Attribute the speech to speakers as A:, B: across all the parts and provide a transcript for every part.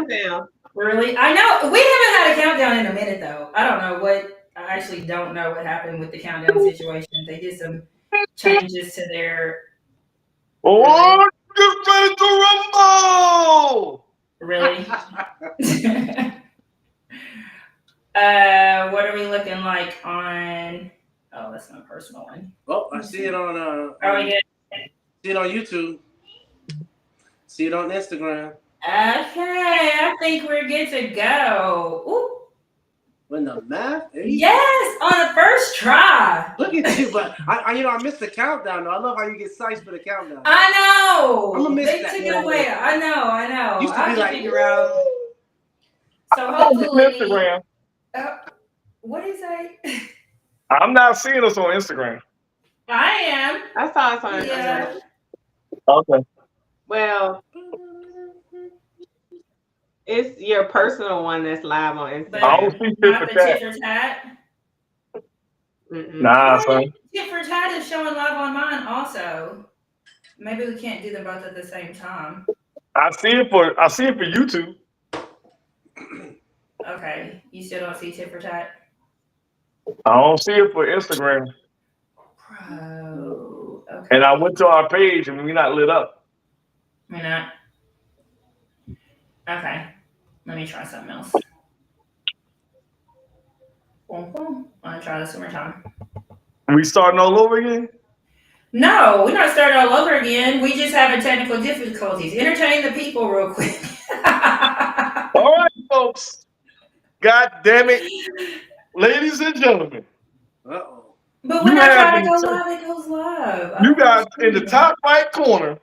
A: countdown.
B: Really? I know we haven't had a countdown in a minute though. I don't know what. I actually don't know what happened with the countdown situation. They did some changes to their. Really?
C: Oh, get ready to rumble!
B: Really? What are we looking like on? Oh, that's my personal one.
D: Oh, I see it on.
B: Oh yeah.
D: See it on YouTube. See it on Instagram.
B: Okay, I think we're good to go. Ooh.
D: When the math?
B: Yes, on the first try.
D: Look at you, but I missed the countdown though. I love how you get sized for the countdown.
B: I know.
D: I'm gonna miss
B: they
D: that.
B: took it away. I know.
D: Used to be
B: I can
D: like,
B: figure out. So
C: I'm on
B: hopefully,
C: Instagram.
B: What do you say?
C: I'm not seeing us on Instagram.
B: I am.
A: I saw it on
B: Yeah.
A: Instagram.
C: Okay.
A: Well, it's your personal one that's live on Instagram.
C: I don't see
B: Not
C: tit
B: the
C: for tat.
B: tit for tat.
C: Nah, son.
B: Tit for tat is showing live on mine also. Maybe we can't do them both at the same time.
C: I see it for YouTube.
B: Okay, you still don't see tit for tat?
C: I don't see it for Instagram.
B: Bro. Okay.
C: And I went to our page and we're not lit up.
B: We're not. Okay. Let me try something else. I'm gonna try this one more time.
C: We starting all over again?
B: No, we're not starting all over again. We just having technical difficulties. Entertain the people real quick.
C: All right, folks. God damn it. Ladies and gentlemen.
D: Uh-oh.
B: But when I try to go live, it goes live.
C: You got in the top right corner,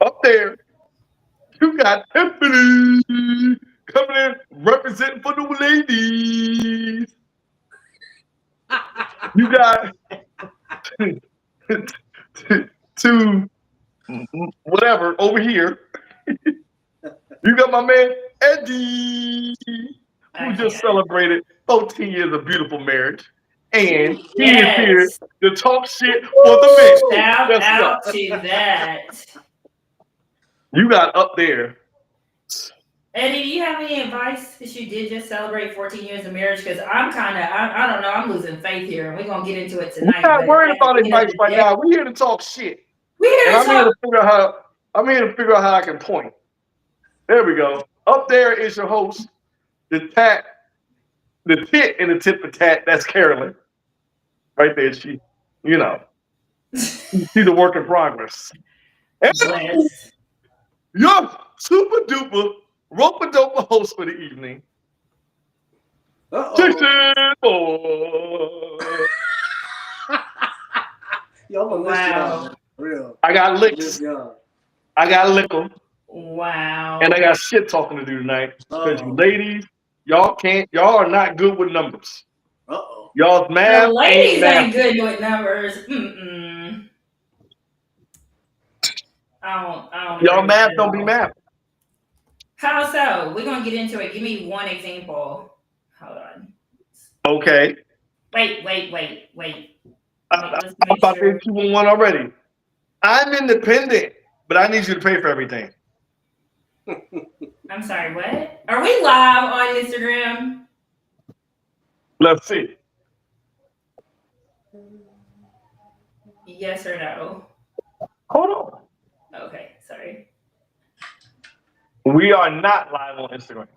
C: up there, you got Tiffany coming in representing for the ladies. You got to whatever over here. You got my man Eddie, who just celebrated 14 years of beautiful marriage. And he is here to talk shit for the men.
B: Shout out to that.
C: You got up there.
B: Eddie, do you have any advice? Because you did just celebrate 14 years of marriage. Because I'm kind of, I don't know, I'm losing faith here. And we're going to get into it tonight.
C: We're not worried about advice right now. We're here to talk shit.
B: We're here to
C: I'm here to figure out how I can point. There we go. Up there is your host, the tit in the tit for tat. That's Carolyn. Right there, she's a work in progress. And your super duper roper doper host for the evening. Jason Boy.
D: Wow. Real.
C: I got licks. I got lickle.
B: Wow.
C: And I got shit talking to do tonight. Because you ladies, y'all are not good with numbers.
D: Uh-oh.
C: Y'all's math.
B: The ladies ain't good with numbers. Mm-mm. I don't
C: Y'all math don't be math.
B: How so? We're gonna get into it. Give me one example. Hold on.
C: Okay.
B: Wait.
C: I'm about to hit you on one already. I'm independent, but I need you to pay for everything.
B: I'm sorry, what? Are we live on Instagram?
C: Let's see.
B: Yes or no?
C: Hold on.
B: Okay, sorry.
C: We are not live on Instagram.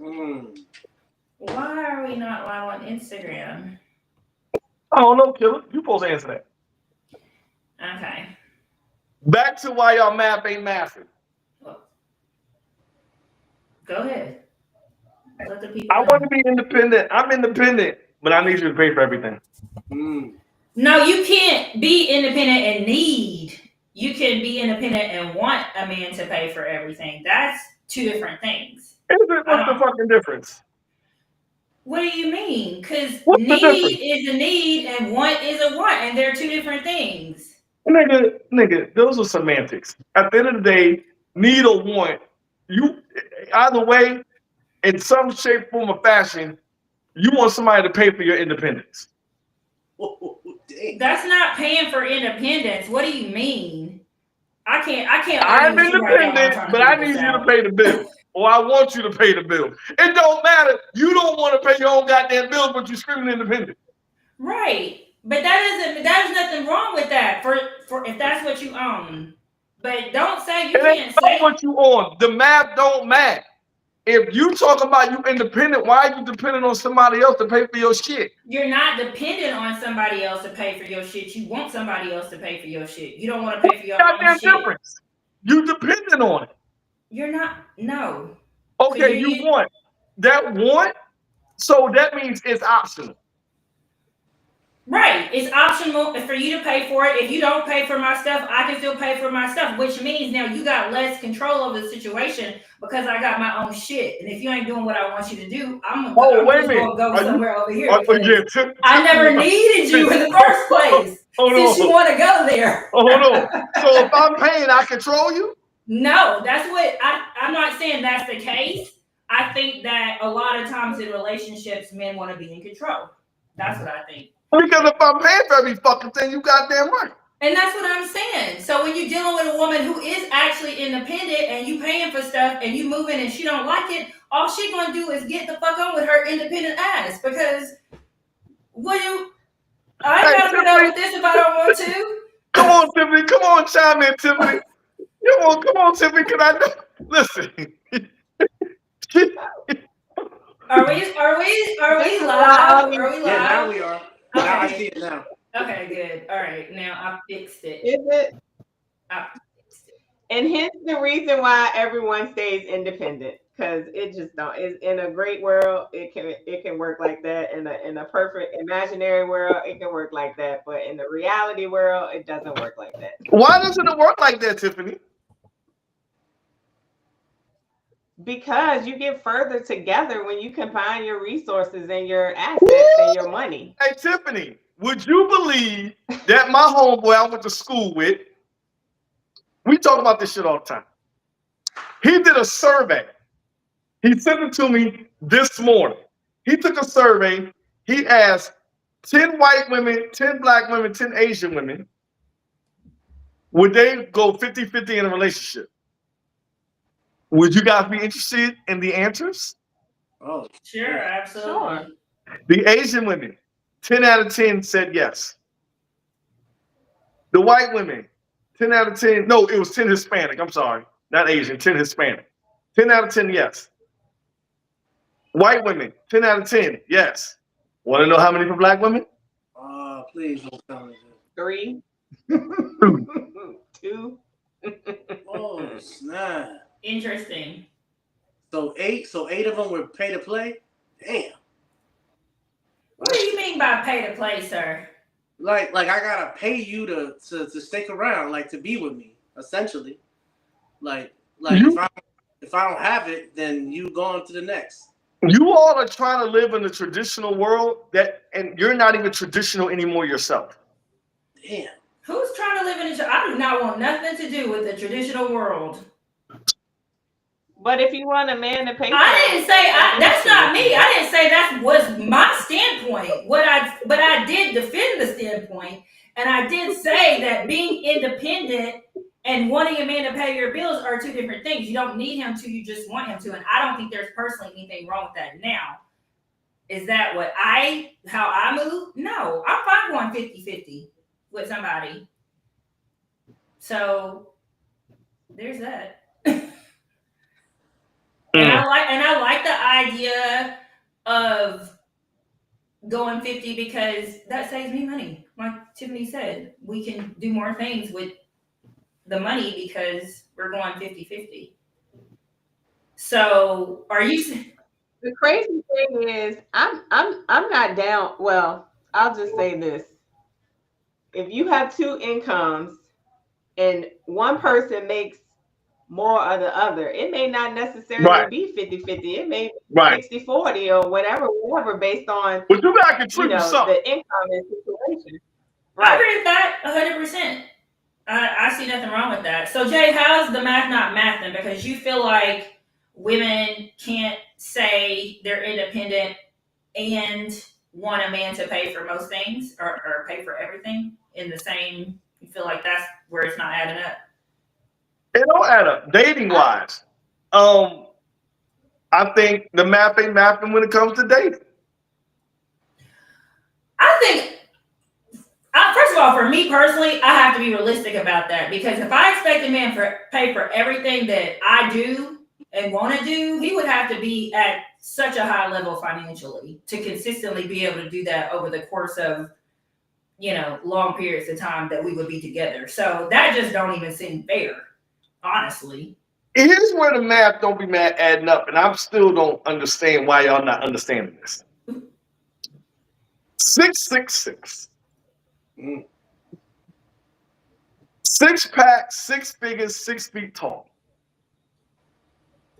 B: Why are we not live on Instagram?
C: I don't know, Killer. You supposed to answer that.
B: Okay.
C: Back to why y'all math ain't mathing.
B: Go ahead. Let the people
C: I want to be independent. I'm independent, but I need you to pay for everything.
B: No, you can't be independent and need. You can be independent and want a man to pay for everything. That's two different things.
C: What's the fucking difference?
B: What do you mean? Because
C: need
B: is a need and want is a want, and they're two different things.
C: Nigga, those are semantics. At the end of the day, need or want, you either way, in some shape, form, or fashion, you want somebody to pay for your independence.
B: That's not paying for independence. What do you mean? I can't
C: I'm
B: argue with you right now while I'm
C: independent,
B: trying to
C: but I
B: figure
C: need
B: this
C: you to
B: out.
C: pay the bill. Or I want you to pay the bill. It don't matter. You don't want to pay your own goddamn bills, but you're screaming independent.
B: Right. But there's nothing wrong with that for if that's what you own. But don't say you
C: It ain't
B: can't
C: about
B: say
C: what you on. The math don't match. If you talk about you independent, why are you dependent on somebody else to pay for your shit?
B: you're not dependent on somebody else to pay for your shit. You want somebody else to pay for your shit. You don't want to pay for your own
C: Goddamn
B: shit.
C: difference. You dependent on it.
B: You're not. No.
C: Okay, you want that want, so that means it's optional.
B: Right. It's optional for you to pay for it. If you don't pay for my stuff, I can still pay for my stuff, which means now you got less control over the situation because I got my own shit. And if you ain't doing what I want you to do, I'm just going to go somewhere over here. I never needed you in the first place since you want to go there.
C: Hold on. So if I'm paying, I control you?
B: No, that's what I'm not saying that's the case. I think that a lot of times in relationships, men want to be in control. That's what I think.
C: Because if I'm paying for every fucking thing, you goddamn right.
B: And that's what I'm saying. So when you're dealing with a woman who is actually independent and you paying for stuff and you moving and she don't like it, all she gonna do is get the fuck on with her independent ass because I ain't gotta put up with this if I don't want to.
C: Come on, Tiffany. Come on, chime in, Tiffany. Come on, Tiffany. Can I listen?
B: Are we live? Are we live?
D: Yeah, now we are.
B: Okay.
D: Now I see it now.
B: Okay, good. All right, now I fixed it.
A: Is it? And hence the reason why everyone stays independent, because it just don't. It's in a great world, it can work like that. In a perfect imaginary world, it can work like that. But in the reality world, it doesn't work like that.
C: Why doesn't it work like that, Tiffany?
A: Because you get further together when you combine your resources and your assets and your money.
C: Hey, Tiffany, would you believe that my homeboy I went to school with, we talk about this shit all the time. He did a survey. He sent it to me this morning. He took a survey. He asked 10 white women, 10 black women, 10 Asian women, would they go 50-50 in a relationship? Would you guys be interested in the answers?
D: Oh,
B: sure, absolutely.
A: Sure.
C: The Asian women, 10 out of 10 said yes. The white women, 10 out of 10, no, it was 10 Hispanic. I'm sorry, not Asian, 10 Hispanic. 10 out of 10, yes. White women, 10 out of 10, yes. Want to know how many for black women?
D: Please don't tell me that.
A: 3. 2.
D: Oh, snap.
B: Interesting.
D: So eight of them were pay to play? Damn.
B: What do you mean by pay to play, sir?
D: Like I gotta pay you to stick around, like to be with me, essentially. Like if I don't have it, then you go on to the next.
C: You all are trying to live in a traditional world and you're not even traditional anymore yourself.
D: Damn.
B: Who's trying to live in I do not want nothing to do with the traditional world.
A: But if you want a man to pay for
B: I didn't say that's not me. I didn't say that was my standpoint. But I did defend the standpoint, and I did say that being independent and wanting a man to pay your bills are two different things. You don't need him to, you just want him to. And I don't think there's personally anything wrong with that. Now, is that how I move? No, I'm fine going 50-50 with somebody. So there's that. And I like the idea of going 50 because that saves me money. Like Tiffany said, we can do more things with the money because we're going 50-50. So are you?
A: The crazy thing is, I'm not down. Well, I'll just say this: if you have two incomes and one person makes more of the other, it may not necessarily be 50-50. It may be 60-40 or whatever, based on
C: but you gotta contribute something.
A: The income and situation.
B: Right. I agree with that 100%. I see nothing wrong with that. So Jay, how's the math not mathing? Because you feel like women can't say they're independent and want a man to pay for most things or pay for everything in the same. You feel like that's where it's not adding up.
C: It don't add up. Dating wise, I think the math ain't mapping when it comes to dating.
B: I think first of all, for me personally, I have to be realistic about that because if I expect a man to pay for everything that I do and want to do, he would have to be at such a high level financially to consistently be able to do that over the course of long periods of time that we would be together. So that just don't even seem fair, honestly.
C: Here's where the math don't be mad adding up, and I still don't understand why y'all not understanding this. 666.
D: Mm.
C: 6-pack, 6 figures, 6 feet tall.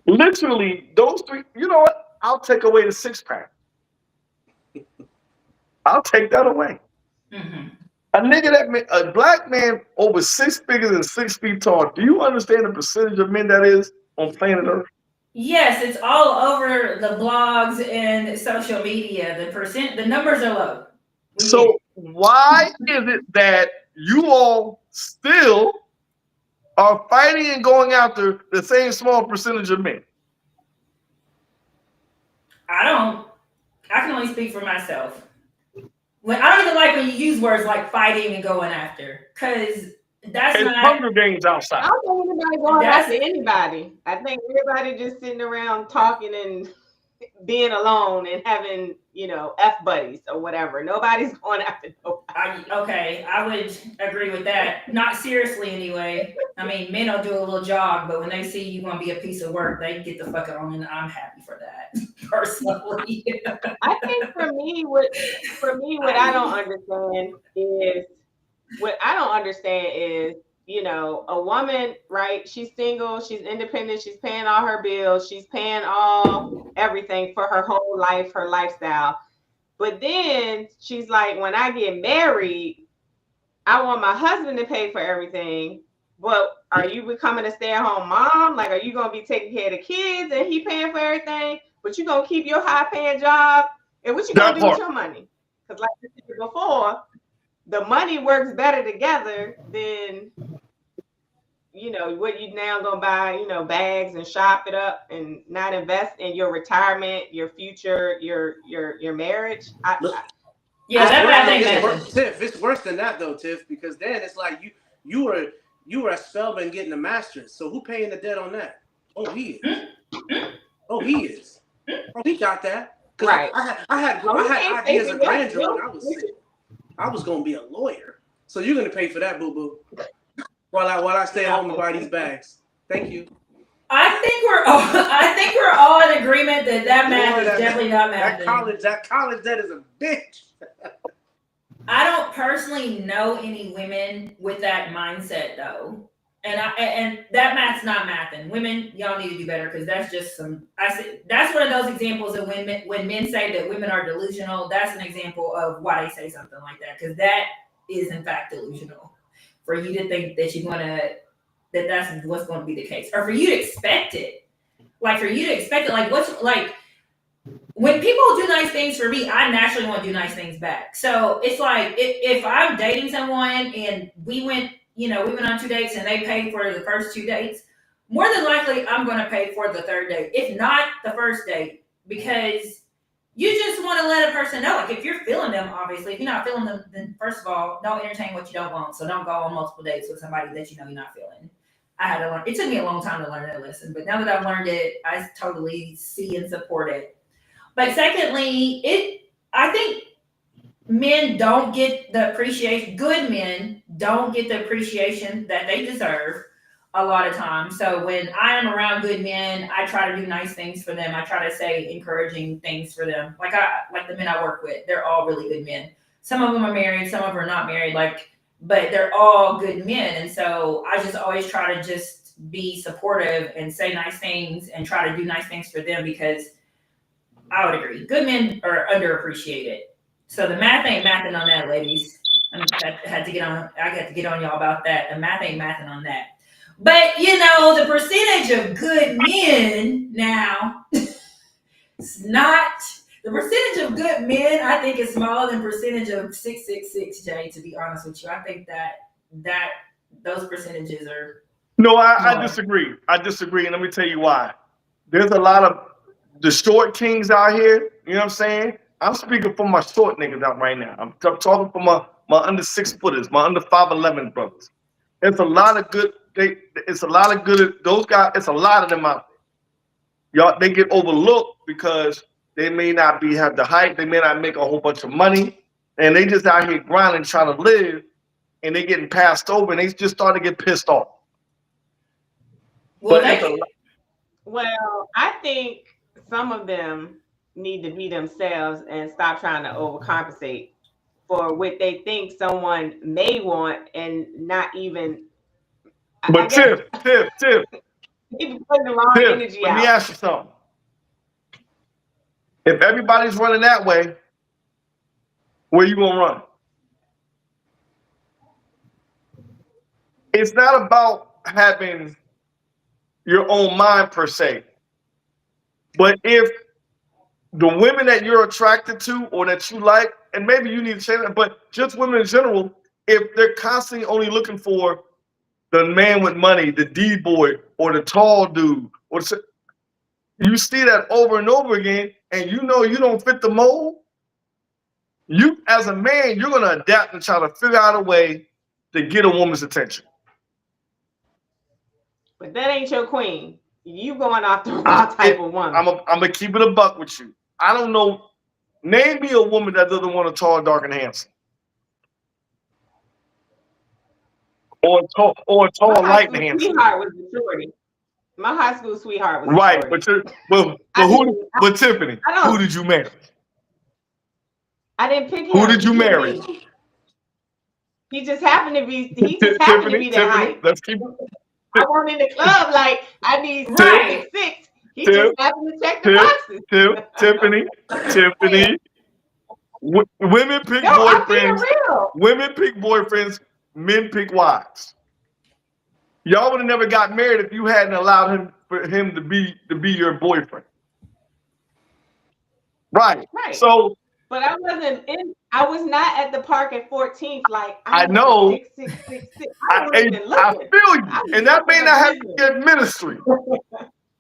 C: Literally, those three. You know what? I'll take away the 6-pack. I'll take that away.
B: Mm-hmm.
C: A black man over 6 figures and 6 feet tall. Do you understand the percentage of men that is on planet Earth?
B: Yes, it's all over the blogs and social media. The numbers are low.
C: So why is it that you all still are fighting and going after the same small percentage of men?
B: I can only speak for myself. I don't even like when you use words like fighting and going after, because that's
C: it's
B: not
C: Hunger Games outside.
A: I don't think anybody going after anybody. I think everybody just sitting around talking and being alone and having, F buddies or whatever. Nobody's going after nobody.
B: I would agree with that. Not seriously, anyway. I mean, men will do a little jog, but when they see you going to be a piece of work, they get the fuck on, and I'm happy for that, personally.
A: I think for me, what I don't understand is, a woman, right? She's single, she's independent, she's paying all her bills, she's paying all everything for her whole life, her lifestyle. But then she's like, when I get married, I want my husband to pay for everything. But are you becoming a stay-at-home mom? Like, are you gonna be taking care of the kids and he paying for everything? But you gonna keep your high-paying job? And what you gonna do with your money? Because like I said before, the money works better together than what you now gonna buy, bags and shop it up and not invest in your retirement, your future, your marriage.
D: Tiff, it's worse than that though, Tiff, because then it's like you were at Spelman getting a master's. So who paying the debt on that? Oh, he is. Oh, he got that.
A: Right.
D: I had ideas of grandeur when I was sick. I was gonna be a lawyer. So you're gonna pay for that, boo boo. While I stay home and buy these bags. Thank you.
B: I think we're all in agreement that math is definitely not math.
D: That college debt is a bitch.
B: I don't personally know any women with that mindset though, and that math's not mathing. Women, y'all need to do better because that's just that's one of those examples of when men say that women are delusional. That's an example of why they say something like that because that is in fact delusional. For you to think that that's what's going to be the case, or for you to expect it, like what's like when people do nice things for me, I naturally want to do nice things back. So it's like if I'm dating someone and we went on 2 dates and they paid for the first 2 dates, more than likely I'm going to pay for the third date, if not the first date, because you just want to let a person know, like if you're feeling them, obviously. If you're not feeling them, then first of all, don't entertain what you don't want. So don't go on multiple dates with somebody that you know you're not feeling. I had to learn. It took me a long time to learn that lesson, but now that I've learned it, I totally see and support it. But secondly, I think men don't get the appreciation. Good men don't get the appreciation that they deserve a lot of times. So when I am around good men, I try to do nice things for them. I try to say encouraging things for them. Like the men I work with, they're all really good men. Some of them are married, some of them are not married, but they're all good men. And so I just always try to just be supportive and say nice things and try to do nice things for them because I would agree. Good men are underappreciated. So the math ain't mathing on that, ladies. I got to get on y'all about that. The math ain't mathing on that. But the percentage of good men now, it's not the percentage of good men. I think is smaller than percentage of 666. Jay, to be honest with you, I think that those percentages are
C: No, I disagree. I disagree, and let me tell you why. There's a lot of the short kings out here. You know what I'm saying? I'm speaking for my short niggas out right now. I'm talking for my under 6 footers, my under 5'11" brothers. It's a lot of good. It's a lot of good. Those guys. It's a lot of them out there. Y'all, they get overlooked because they may not have the height. They may not make a whole bunch of money, and they just out here grinding, trying to live, and they getting passed over, and they just start to get pissed off.
B: Well,
A: Well, I think some of them need to be themselves and stop trying to overcompensate for what they think someone may want and not even. I
C: But
A: guess
C: Tiff,
A: people putting the wrong energy
C: let me
A: out.
C: ask you something. If everybody's running that way, where you gonna run? It's not about having your own mind per se, but if the women that you're attracted to or that you like, and maybe you need to change that, but just women in general, if they're constantly only looking for the man with money, the D boy, or the tall dude, you see that over and over again, and you know you don't fit the mold. You, as a man, you're gonna adapt and try to figure out a way to get a woman's attention.
A: But that ain't your queen. You going off the wrong type of woman.
C: I'm gonna keep it a buck with you. I don't know. Name me a woman that doesn't want a tall, dark, and handsome, or a tall, light, and handsome.
A: Sweetheart was the shorty. My high school sweetheart was
C: Right,
A: the shorty.
C: but Tiffany, who did you marry?
A: I didn't pick him.
C: Who did you marry?
A: He just happened to be. He just happened to be that height.
C: Let's keep.
A: I went in the club like I need 6'6". He just happened to check the boxes.
C: Tiffany. Women pick boyfriends. Women pick boyfriends. Men pick wives. Y'all would have never got married if you hadn't allowed him to be your boyfriend. Right. So.
A: But I wasn't in. I was not at the park at 14th. Like
C: I know.
A: 6'6".
C: I feel you, and that may not have to be in ministry,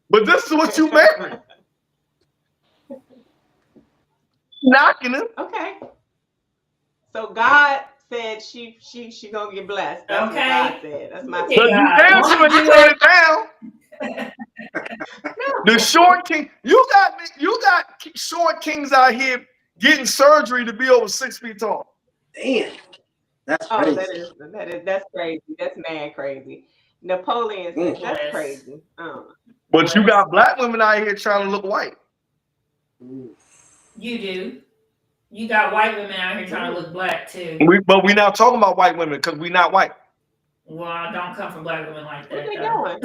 C: but this is what you married. Knocking him.
A: Okay. So God said she gonna get blessed. That's what God said. That's my.
C: But you answer when you wrote it down. The short king. You got short kings out here getting surgery to be over 6 feet tall.
D: Damn. That's crazy.
A: That's crazy. That's mad crazy. Napoleon said that's crazy.
C: But you got black women out here trying to look white.
B: You do. You got white women out here trying to look black too.
C: But we're not talking about white women because we're not white.
B: Well, I don't come from black women like that.
A: What they doing?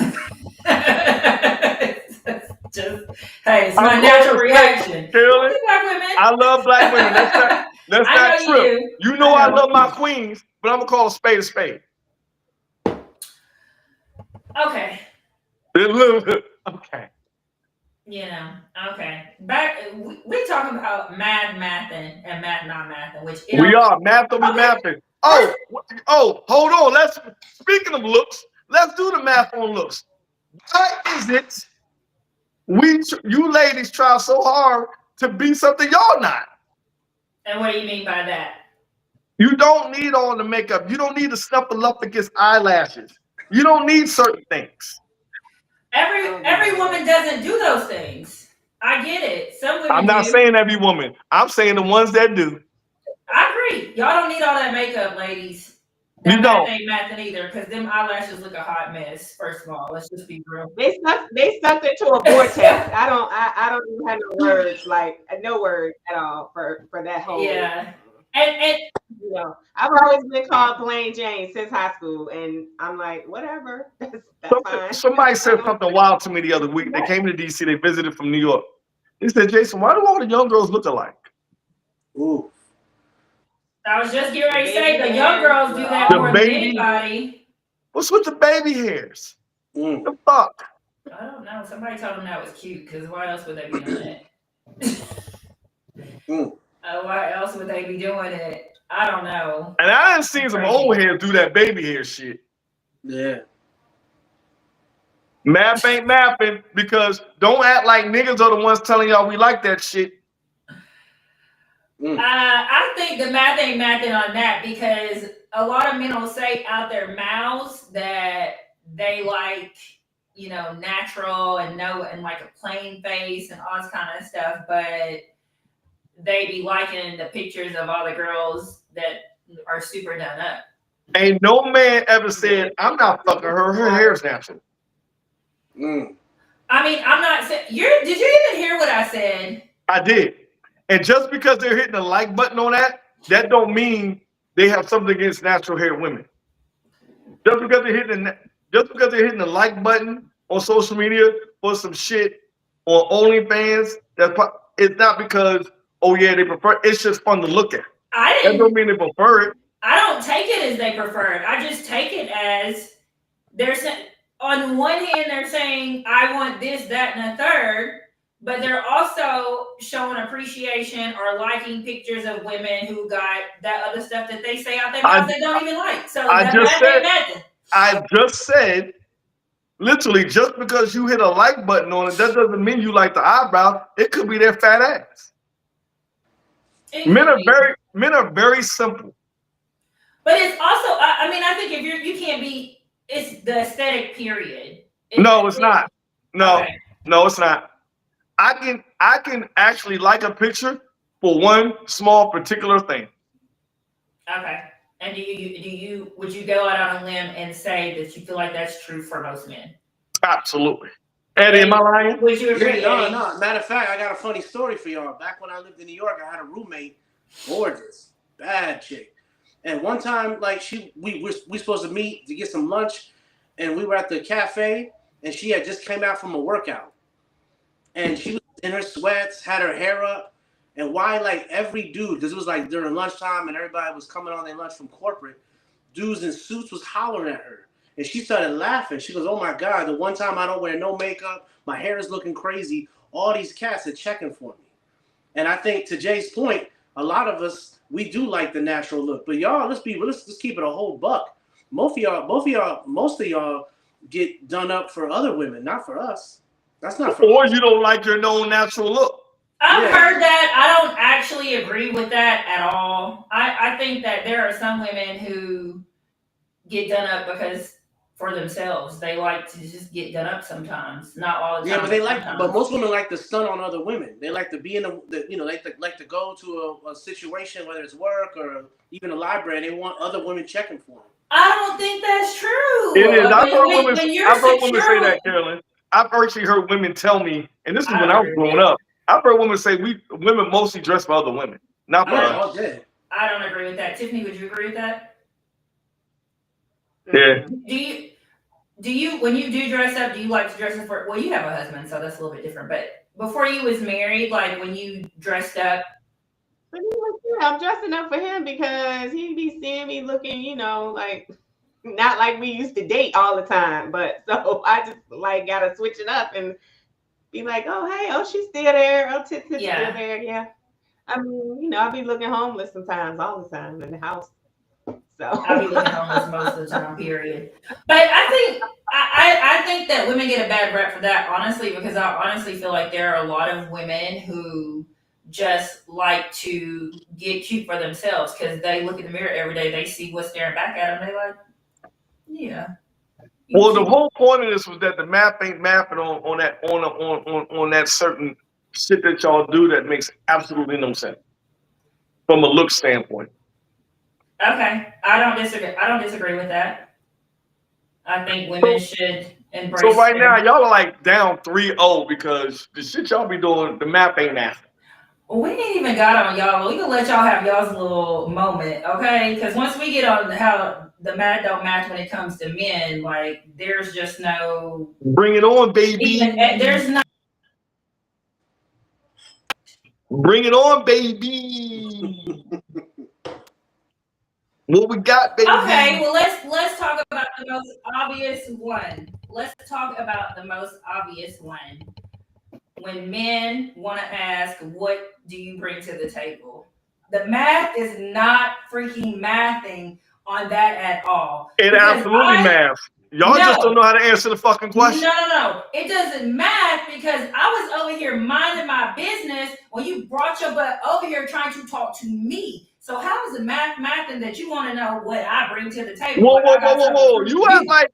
B: Hey, it's my natural reaction.
C: Black women. I love black women. That's not true. You know I love my queens, but I'm gonna call a spade a spade.
B: Okay.
C: Okay.
B: You know, okay. Back, we talking about mathing and math not mathing, which
C: we are math will be mathing. Oh, hold on. Speaking of looks, let's do the math on looks. Why is it you ladies try so hard to be something y'all not?
B: And what do you mean by that?
C: You don't need all the makeup. You don't need to snuffleupagus eyelashes. You don't need certain things.
B: Every woman doesn't do those things. I get it. Some women
C: I'm not saying every woman. I'm saying the ones that do.
B: I agree. Y'all don't need all that makeup, ladies. That
C: you don't.
B: Ain't mathing either, because them eyelashes look a hot mess. First of all, let's just be real.
A: They sucked it to a vortex. I don't even have no words at all for that whole.
B: Yeah. And
A: you know, I've always been called Plain Jane since high school, and I'm like, whatever. That's fine.
C: Somebody said something wild to me the other week. They came to DC. They visited from New York. They said, "Jason, why do all the young girls look alike?"
D: Ooh.
B: I was just getting ready to say the young girls do that more than anybody.
C: What's with the baby hairs? The fuck?
B: I don't know. Somebody told them that was cute, because why else would they be doing it? Why else would they be doing it? I don't know.
C: And I done seen some old heads do that baby hair shit.
D: Yeah.
C: Math ain't mapping because don't act like niggas are the ones telling y'all we like that shit.
B: I think the math ain't mathing on that because a lot of men will say out their mouths that they like, natural and like a plain face and all this kind of stuff, but they be liking the pictures of all the girls that are super done up.
C: Ain't no man ever said, I'm not fucking her. Her hair's natural.
B: I mean, I'm not saying did you even hear what I said?
C: I did. And just because they're hitting the like button on that don't mean they have something against natural hair women. Just because they're hitting the like button on social media for some shit on OnlyFans, it's not because they prefer. It's just fun to look at. That don't mean they prefer it.
B: I don't take it as they prefer it. I just take it as they're saying. On one hand, they're saying I want this, that, and a third, but they're also showing appreciation or liking pictures of women who got that other stuff that they say out their mouths they don't even like. So
C: I just said, literally, just because you hit a like button on it, that doesn't mean you like the eyebrow. It could be their fat ass. Men are very simple.
B: But it's also, I think if you can't be. It's the aesthetic period.
C: No, it's not. No, it's not. I can actually like a picture for one small particular thing.
B: Okay. And would you go out on a limb and say that you feel like that's true for most men?
C: Absolutely. Eddie, am I lying?
B: Would you agree?
D: No. Matter of fact, I got a funny story for y'all. Back when I lived in New York, I had a roommate, gorgeous, bad chick. And one time, like we supposed to meet to get some lunch, and we were at the cafe, and she had just came out from a workout, and she was in her sweats, had her hair up, and why like every dude, because it was like during lunchtime, and everybody was coming on their lunch from corporate, dudes in suits was hollering at her, and she started laughing. She goes, "Oh my God, the one time I don't wear no makeup, my hair is looking crazy, all these cats are checking for me." And I think to Jay's point, a lot of us, we do like the natural look, but y'all, let's keep it a whole buck. Most of y'all get done up for other women, not for us. That's not for
C: Or
D: us.
C: you don't like your known natural look.
B: I've heard that. I don't actually agree with that at all. I think that there are some women who get done up because for themselves. They like to just get done up sometimes. Not all the time.
D: Yeah, but most women like to stun on other women. They like to be in like to go to a situation, whether it's work or even a library, and they want other women checking for them.
B: I don't think that's true.
C: It is. I've heard women say that, Carolyn. I've actually heard women tell me, and this is when I was growing up. I've heard women say women mostly dress for other women, not for us.
B: I don't agree with that. Tiffany, would you agree with that?
C: Yeah.
B: Do you when you do dress up, do you like to dress up for? Well, you have a husband, so that's a little bit different. But before you was married, like when you dressed up.
A: I'm dressing up for him because he be seeing me looking, like not like we used to date all the time. But so I just like gotta switch it up and be like, oh hey, oh she's still there, oh Tit's still there, yeah. I mean, I'll be looking homeless sometimes, all the time in the house. So
B: I'll be looking homeless most of the time, period. But I think that women get a bad rep for that, honestly, because I honestly feel like there are a lot of women who just like to get cute for themselves because they look in the mirror every day, they see what's staring back at them, they like, yeah.
C: Well, the whole point of this was that the math ain't mapping on that certain shit that y'all do that makes absolutely no sense from a look standpoint.
B: Okay, I don't disagree with that. I think women should embrace.
C: So right now, y'all are like down 3-0 because the shit y'all be doing, the math ain't math.
B: We ain't even got on y'all. We can let y'all have y'all's little moment, okay? Because once we get on how the math don't match when it comes to men, like there's just no.
C: Bring it on, baby.
B: There's no.
C: Bring it on, baby. What we got, baby?
B: Okay, well let's talk about the most obvious one. Let's talk about the most obvious one. When men want to ask, what do you bring to the table? The math is not freaking mathing on that at all.
C: It absolutely maths. Y'all just don't know how to answer the fucking question.
B: No. It doesn't matter because I was over here minding my business when you brought your butt over here trying to talk to me. So how is it mathing that you want to know what I bring to the table?
C: Whoa. You act like,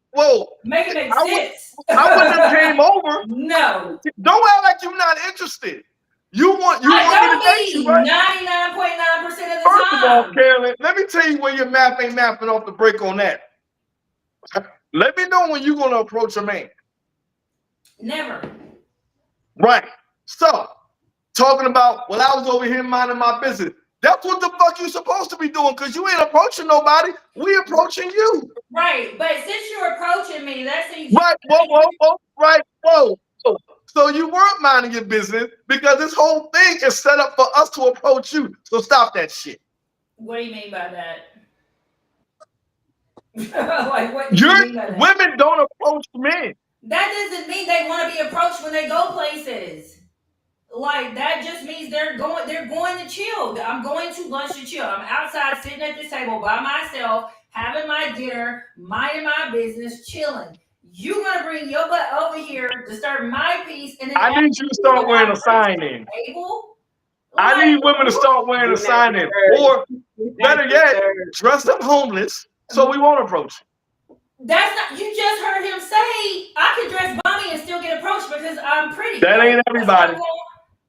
B: Make it make sense.
C: I wouldn't have came over.
B: No.
C: Don't act like you're not interested. You want me to date you, right?
B: 99.9% of the time.
C: First of all, Carolyn, let me tell you where your math ain't mapping off the break on that. Let me know when you're going to approach a man.
B: Never.
C: Right. So, talking about, I was over here minding my business. That's what the fuck you supposed to be doing because you ain't approaching nobody. We approaching you.
B: Right. But since you're approaching me, that's how you...
C: Right. Whoa. So you weren't minding your business because this whole thing is set up for us to approach you. So stop that shit.
B: What do you mean by that? Like, what do you mean by that?
C: Women don't approach men.
B: That doesn't mean they want to be approached when they go places. Like, that just means they're going to chill. I'm going to lunch to chill. I'm outside sitting at this table by myself, having my dinner, minding my business, chilling. You want to bring your butt over here to start my piece, and then
C: I need you to start wearing a sign in. I need women to start wearing a sign in, or better yet, dress up homeless so we won't approach you.
B: That's not. You just heard him say I can dress bummy and still get approached because I'm pretty.
C: That ain't everybody.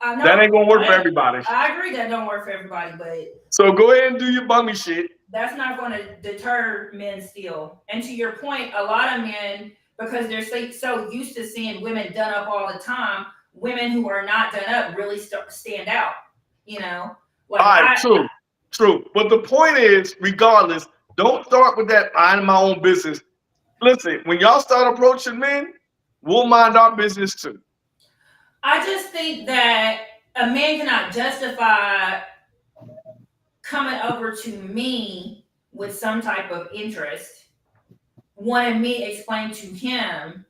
C: That ain't gonna work for everybody.
B: I agree that don't work for everybody, but
C: so go ahead and do your bummy shit.
B: That's not going to deter men still. And to your point, a lot of men, because they're so used to seeing women done up all the time, women who are not done up really stand out. You know.
C: Like, all right, true. But the point is, regardless, don't start with that minding my own business. Listen, when y'all start approaching men, we'll mind our business too.
B: I just think that a man cannot justify coming over to me with some type of interest, wanting me to explain to him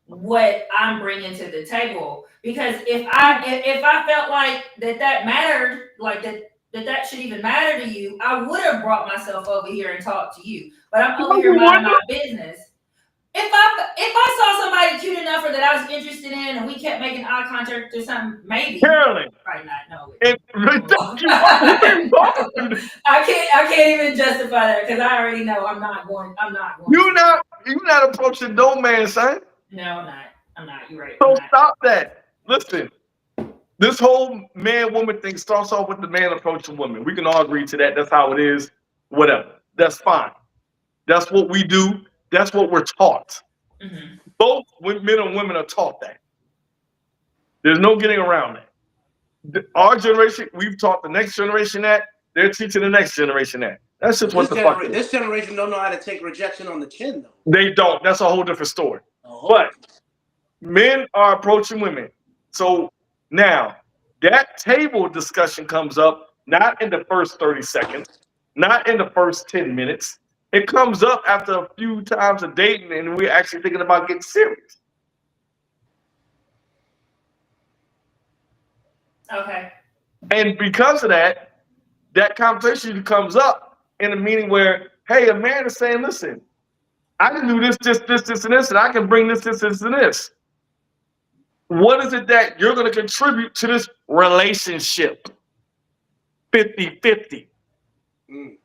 B: what I'm bringing to the table. Because if I felt like that mattered, like that should even matter to you, I would have brought myself over here and talked to you. But I'm over here minding my business. If I saw somebody cute enough or that I was interested in and we kept making eye contact or something, maybe.
C: Carolyn.
B: Probably not, no. I can't even justify that because I already know I'm not going. You're
C: not approaching no man, son.
B: No, I'm not. You're right.
C: So stop that. Listen. This whole man-woman thing starts off with the man approaching women. We can all agree to that. That's how it is. Whatever. That's fine. That's what we do. That's what we're taught. Mm-hmm. Both men and women are taught that. There's no getting around that. Our generation, we've taught the next generation that. They're teaching the next generation that. That's just what the fuck is.
D: This generation don't know how to take rejection on the chin, though.
C: They don't. That's a whole different story. Oh. But men are approaching women. So now, that table discussion comes up not in the first 30 seconds, not in the first 10 minutes. It comes up after a few times of dating and we're actually thinking about getting serious.
B: Okay.
C: And because of that conversation comes up in a meeting where, hey, a man is saying, listen, I can do this, and this, and I can bring this, and this. What is it that you're going to contribute to this relationship? 50-50.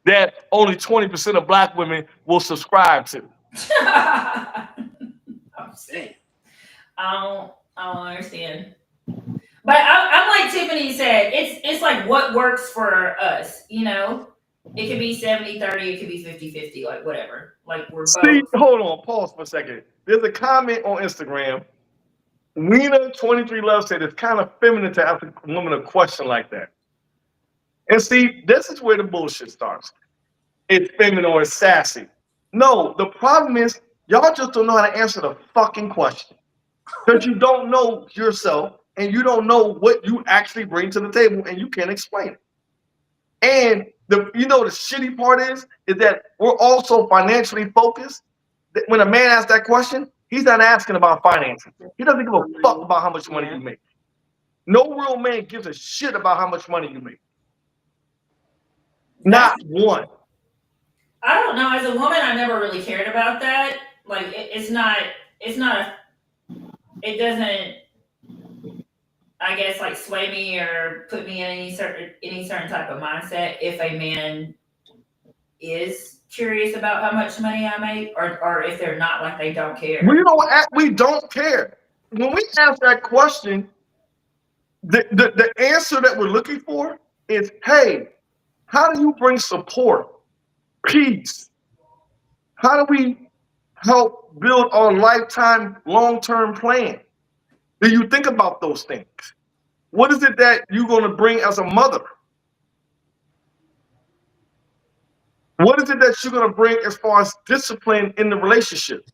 C: That only 20% of black women will subscribe to.
B: I'm saying. I don't understand. But I'm like Tiffany said, it's like what works for us, you know? It could be 70-30, it could be 50-50, like whatever. Like we're both.
C: Hold on, pause for a second. There's a comment on Instagram. Weena23 Love said it's kind of feminine to ask a woman a question like that. And see, this is where the bullshit starts. It's feminine or it's sassy. No, the problem is y'all just don't know how to answer the fucking question. Because you don't know yourself and you don't know what you actually bring to the table and you can't explain it. And the shitty part is that we're also financially focused. When a man asks that question, he's not asking about finances. He doesn't give a fuck about how much money you make. No real man gives a shit about how much money you make. Not one.
B: I don't know. As a woman, I never really cared about that. like it's not it doesn't, I guess, like sway me or put me in any certain type of mindset if a man is curious about how much money I make, or if they're not, like they don't care.
C: We don't care. When we ask that question, the answer that we're looking for is, hey, how do you bring support, peace? How do we help build our lifetime long-term plan? Do you think about those things? What is it that you're going to bring as a mother? What is it that you're going to bring as far as discipline in the relationship?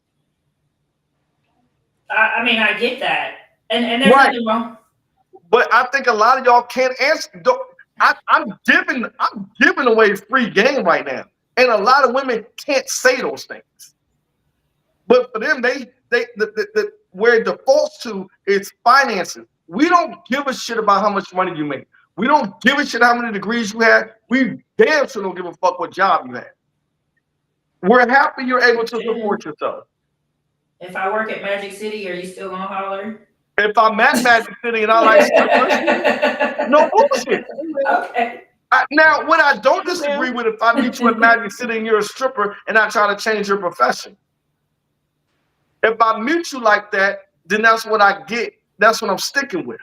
B: I mean, I get that, and there's
C: Right.
B: nothing wrong.
C: But I think a lot of y'all can't answer. I'm giving away free game right now, and a lot of women can't say those things. But for them, where it defaults to is finances. We don't give a shit about how much money you make. We don't give a shit how many degrees you have. We damn sure don't give a fuck what job you have. We're happy you're able to support yourself.
B: If I work at Magic City, are you still gonna holler?
C: If I'm at Magic City and I like strippers, no bullshit.
B: Okay.
C: Now, what I don't disagree with, if I meet you at Magic City and you're a stripper and I try to change your profession. If I meet you like that, then that's what I get. That's what I'm sticking with.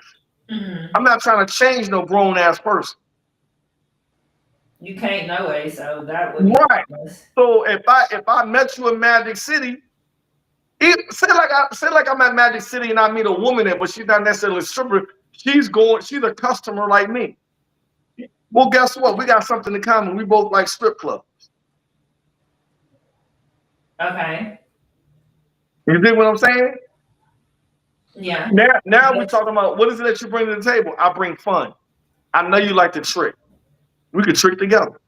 B: Mm-hmm.
C: I'm not trying to change no grown ass person.
B: You can't no way, so that would be
C: right. So if I met you in Magic City, say like I'm at Magic City and I meet a woman there, but she's not necessarily a stripper. She's a customer like me. Well, guess what? We got something in common. We both like strip clubs.
B: Okay.
C: You dig what I'm saying?
B: Yeah.
C: Now we're talking about what is it that you bring to the table? I bring fun. I know you like to trick. We could trick together.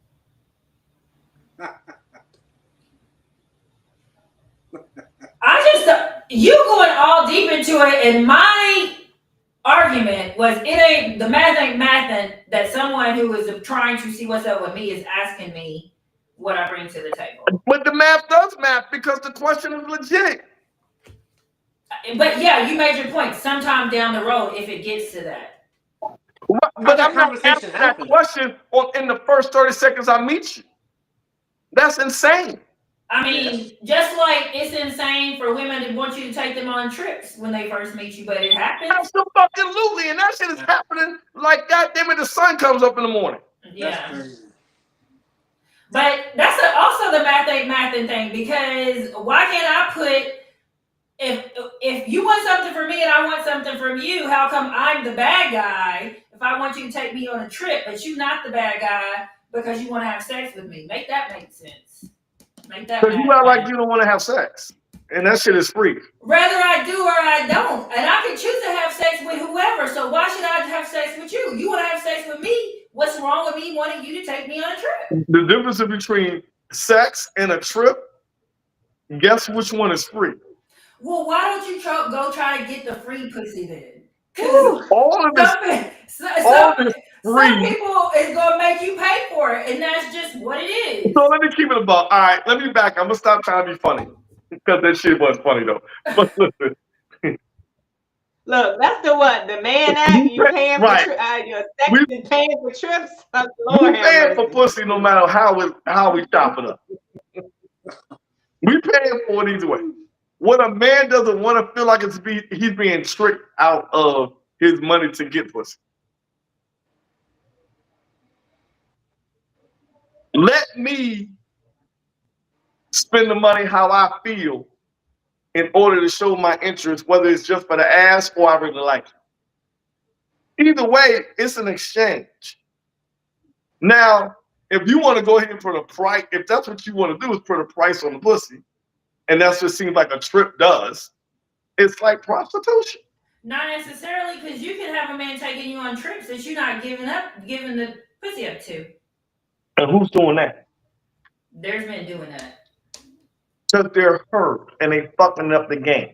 B: You going all deep into it, and my argument was the math ain't mathing that someone who is trying to see what's up with me is asking me what I bring to the table.
C: But the math does math because the question is legit.
B: But yeah, you made your point. Sometime down the road, if it gets to that.
C: But I'm not asking that question in the first 30 seconds I meet you. That's insane.
B: I mean, just like it's insane for women to want you to take them on trips when they first meet you, but it happens.
C: Absolutely, and that shit is happening like goddamn it, the sun comes up in the morning.
B: Yeah. But that's also the math ain't mathing thing, because why can't I put, if you want something from me and I want something from you, how come I'm the bad guy if I want you to take me on a trip, but you're not the bad guy because you want to have sex with me? Make that make sense.
C: Because you act like you don't want to have sex, and that shit is free.
B: Whether I do or I don't, and I can choose to have sex with whoever. So why should I have sex with you? You want to have sex with me? What's wrong with me wanting you to take me on a trip?
C: The difference between sex and a trip, guess which one is free?
B: Well, why don't you go try to get the free pussy then?
C: All of this.
B: Some people is gonna make you pay for it, and that's just what it is.
C: So let me keep it above. All right, let me back. I'm gonna stop trying to be funny because that shit was funny though. But listen.
A: Look, that's the what? The man act? You paying for your sex and paying for trips?
C: We paying for pussy no matter how we chop it up. We paying for it either way. What a man doesn't want to feel like he's being tricked out of his money to get pussy. Let me spend the money how I feel in order to show my interest, whether it's just for the ass or I really like it. Either way, it's an exchange. Now, if you want to go ahead and put a price, if that's what you want to do is put a price on the pussy, and that just seems like a trip does, it's like prostitution.
B: Not necessarily, because you can have a man taking you on trips that you're not giving the pussy up to.
C: And who's doing that?
B: There's men doing that.
C: Because they're hurt and they fucking up the game.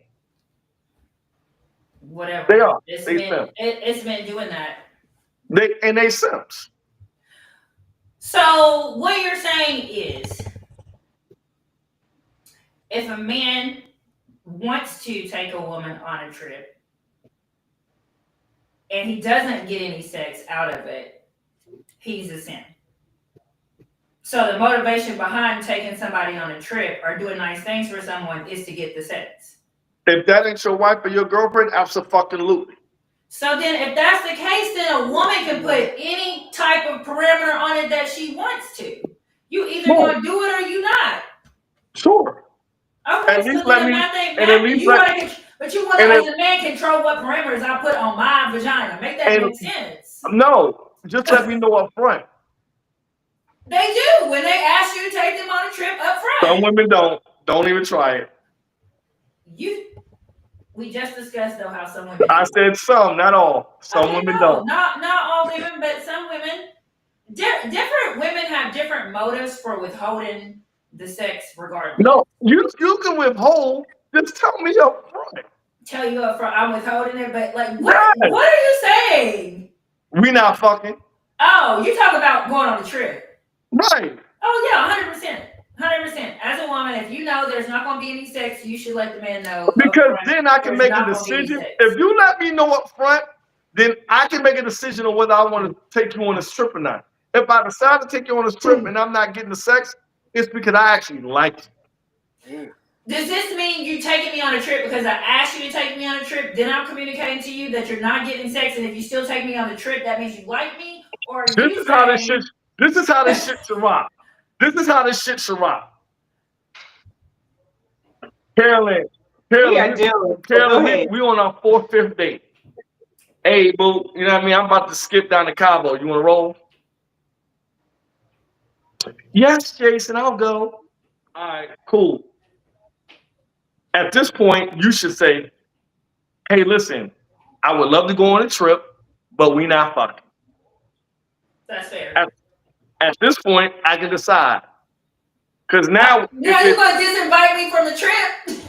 B: Whatever.
C: They are.
B: It's men doing that.
C: They simps.
B: So what you're saying is, if a man wants to take a woman on a trip and he doesn't get any sex out of it, he's a simp. So the motivation behind taking somebody on a trip or doing nice things for someone is to get the sex.
C: If that ain't your wife or your girlfriend, absolutely.
B: So then, if that's the case, then a woman can put any type of parameter on it that she wants to. You either
C: Right.
B: gonna do it or you not.
C: Sure.
B: Okay,
C: At
B: so
C: least
B: then
C: let me.
B: I think
C: And at
B: that
C: least
B: you
C: let.
B: want to, but you want to
C: And
B: as a man control what parameters I put on my vagina. Make that
C: and
B: make sense.
C: no, just let me know up front.
B: They do when they ask you to take them on a trip up
C: Some
B: front.
C: women don't. Don't even try it.
B: We just discussed though how some women
C: I
B: do.
C: said some, not all. Some
B: Okay,
C: women
B: no,
C: don't.
B: not all women, but some women. Different women have different motives for withholding the sex, regardless.
C: No, you can withhold. Just tell me up front.
B: Tell you up front, I'm withholding it, but like,
C: Yes.
B: what are you saying?
C: We not fucking.
B: Oh, you talk about going on the trip.
C: Right.
B: Oh yeah, 100%. 100%. As a woman, if you know there's not going to be any sex, you should let the man know up
C: Because
B: front
C: then I can
B: there's
C: make a
B: not going to be any
C: decision.
B: sex.
C: If you let me know up front, then I can make a decision on whether I want to take you on a trip or not. If I decide to take you on a trip and I'm not getting the sex, it's because I actually like you.
B: Does this mean you taking me on a trip because I asked you to take me on a trip? Then I'm communicating to you that you're not getting sex, and if you still take me on the trip, that means you like me? Or are
C: This
B: you
C: is how this
B: saying?
C: shit. This is how this shit should rock. This is how this shit should rock. Carolyn,
A: We
C: Carolyn,
A: are dealing. Go
C: Carolyn,
A: ahead.
C: we on our fourth, fifth date. Hey, boo, you know what I mean? I'm about to skip down to Cabo. You want to roll? Yes, Jason, I'll go. All right, cool. At this point, you should say, hey, listen, I would love to go on a trip, but we not fucking.
B: That's fair.
C: At this point, I can decide. Because
B: Now
C: now, if
B: you
C: it
B: gonna disinvite me from the trip?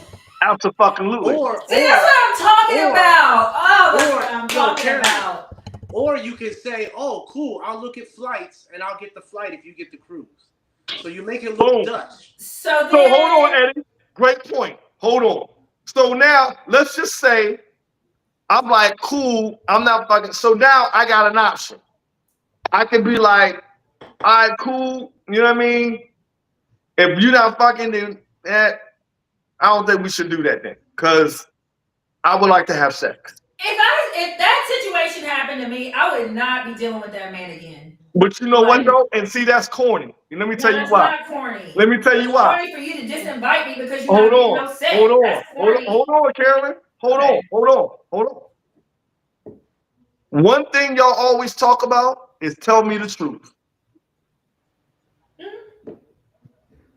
C: absolutely.
B: See, that's what I'm talking about. Oh, that's what I'm talking
D: Karen,
B: about.
D: Or you can say, "Oh, cool. I'll look at flights, and I'll get the flight if you get the cruise." So you make it look
C: Boom.
D: Dutch.
B: So
C: So hold on,
B: then,
C: Eddie. Great point. Hold on. So now let's just say I'm like, cool, I'm not fucking. So now I got an option. I can be like, all right, cool. You know what I mean? If you're not fucking, then I don't think we should do that then. Because I would like to have sex.
B: if that situation happened to me, I would not be dealing with that man again.
C: But you know what
B: Like,
C: though? And see, that's corny. And let me
B: no,
C: tell you
B: that's
C: why.
B: not corny.
C: Let me tell you
B: It's
C: why.
B: corny for you to disinvite me because you're
C: Hold
B: not getting
C: on.
B: no sex.
C: Hold on.
B: That's corny.
C: Hold on, Carolyn. Hold
B: Okay.
C: on. Hold on. Hold on. One thing y'all always talk about is tell me the truth.
B: Mhm.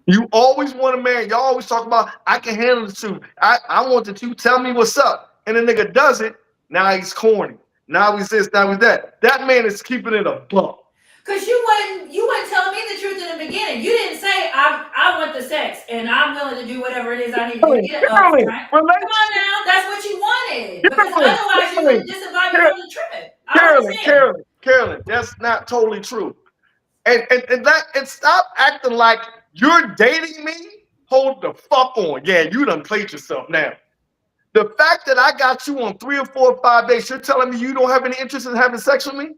C: You always want a man. Y'all always talk about I can handle the truth. I want the truth. Tell me what's up. And the nigga does it. Now he's corny. Now he's this. Now he's that. That man is keeping it a buck.
B: Cause you wasn't telling me the truth in the beginning. You didn't say I want the sex and I'm willing to do whatever it is I need to do to get it up front. Come on now, that's what you wanted. Because otherwise you wouldn't disinvite me from the trip. I understand.
C: Carolyn, that's not totally true. And stop acting like you're dating me. Hold the fuck on. Yeah, you done played yourself now. The fact that I got you on 3 or 4 or 5 dates, you're telling me you don't have any interest in having sex with me?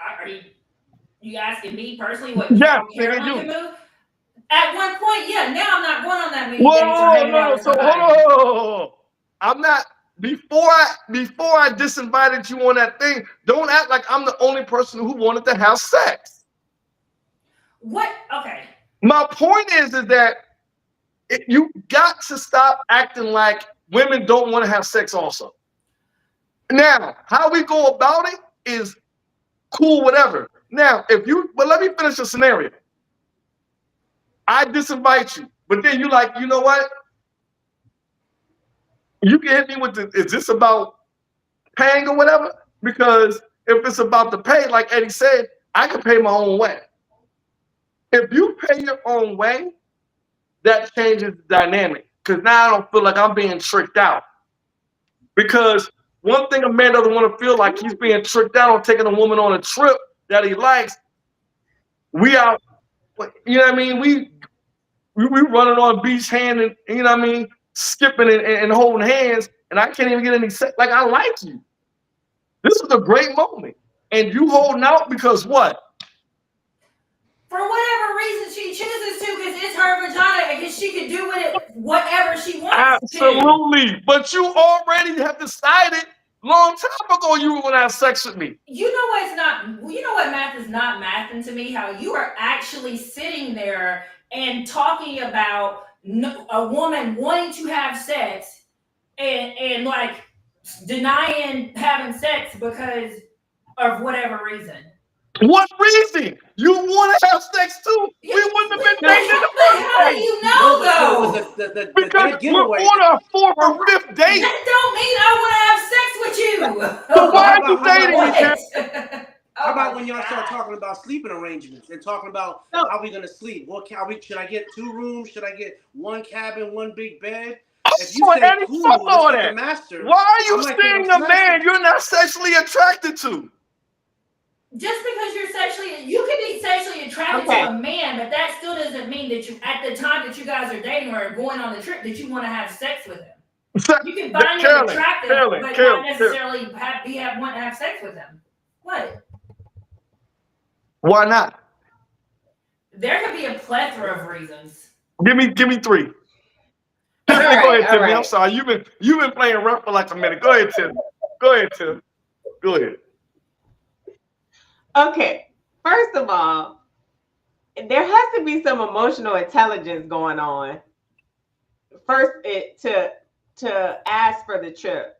B: Are you asking me personally what
C: Yes, nigga,
B: Carolyn can
C: you.
B: move? At one point, yeah. Now I'm not going on that many dates or
C: Whoa,
B: hanging out
C: no.
B: with
C: So
B: somebody.
C: hold on. I'm not before I disinvited you on that thing. Don't act like I'm the only person who wanted to have sex.
B: What? Okay.
C: My point is that you got to stop acting like women don't want to have sex also. Now, how we go about it is cool, whatever. Now, but let me finish the scenario. I disinvite you, but then you like, you know what? You can hit me with is this about paying or whatever? Because if it's about the pay, like Eddie said, I can pay my own way. If you pay your own way, that changes the dynamic. Because now I don't feel like I'm being tricked out. Because one thing a man doesn't want to feel like he's being tricked out on taking a woman on a trip that he likes. We are, you know what I mean? we running on beach hand and you know what I mean, skipping and holding hands, and I can't even get any sex. Like I like you. This is a great moment, and you holding out because what?
B: For whatever reason she chooses to, because it's her vagina, and because she can do with it whatever she wants.
C: Absolutely, but you already have decided long time ago you were gonna have sex with me.
B: You know what's not? You know what math is not mathing to me? How you are actually sitting there and talking about a woman wanting to have sex and like denying having sex because of whatever reason.
C: What reason? You want to have sex too?
B: Yeah,
C: We wouldn't have been
B: but
C: dating in the
B: how
C: first
B: do
C: place.
B: you know
D: No,
B: though?
D: but the
C: Because
D: dead
C: we're
D: giveaway.
C: on our fourth or fifth date.
B: That don't mean I want to have sex with you.
C: So
D: So
C: why are you dating me, Tim?
B: What?
D: How
B: Oh
D: about
B: my
D: when y'all start
B: God.
D: talking about sleeping arrangements and talking about
A: So,
D: how we gonna sleep? What can we? Should I get 2 rooms? Should I get 1 cabin, 1 big bed? If you
C: Oh,
D: say
C: Eddie, fuck
D: cool, let's
C: all
D: get the
C: that.
D: master.
C: Why are
D: I
C: you
D: might think I'm
C: seeing a man
D: smashing.
C: you're not sexually attracted to?
B: Just because you can be sexually attracted to
A: okay.
B: a man, but that still doesn't mean that you, at the time that you guys are dating or going on the trip, that you want to have sex with him. You can find him
C: Carolyn,
B: attractive,
C: Carolyn,
B: but not
C: Carolyn,
B: necessarily want to have sex with him. What?
C: why not?
B: There could be a plethora of reasons.
C: Give me 3.
A: All
C: Go
A: right.
C: ahead,
A: All
C: Timmy. I'm
A: right.
C: sorry. You've been playing rough for like a minute. Go ahead, Tim. Go ahead, Tim. Go ahead.
A: Okay. First of all, there has to be some emotional intelligence going on. First, to ask for the trip.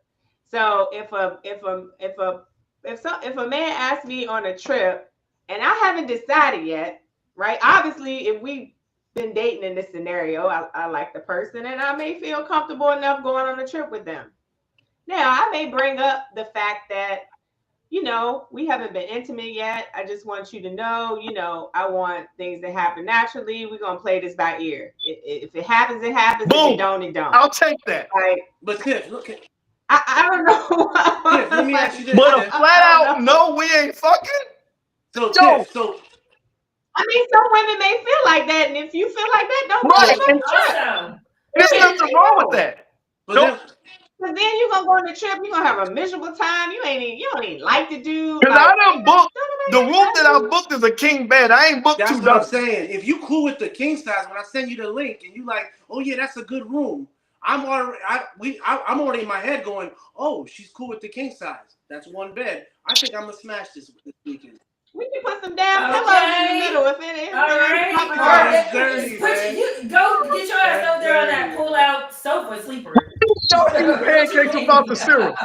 A: So if a man asks me on a trip and I haven't decided yet, right? Obviously, if we've been dating in this scenario, I like the person and I may feel comfortable enough going on a trip with them. Now, I may bring up the fact that, we haven't been intimate yet. I just want you to know, I want things to happen naturally. We're going to play this by ear. If it happens, it happens. If it
C: Boom.
A: don't, it don't.
C: I'll take that.
A: Right?
D: But Tiff, look at
A: I don't
D: Tiff. Let
A: know.
D: me ask
A: Like,
D: you this,
C: But a
D: Tiff.
C: flat
A: I don't
C: out
A: know.
C: no, we ain't fucking.
D: So
C: Yo,
D: Tiff, so
A: I mean, some women may feel like that. And if you feel like that, don't go on
C: right.
A: the
C: And
A: fucking trip.
B: Also,
C: there's
A: Period.
C: nothing wrong with that.
D: but
C: Don't
D: then
A: Because then you're going to go on the trip. You're going to have a miserable time. You don't even like to do,
C: because I
A: like,
C: done booked
A: don't
C: the
A: nobody
C: room
A: have
C: that I
A: time
C: booked is a king bed. I ain't booked
D: that's
C: two
D: what I'm
C: dozen.
D: saying. If you cool with the king size, when I send you the link and you like, oh yeah, that's a good room. I'm already in my head going, oh, she's cool with the king size. That's 1 bed. I think I'm gonna smash this weekend.
A: We can put some damn pillows in the
B: okay.
A: middle if it
B: All
A: ain't
B: right.
A: popping
B: Or
A: out.
D: That's dirty, man.
B: you go get your ass
D: That's
B: over there on that
D: dirty.
B: pull-out sofa sleeper.
C: Y'all eat
B: What you
C: pancakes without
B: mean?
C: the syrup.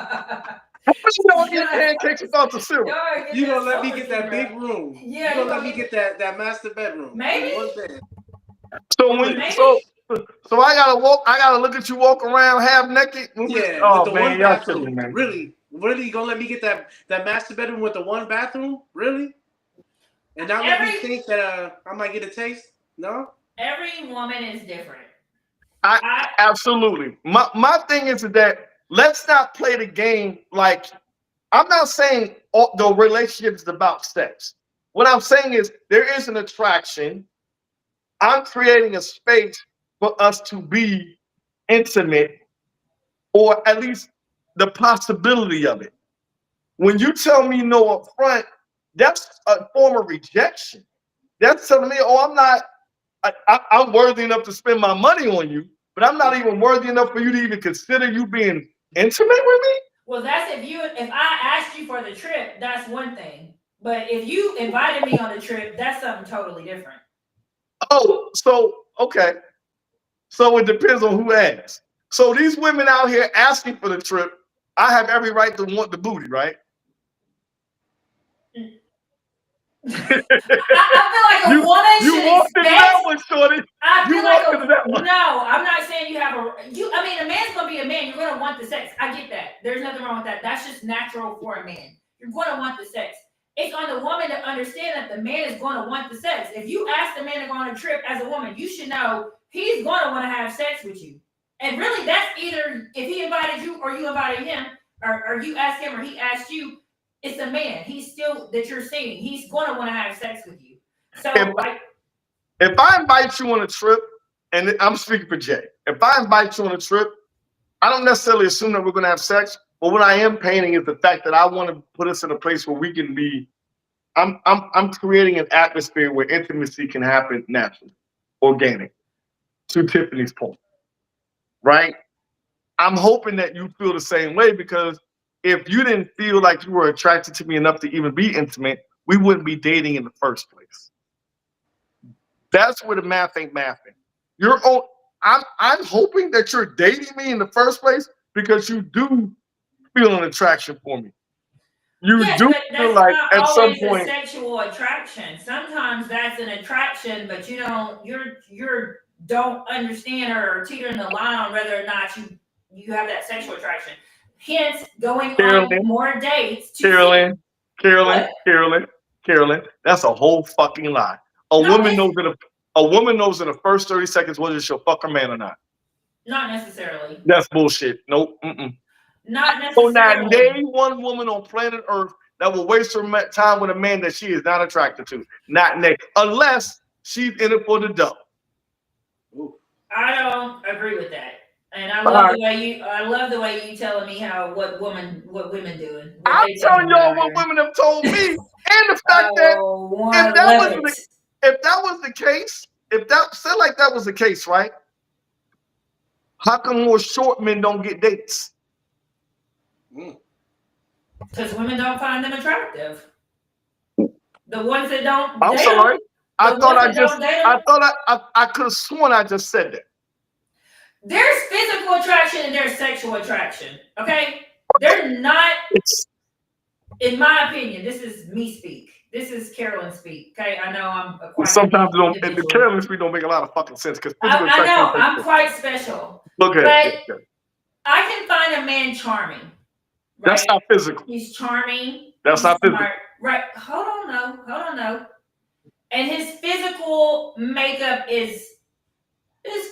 C: Y'all eat pancakes without the syrup.
B: Y'all get
D: You
B: that
D: gonna let me
B: sofa
D: get that
B: sleeper.
D: big room.
B: Yeah,
D: You
B: you
D: gonna let
B: gonna
D: me
B: get
D: get that master bedroom in 1
B: maybe,
D: bed.
C: So
D: Do
C: when
D: it.
B: maybe.
C: so I gotta look at you walk around half naked.
D: Yeah, with
C: Oh
D: the 1
C: man, y'all killing me,
D: bathroom.
C: man.
D: Really? Really, you gonna let me get that master bedroom with the 1 bathroom? Really? And not let me
B: Every
D: think that I might get a taste? No?
B: every woman is different.
C: I
B: I
C: absolutely. My thing is that let's not play the game like I'm not saying all, the relationship is about sex. What I'm saying is there is an attraction. I'm creating a space for us to be intimate, or at least the possibility of it. When you tell me no up front, that's a form of rejection. That's telling me, oh, I'm worthy enough to spend my money on you, but I'm not even worthy enough for you to even consider you being intimate with me.
B: well, that's if I asked you for the trip, that's one thing. But if you invited me on a trip, that's something totally different.
C: Oh, so okay. So it depends on who asks. So these women out here asking for the trip, I have every right to want the booty, right?
B: I feel like a woman
C: You
B: should
C: walked into that
B: expect.
C: one, shorty.
B: I
C: You
B: feel like
C: walked into that one.
B: no. I'm not saying you have I mean, a man's gonna be a man. You're gonna want the sex. I get that. There's nothing wrong with that. That's just natural for a man. You're gonna want the sex. It's on the woman to understand that the man is gonna want the sex. If you ask the man to go on a trip as a woman, you should know he's gonna want to have sex with you. And really, that's either if he invited you or you invited him, or you asked him or he asked you. It's a man. He's still that you're seeing. He's gonna want to have sex with you.
C: If,
B: So like
C: if I invite you on a trip and I'm speaking for Jay. If I invite you on a trip, I don't necessarily assume that we're going to have sex, but what I am painting is the fact that I want to put us in a place where we can be. I'm creating an atmosphere where intimacy can happen naturally, organic. To Tiffany's point, right? I'm hoping that you feel the same way because if you didn't feel like you were attracted to me enough to even be intimate, we wouldn't be dating in the first place. That's where the math ain't mathing. You're oh, I'm hoping that you're dating me in the first place because you do feel an attraction for me. You
B: Yes,
C: do
B: but
C: feel
B: that's
C: like
B: not
C: at some
B: always a
C: point.
B: sexual attraction. Sometimes that's an attraction, but you're don't understand or teetering the line on whether or not you have that sexual attraction. Hence, going on
C: Carolyn,
B: more dates to see
C: Carolyn, Carolyn,
B: what.
C: Carolyn, Carolyn. That's a whole fucking lie. A
B: No,
C: woman
B: it's
C: knows that a woman knows in the first 30 seconds whether she'll fuck her man or not.
B: not necessarily.
C: That's bullshit. Nope. Mm-mm.
B: Not
C: So not
B: necessarily.
C: name one woman on planet Earth that will waste her time with a man that she is not attracted to. Not name, unless she's in it for the dough.
B: I don't agree with that. And
C: All right.
B: I love the way you telling me what women doing, what
C: I'm
B: they
C: telling
B: talking
C: y'all
B: about
C: what
B: here.
C: women have told me, and the fact that
B: Oh,
C: if
B: I
C: that
B: love
C: was
B: it.
C: if that was the case, if that said like that was the case, right? How come more short men don't get dates?
B: Because women don't find them attractive. The ones that don't
C: I'm
B: date them,
C: sorry. I
B: the
C: thought
B: ones
C: I
B: that
C: just
B: don't date
C: I
B: them,
C: thought I could have sworn I just said that.
B: there's physical attraction and there's sexual attraction. Okay? They're not,
C: It's
B: in my opinion, this is me speak. This is Carolyn speak. Okay? I know I'm a quite
C: sometimes
B: unique
C: it don't the
B: individual.
C: Carolyn speak don't make a lot of fucking sense because physical
B: I
C: attraction
B: know,
C: don't take
B: I'm
C: place.
B: quite special.
C: Look at
B: But
C: it.
B: I can find a man charming,
C: That's
B: right?
C: not physical.
B: He's charming.
C: That's
B: He's
C: not physical.
B: smart. Right. Hold on, no. And his physical makeup is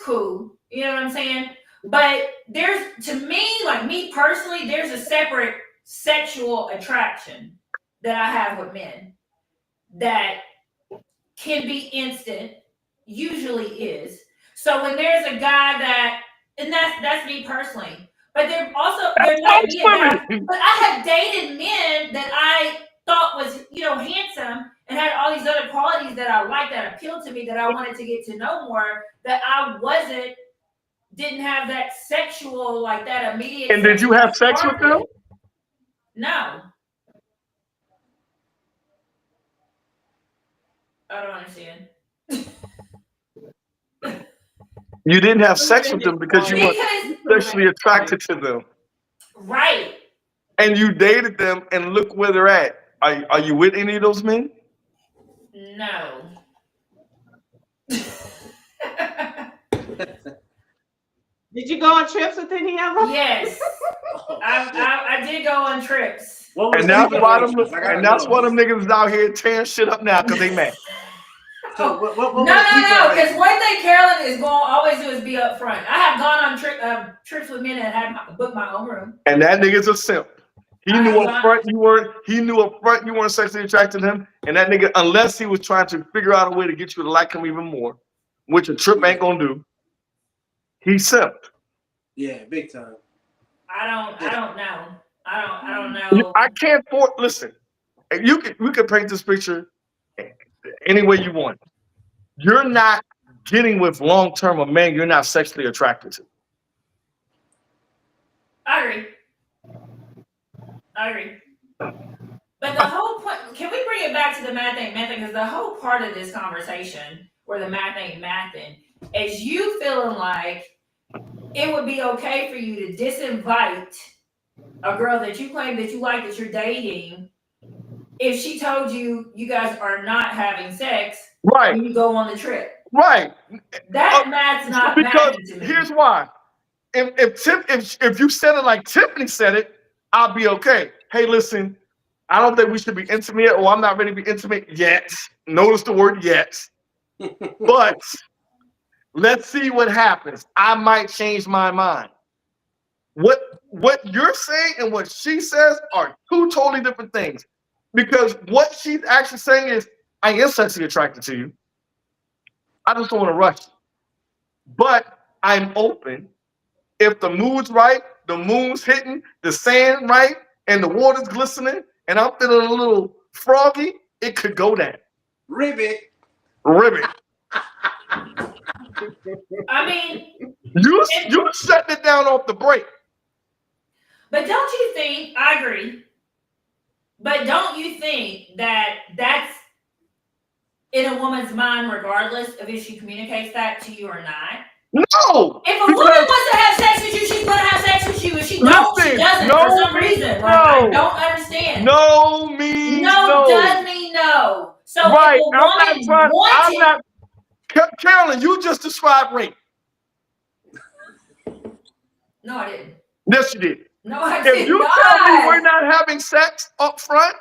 B: cool. You know what I'm saying? But there's, to me, like me personally, there's a separate sexual attraction that I have with men that can be instant, usually is. So when there's a guy that, and that's me personally, but there might
C: Most
B: be a guy,
C: women.
B: but I have dated men that I thought was, handsome and had all these other qualities that I liked, that appealed to me, that I wanted to get to know more, that didn't have that sexual, like that immediate
C: And did you
B: sexual
C: have sex with
B: spark
C: them?
B: with. No, I don't understand.
C: You didn't have sex with them because you weren't
B: Because,
C: sexually attracted to them.
B: right.
C: And you dated them and look where they're at. Are you with any of those men?
B: No.
A: Did you go on trips with any of them?
B: Yes. I did go on trips.
C: And that's why them niggas is out here tearing shit up now because they mad.
D: So what
B: No, because one thing Carolyn is going to always do is be up front. I have gone on trips with men and had booked my own room.
C: And that nigga's a simp. He knew up front you weren't sexually attracted to him. And that nigga, unless he was trying to figure out a way to get you to like him even more, which a trip ain't gonna do, he simped.
D: Yeah, big time.
B: I don't know. I don't know.
C: I can't listen. We could paint this picture any way you want. You're not getting with long-term a man you're not sexually attracted to.
B: I agree. But the whole point, can we bring it back to the math ain't mathing? Because the whole part of this conversation, where the math ain't mathing, is you feeling like it would be okay for you to disinvite a girl that you claim that you like, that you're dating, if she told you guys are not having sex when you go on the trip.
C: Right.
B: That math's not
C: because
B: mathing to me.
C: Here's why. If you said it like Tiffany said it, I'll be okay. Hey, listen, I don't think we should be intimate, or I'm not ready to be intimate yet. Notice the word yet. But let's see what happens. I might change my mind. What you're saying and what she says are two totally different things. Because what she's actually saying is, I am sexually attracted to you. I just don't want to rush you. but I'm open. If the mood's right, the moon's hitting, the sand right, and the water's glistening, and I'm feeling a little froggy, it could go down.
D: Ribbit.
C: Ribbit.
B: I mean,
C: You shutting it down off the break.
B: but don't you think? I agree. But don't you think that that's in a woman's mind, regardless of if she communicates that to you or not?
C: No.
B: If a woman wants to have sex with you, she's going to have sex with you. If she don't, she doesn't
C: no
B: for some reason. Like, I don't understand.
C: No means no.
B: Does mean no. So
C: right.
B: if a woman wanted,
C: Carolyn, you just described rape.
B: No, I didn't.
C: Yes, you did.
B: No, I did
C: If you
B: not.
C: tell me we're not having sex up front,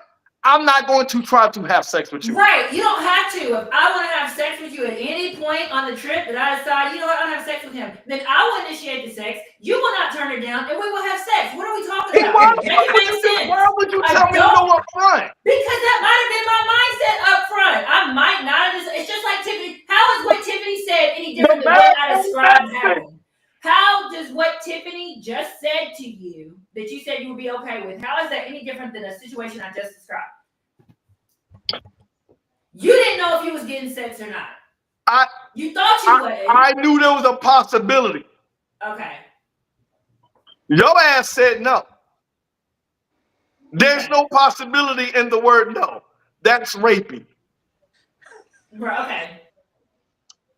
C: I'm not going to try to have sex with you.
B: Right. You don't have to. If I want to have sex with you at any point on the trip that I decide, you know what, I want to have sex with him, then I will initiate the sex. You will not turn it down, and we will have sex. What are we talking about? Make it make sense.
C: Why would you tell me no up front?
B: Because that might have been my mindset up front. I might not have. It's just like Tiffany. How is what Tiffany said any different than what I described happening? How does what Tiffany just said to you that you said you would be okay with, how is that any different than a situation I just described? You didn't know if you was getting sex or not. You thought you would.
C: I knew there was a possibility.
B: Okay.
C: Your ass said no. There's no possibility in the word no. That's rapey.
B: Okay.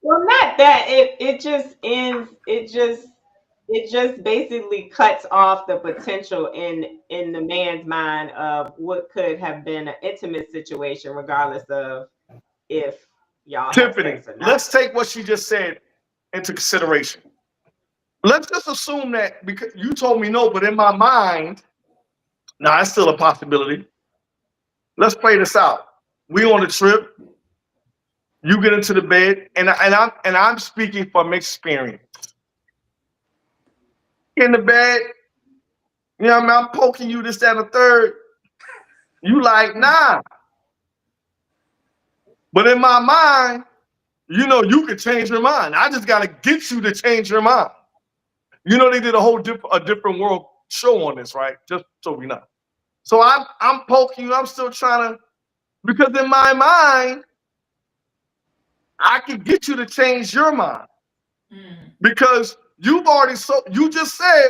A: Well, not that. It just ends. It just basically cuts off the potential in the man's mind of what could have been an intimate situation, regardless of if y'all
C: Tiffany,
A: have sex or not.
C: let's take what she just said into consideration. Let's just assume that because you told me no, but in my mind, nah, it's still a possibility. Let's play this out. We on a trip. You get into the bed, and I'm speaking from experience. In the bed, you know what I mean? I'm poking you this, that, and the third. You like, nah. But in my mind, you know, you could change your mind. I just got to get you to change your mind. You know, they did a whole different world show on this, right? Just so we know. So I'm poking you. I'm still trying to, because in my mind, I can get you to change your mind. Because you've already, you just said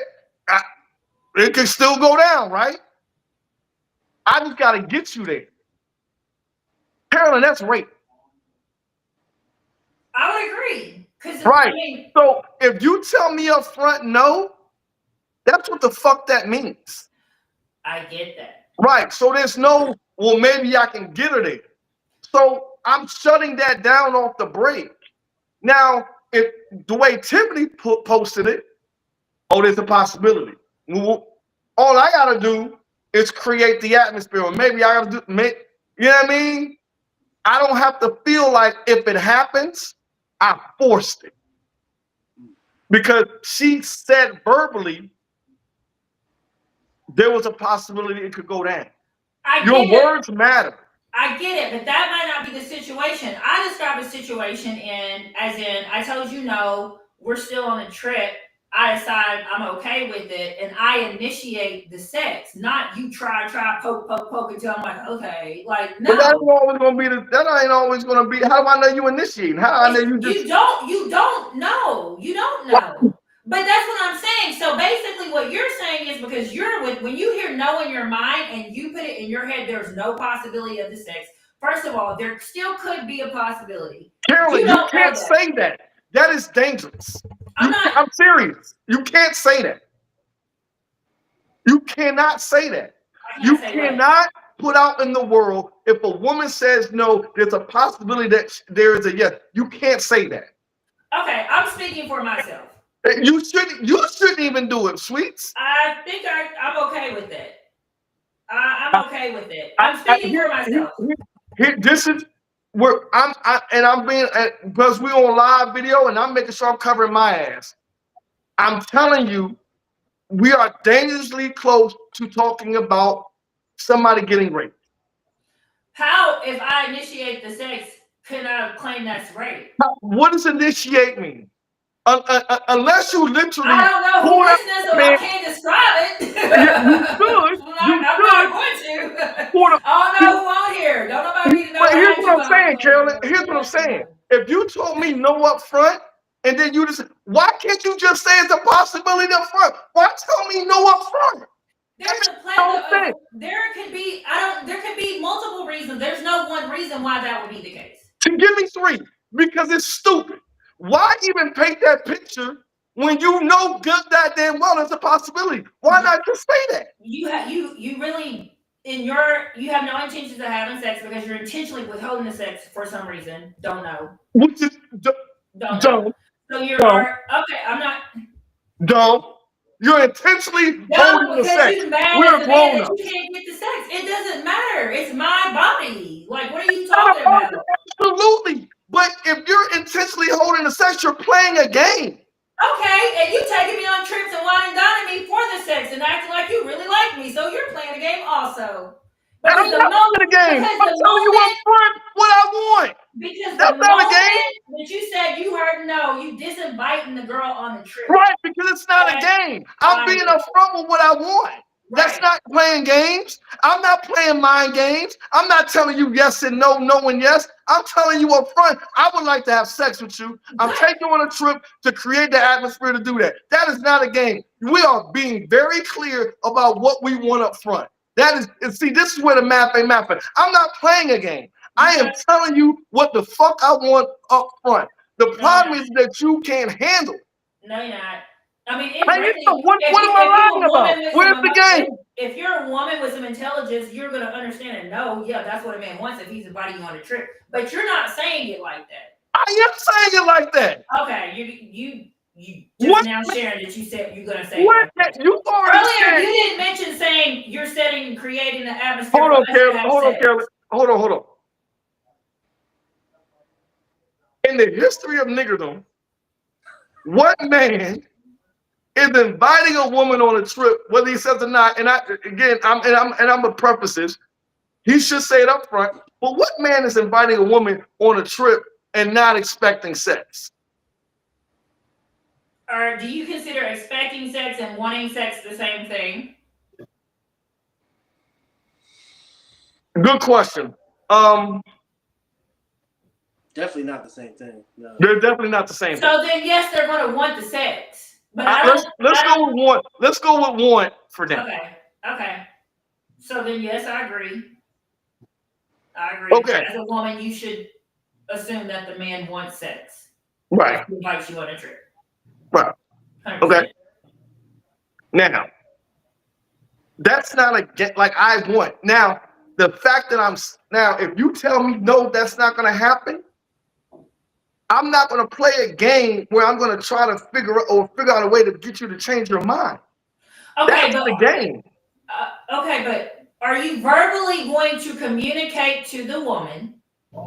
C: it can still go down, right? I just got to get you there. Carolyn, that's rape.
B: I would agree.
C: Right. I mean, so if you tell me up front no, that's what the fuck that means.
B: I get that.
C: Right. So there's no, well, maybe I can get her there. So I'm shutting that down off the break. Now, if the way Tiffany posted it, oh, there's a possibility. All I got to do is create the atmosphere. Or maybe I got to do, you know what I mean? I don't have to feel like if it happens, I forced it. Because she said verbally there was a possibility it could go down. Your words matter.
B: I get it, but that might not be the situation. I describe a situation as in, I told you no, we're still on a trip. I decide I'm okay with it, and I initiate the sex. Not you try, poke until I'm like, okay, like no.
C: But that ain't always gonna be that ain't always gonna be. How do I know you initiating? How do I know you just?
B: You don't know. You don't know. But that's what I'm saying. So basically, what you're saying is because when you hear no in your mind and you put it in your head, there's no possibility of the sex. First of all, there still could be a possibility.
C: Carolyn, you can't say that. That is dangerous. I'm serious. You can't say that. You cannot say that. You cannot put out in the world, if a woman says no, there's a possibility that there is a yes. You can't say that.
B: Okay, I'm speaking for myself.
C: You shouldn't even do it, sweets.
B: I think I'm okay with it. I'm okay with it. I'm speaking for myself.
C: This is where I'm being, because we're on live video and I'm making sure I'm covering my ass. I'm telling you, we are dangerously close to talking about somebody getting raped.
B: How, if I initiate the sex, can I claim that's rape?
C: What does initiate mean? Unless you literally
B: I don't know who's
C: pulled out,
B: listening, so I
C: man.
B: can't describe it.
C: You should. You
B: I'm
C: should
B: not going to.
C: pull
B: I don't
C: the.
B: know who on here. Don't nobody need to know
C: But
B: what
C: here's
B: happened
C: what
B: to,
C: I'm
B: but I'm
C: saying,
B: going
C: Carolyn.
B: to
C: Here's what I'm
B: let you
C: saying.
B: know.
C: If you told me no up front, and then you just, why can't you just say it's a possibility up front? Why tell me no up front?
B: There's
C: That's
B: a
C: what I'm
B: plethora
C: saying.
B: of there could be multiple reasons. There's no one reason why that would be the case.
C: To give me 3, because it's stupid. Why even paint that picture when you know good goddamn well it's a possibility? Why not just say that?
B: You really you have no intentions of having sex because you're intentionally withholding the sex for some reason. Don't know.
C: Which is
B: Don't know.
C: dumb,
B: So you
C: dumb,
B: are okay. I'm not
C: dumb. You're intentionally
B: dumb
C: holding the
B: because
C: sex.
B: you mad
C: We're
B: as a man
C: grown
B: that
C: up.
B: you can't get the sex. It doesn't matter. It's my body. Like, what are you
C: Not
B: talking about?
C: absolutely. But if you're intentionally holding the sex, you're playing a game.
B: Okay, and you taking me on trips and whining down at me for the sex and acting like you really like me, so you're playing a game also.
C: And I'm not playing a game. I'm telling you up front what I want.
B: Because
C: That's
B: the
C: not a
B: moment
C: game.
B: that you said you heard no, you disinviting the girl on the trip.
C: Right, because it's not a
B: And
C: game. I'm being upfront with what I want. That's
B: right.
C: not playing games. I'm not playing mind games. I'm not telling you yes and no, no and yes. I'm telling you up front, I would like to have sex with you. I'm taking you on a trip to create the atmosphere to do that. That is not a game. We are being very clear about what we want up front. That is, see, this is where the math ain't mapping. I'm not playing a game. I am telling you what the fuck I want up front. The problem is that you can't handle it.
B: No, you're not. I mean, it's
C: Hey,
B: really
C: what am I lying about? Where's the game?
B: if you're a woman with some intelligence, you're gonna understand and know, yeah, that's what a man wants if he's inviting you on a trip. But you're not saying it like that.
C: I am saying it like that.
B: Okay, you just now sharing that you said you're gonna say it like that.
C: You already
B: Earlier,
C: said.
B: you didn't mention saying you're setting and creating the atmosphere.
C: Hold on, Carolyn. Hold on. In the history of niggerdom, what man is inviting a woman on a trip, whether he says or not? And I'm a purposes. He should say it up front. But what man is inviting a woman on a trip and not expecting sex?
B: Or do you consider expecting sex and wanting sex the same thing?
C: Good question.
D: Definitely not the same thing. No.
C: They're definitely not the same.
B: So then, yes, they're going to want the sex. But
C: let's go with want. Let's go with want for them.
B: Okay. So then, yes, I agree.
C: Okay.
B: As a woman, you should assume that the man wants sex.
C: Right.
B: He invites you on a trip.
C: Right.
B: 100%.
C: Okay. Now, that's not like I want. Now, the fact that if you tell me no, that's not going to happen, I'm not going to play a game where I'm going to try to figure out a way to get you to change your mind.
B: Okay,
C: that's the game.
B: Okay, but are you verbally going to communicate to the woman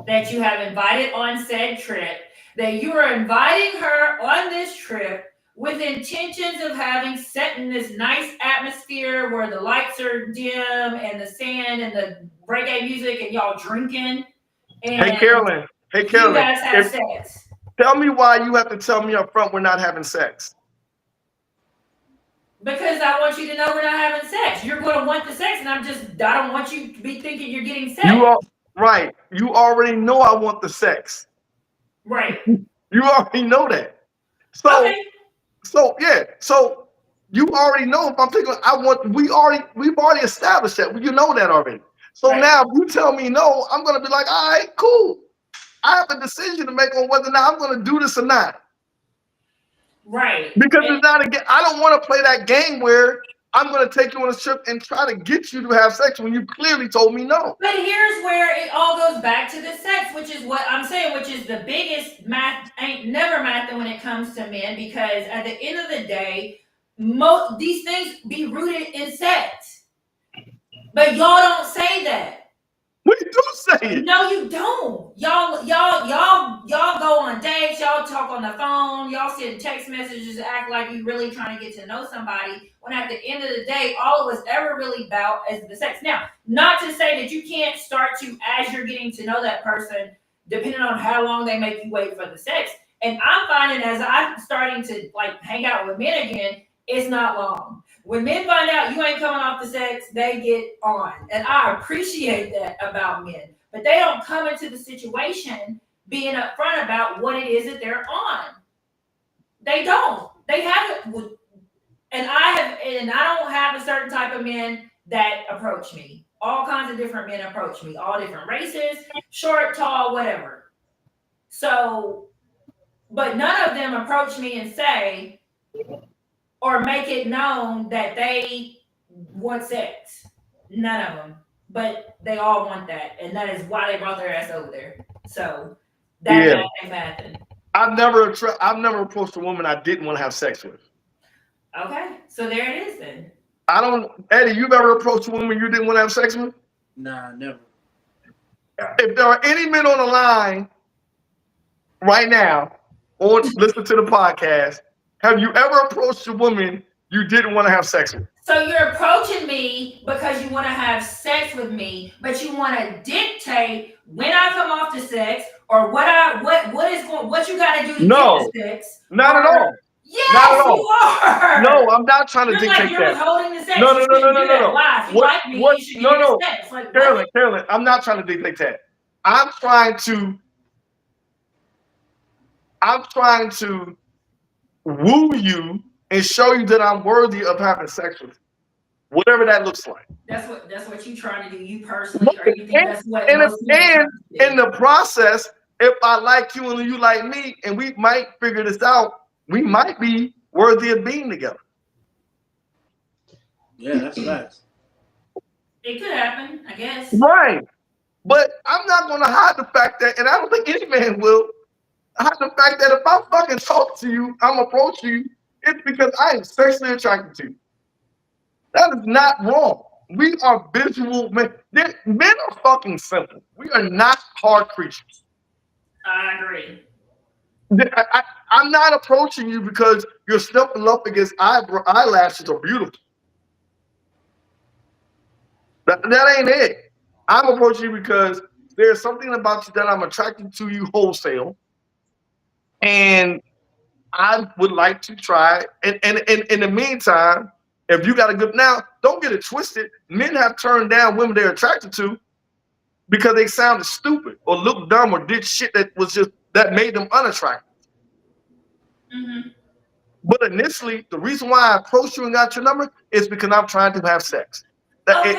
B: that you have invited on said trip, that you are inviting her on this trip with intentions of setting this nice atmosphere where the lights are dim and the sand and the reggae music and y'all drinking? And
C: Hey, Carolyn.
B: You guys have sex.
C: Tell me why you have to tell me up front we're not having sex.
B: Because I want you to know we're not having sex. You're going to want the sex, and I don't want you to be thinking you're getting sex.
C: Right. You already know I want the sex.
B: Right.
C: You already know that. So you already know if I'm thinking we've already established that. You know that already. So now if you tell me no, I'm gonna be like, all right, cool. I have a decision to make on whether or not I'm gonna do this or not.
B: Right.
C: Because it's not I don't want to play that game where I'm going to take you on a trip and try to get you to have sex when you clearly told me no.
B: But here's where it all goes back to the sex, which is what I'm saying, which is the biggest math, ain't never math when it comes to men, because at the end of the day, these things be rooted in sex. But y'all don't say that.
C: We do say it.
B: No, you don't. Y'all go on dates. Y'all talk on the phone. Y'all send text messages, act like you really trying to get to know somebody. When at the end of the day, all it was ever really about is the sex. Now, not to say that you can't start to, as you're getting to know that person, depending on how long they make you wait for the sex, And I'm finding as I'm starting to like hang out with men again, it's not long. When men find out you ain't coming off the sex, they get on. And I appreciate that about men. But they don't come into the situation being upfront about what it is that they're on. They don't. They haven't. And I don't have a certain type of men that approach me. All kinds of different men approach me, all different races, short, tall, whatever. So, but none of them approach me and say, or make it known that they want sex. None of them. But they all want that. And that is why they brought their ass over there. So, that ain't happened.
C: I've never approached a woman I didn't want to have sex with.
B: Okay, so there it is then.
C: Eddie, you've ever approached a woman you didn't want to have sex with?
D: Nah, never.
C: If there are any men on the line right now, or listen to the podcast, have you ever approached a woman you didn't want to have sex with?
B: So you're approaching me because you want to have sex with me, but you want to dictate when I come off the sex or what you got to do to get the sex.
C: Not at all.
B: Yes,
C: not at all.
B: you are.
C: No, I'm not trying to
B: you're
C: dictate
B: like you're
C: that.
B: withholding the sex.
C: No.
B: Why? If you like me, you should give me sex. Like,
C: Carolyn, I'm not trying to dictate that. I'm trying to woo you and show you that I'm worthy of having sex with you. Whatever that looks like.
B: That's what you're trying to do, you personally, or you think that's what most
C: and in the process, if I like you and you like me, and we might figure this out, we might be worthy of being together.
D: Yeah, that's facts.
B: It could happen, I guess.
C: Right. But I'm not going to hide the fact that, and I don't think any man will, hide the fact that if I fucking talk to you, I'm approaching you, it's because I am sexually attracted to you. That is not wrong. We are visual men. Men are fucking simple. We are not hard creatures.
B: I agree.
C: I'm not approaching you because your snuffleupagus eyelashes are beautiful. That ain't it. I'm approaching you because there's something about you that I'm attracted to you wholesale. And I would like to try. And in the meantime, if you got a good, now don't get it twisted. Men have turned down women they're attracted to because they sounded stupid or looked dumb or did shit that made them unattractive.
B: Mm-hmm.
C: But initially, the reason why I approached you and got your number is because I'm trying to have sex.
B: Okay.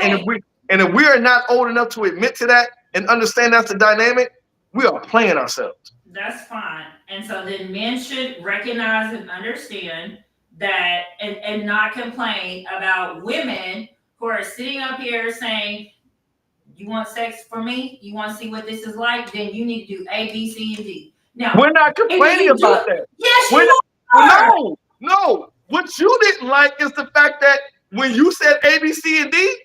C: And if we are not old enough to admit to that and understand that's the dynamic, we are playing ourselves.
B: That's fine. And so then men should recognize and understand that and not complain about women who are sitting up here saying, you want sex for me? You want to see what this is like? Then you need to do A, B, C, and D. Now,
C: we're not complaining about that.
B: Yes, you are.
C: No. What you didn't like is the fact that when you said A, B, C, and D,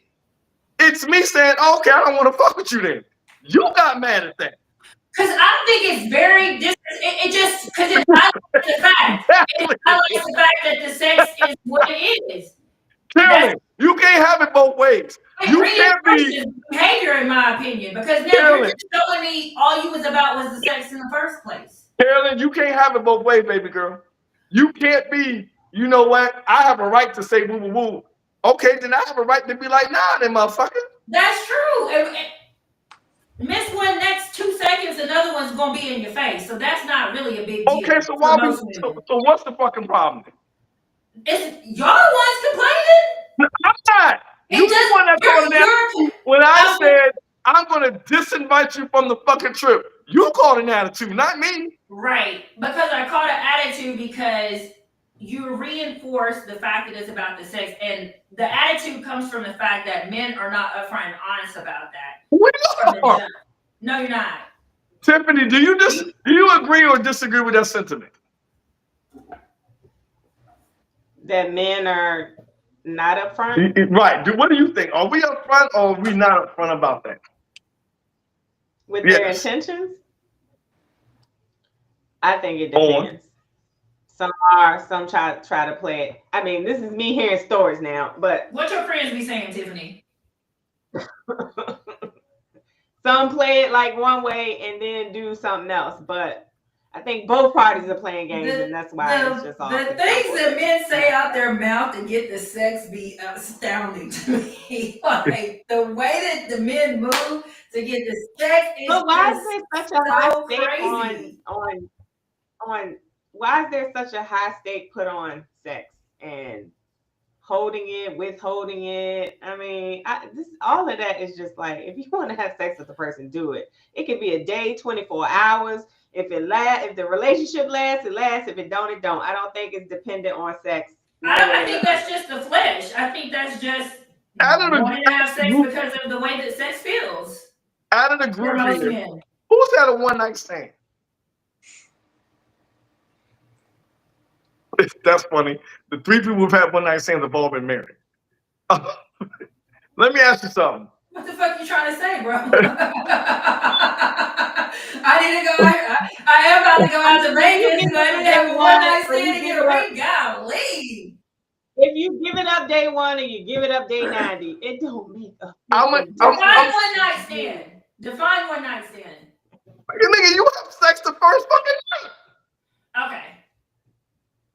C: it's me saying, okay, I don't want to fuck with you then. You got mad at that.
B: Because I think it's very it just because it highlights the fact. It highlights the fact that the sex is what it is.
C: Carolyn, you can't have it both ways. You can't be
B: behavior, in my opinion, because now you're just showing me all you was about was the sex in the first place.
C: Carolyn, you can't have it both ways, baby girl. You can't be, you know what? I have a right to say woo woo woo. Okay, then I have a right to be like, nah, then motherfucker.
B: That's true. And miss one next 2 seconds, another one's gonna be in your face. So that's not really a big deal.
C: Okay, so what's the fucking problem?
B: It's y'all ones complaining?
C: I'm not. You the one that called it out. When I said I'm gonna disinvite you from the fucking trip, you called an attitude, not me.
B: Right. Because I called an attitude because you reinforce the fact that it's about the sex, and the attitude comes from the fact that men are not upfront and honest about that.
C: We are.
B: No, you're not.
C: Tiffany, do you agree or disagree with that sentiment?
A: That men are not upfront?
C: Right. What do you think? Are we upfront or are we not upfront about that?
A: With their intentions? I think it depends. Some are, some try to play it. I mean, this is me hearing stories now, but
B: what your friends be saying, Tiffany?
A: Some play it like one way and then do something else. But I think both parties are playing games, and
B: The
A: that's why it's just all
B: the
A: control
B: things that men say
A: bullshit.
B: out their mouth to get the sex be astounding to me. Like the way that the men move to get the sex is
A: But why is
B: just
A: there such a high
B: so
A: stake
B: crazy.
A: on why is there such a high stake put on sex and holding it, withholding it? I mean, this all of that is just like if you want to have sex with the person, do it. It could be a day, 24 hours. If the relationship lasts, it lasts. If it don't, it don't. I don't think it's dependent on sex one
B: I
A: way or
B: think
A: the
B: that's
A: other.
B: just the flesh. I think that's just
C: Out of the
B: wanting to have sex because of the way that sex feels
C: out of the
B: for
C: group
B: most
C: here,
B: men.
C: who's had a one night stand? That's funny. The three people who've had one night stands have all been married. Let me ask you something.
B: What the fuck you trying to say, bro? I need to go. I am about to go
A: I
B: out to
A: mean, if you
B: Vegas.
A: give
B: Do
A: it
B: I
A: up
B: need to
A: day
B: have a one
A: one
B: night
A: or
B: stand
A: you
B: and
A: give
B: get a
A: it up,
B: ring? Golly.
A: if you give it up day one or you give it up day 90, it don't make a
C: I'm, a,
A: freaking
B: Define
C: I'm
A: difference
B: one
A: to
B: night
A: me.
B: stand. Define one night stand.
C: nigga, you have sex the first fucking
B: Okay.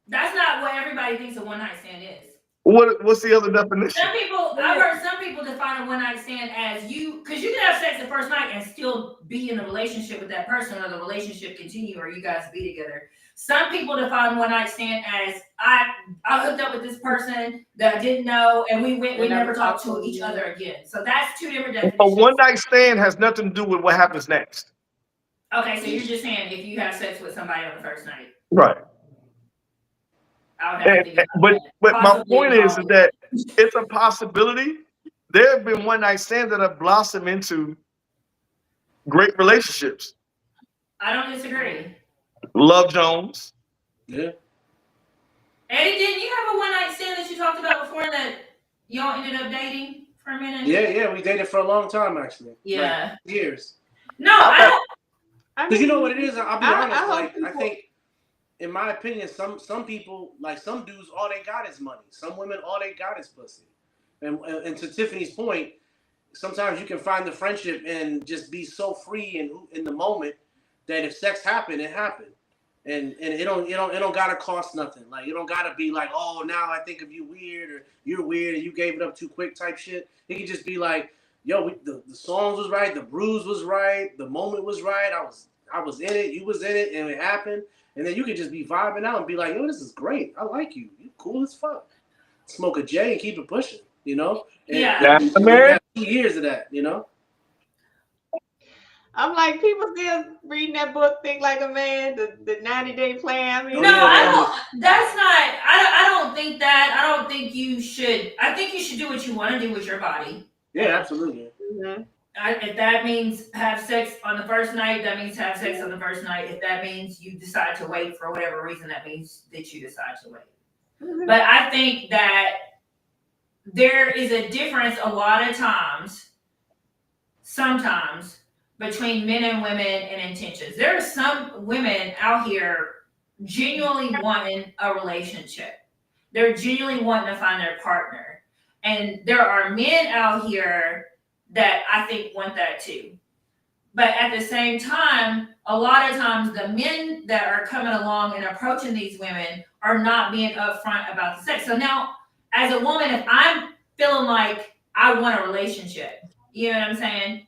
B: That's not what everybody thinks a one night stand is.
C: what's the other definition?
B: I've heard some people define a one night stand as because you can have sex the first night and still be in a relationship with that person, or the relationship continue, or you guys be together. Some people define one night stand as I hooked up with this person that I didn't know, and we never talked to each other again. So that's two different
C: A one
B: definitions.
C: night stand has nothing to do with what happens next.
B: Okay, so you're just saying if you have sex with somebody on the first night,
C: Right.
B: I would have to think about
C: But
B: that.
C: my
B: Possibly
C: point is
B: involving.
C: that it's a possibility. There have been one night stands that have blossomed into great relationships.
B: I don't disagree.
C: Love Jones.
D: Yeah.
B: Eddie, didn't you have a one night stand that you talked about before that y'all ended up dating for a minute?
D: Yeah, we dated for a long time actually.
B: Yeah.
D: Like years.
B: No, I don't.
D: Because you know what it is? I'll be honest. Like
A: people,
D: I think, in my opinion, some people, like some dudes, all they got is money. Some women, all they got is pussy. And to Tiffany's point, sometimes you can find the friendship and just be so free in the moment that if sex happened, it happened. And it don't gotta cost nothing. Like it don't gotta be like, oh, now I think of you weird, or you're weird and you gave it up too quick type shit. It could just be like, yo, the songs was right, the bruise was right, the moment was right. I was in it, you was in it, and it happened. And then you could just be vibing out and be like, yo, this is great. I like you. You cool as fuck. Smoke a J and keep it pushing, you know? And,
B: Yeah.
C: Yeah,
D: and we
C: man.
D: got 2 years of that, you know?
A: I'm like, people still reading that book, Think Like a Man, the 90-day plan. I mean,
B: No, I don't. That's not. I don't think that. I don't think you should. I think you should do what you want to do with your body.
D: Yeah, absolutely.
A: Mm-hmm.
B: If that means have sex on the first night, that means have sex on the first night. If that means you decide to wait for whatever reason, that means that you decide to wait.
A: Mm-hmm.
B: But I think that there is a difference a lot of times, sometimes, between men and women and intentions. There are some women out here genuinely wanting a relationship. They're genuinely wanting to find their partner. And there are men out here that I think want that too. But at the same time, a lot of times the men that are coming along and approaching these women are not being upfront about the sex. So now, as a woman, if I'm feeling like I want a relationship, you know what I'm saying?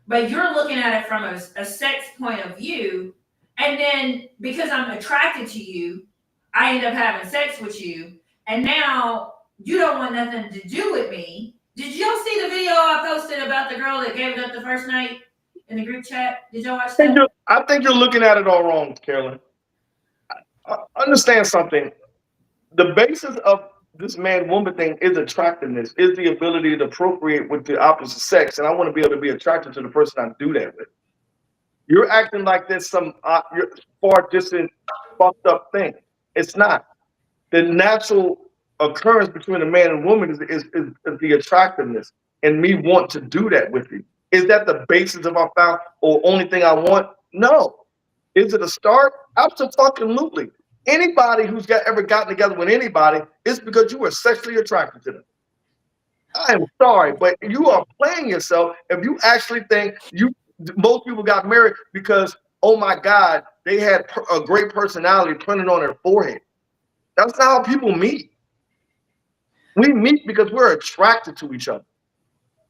B: But you're looking at it from a sex point of view, and then because I'm attracted to you, I end up having sex with you, and now you don't want nothing to do with me. Did y'all see the video I posted about the girl that gave it up the first night in the group chat? Did y'all watch that?
C: I think you're looking at it all wrong, Carolyn. Understand something. The basis of this man woman thing is attractiveness, is the ability to procreate with the opposite sex. And I want to be able to be attracted to the person I do that with. You're acting like there's some far distant, fucked up thing. It's not. The natural occurrence between a man and woman is the attractiveness and me want to do that with you. Is that the basis of our found or only thing I want? No. Is it a start? Absolutely. Anybody who's ever gotten together with anybody is because you were sexually attracted to them. I am sorry, but you are playing yourself if you actually think most people got married because, oh my God, they had a great personality printed on their forehead. That's not how people meet. We meet because we're attracted to each other.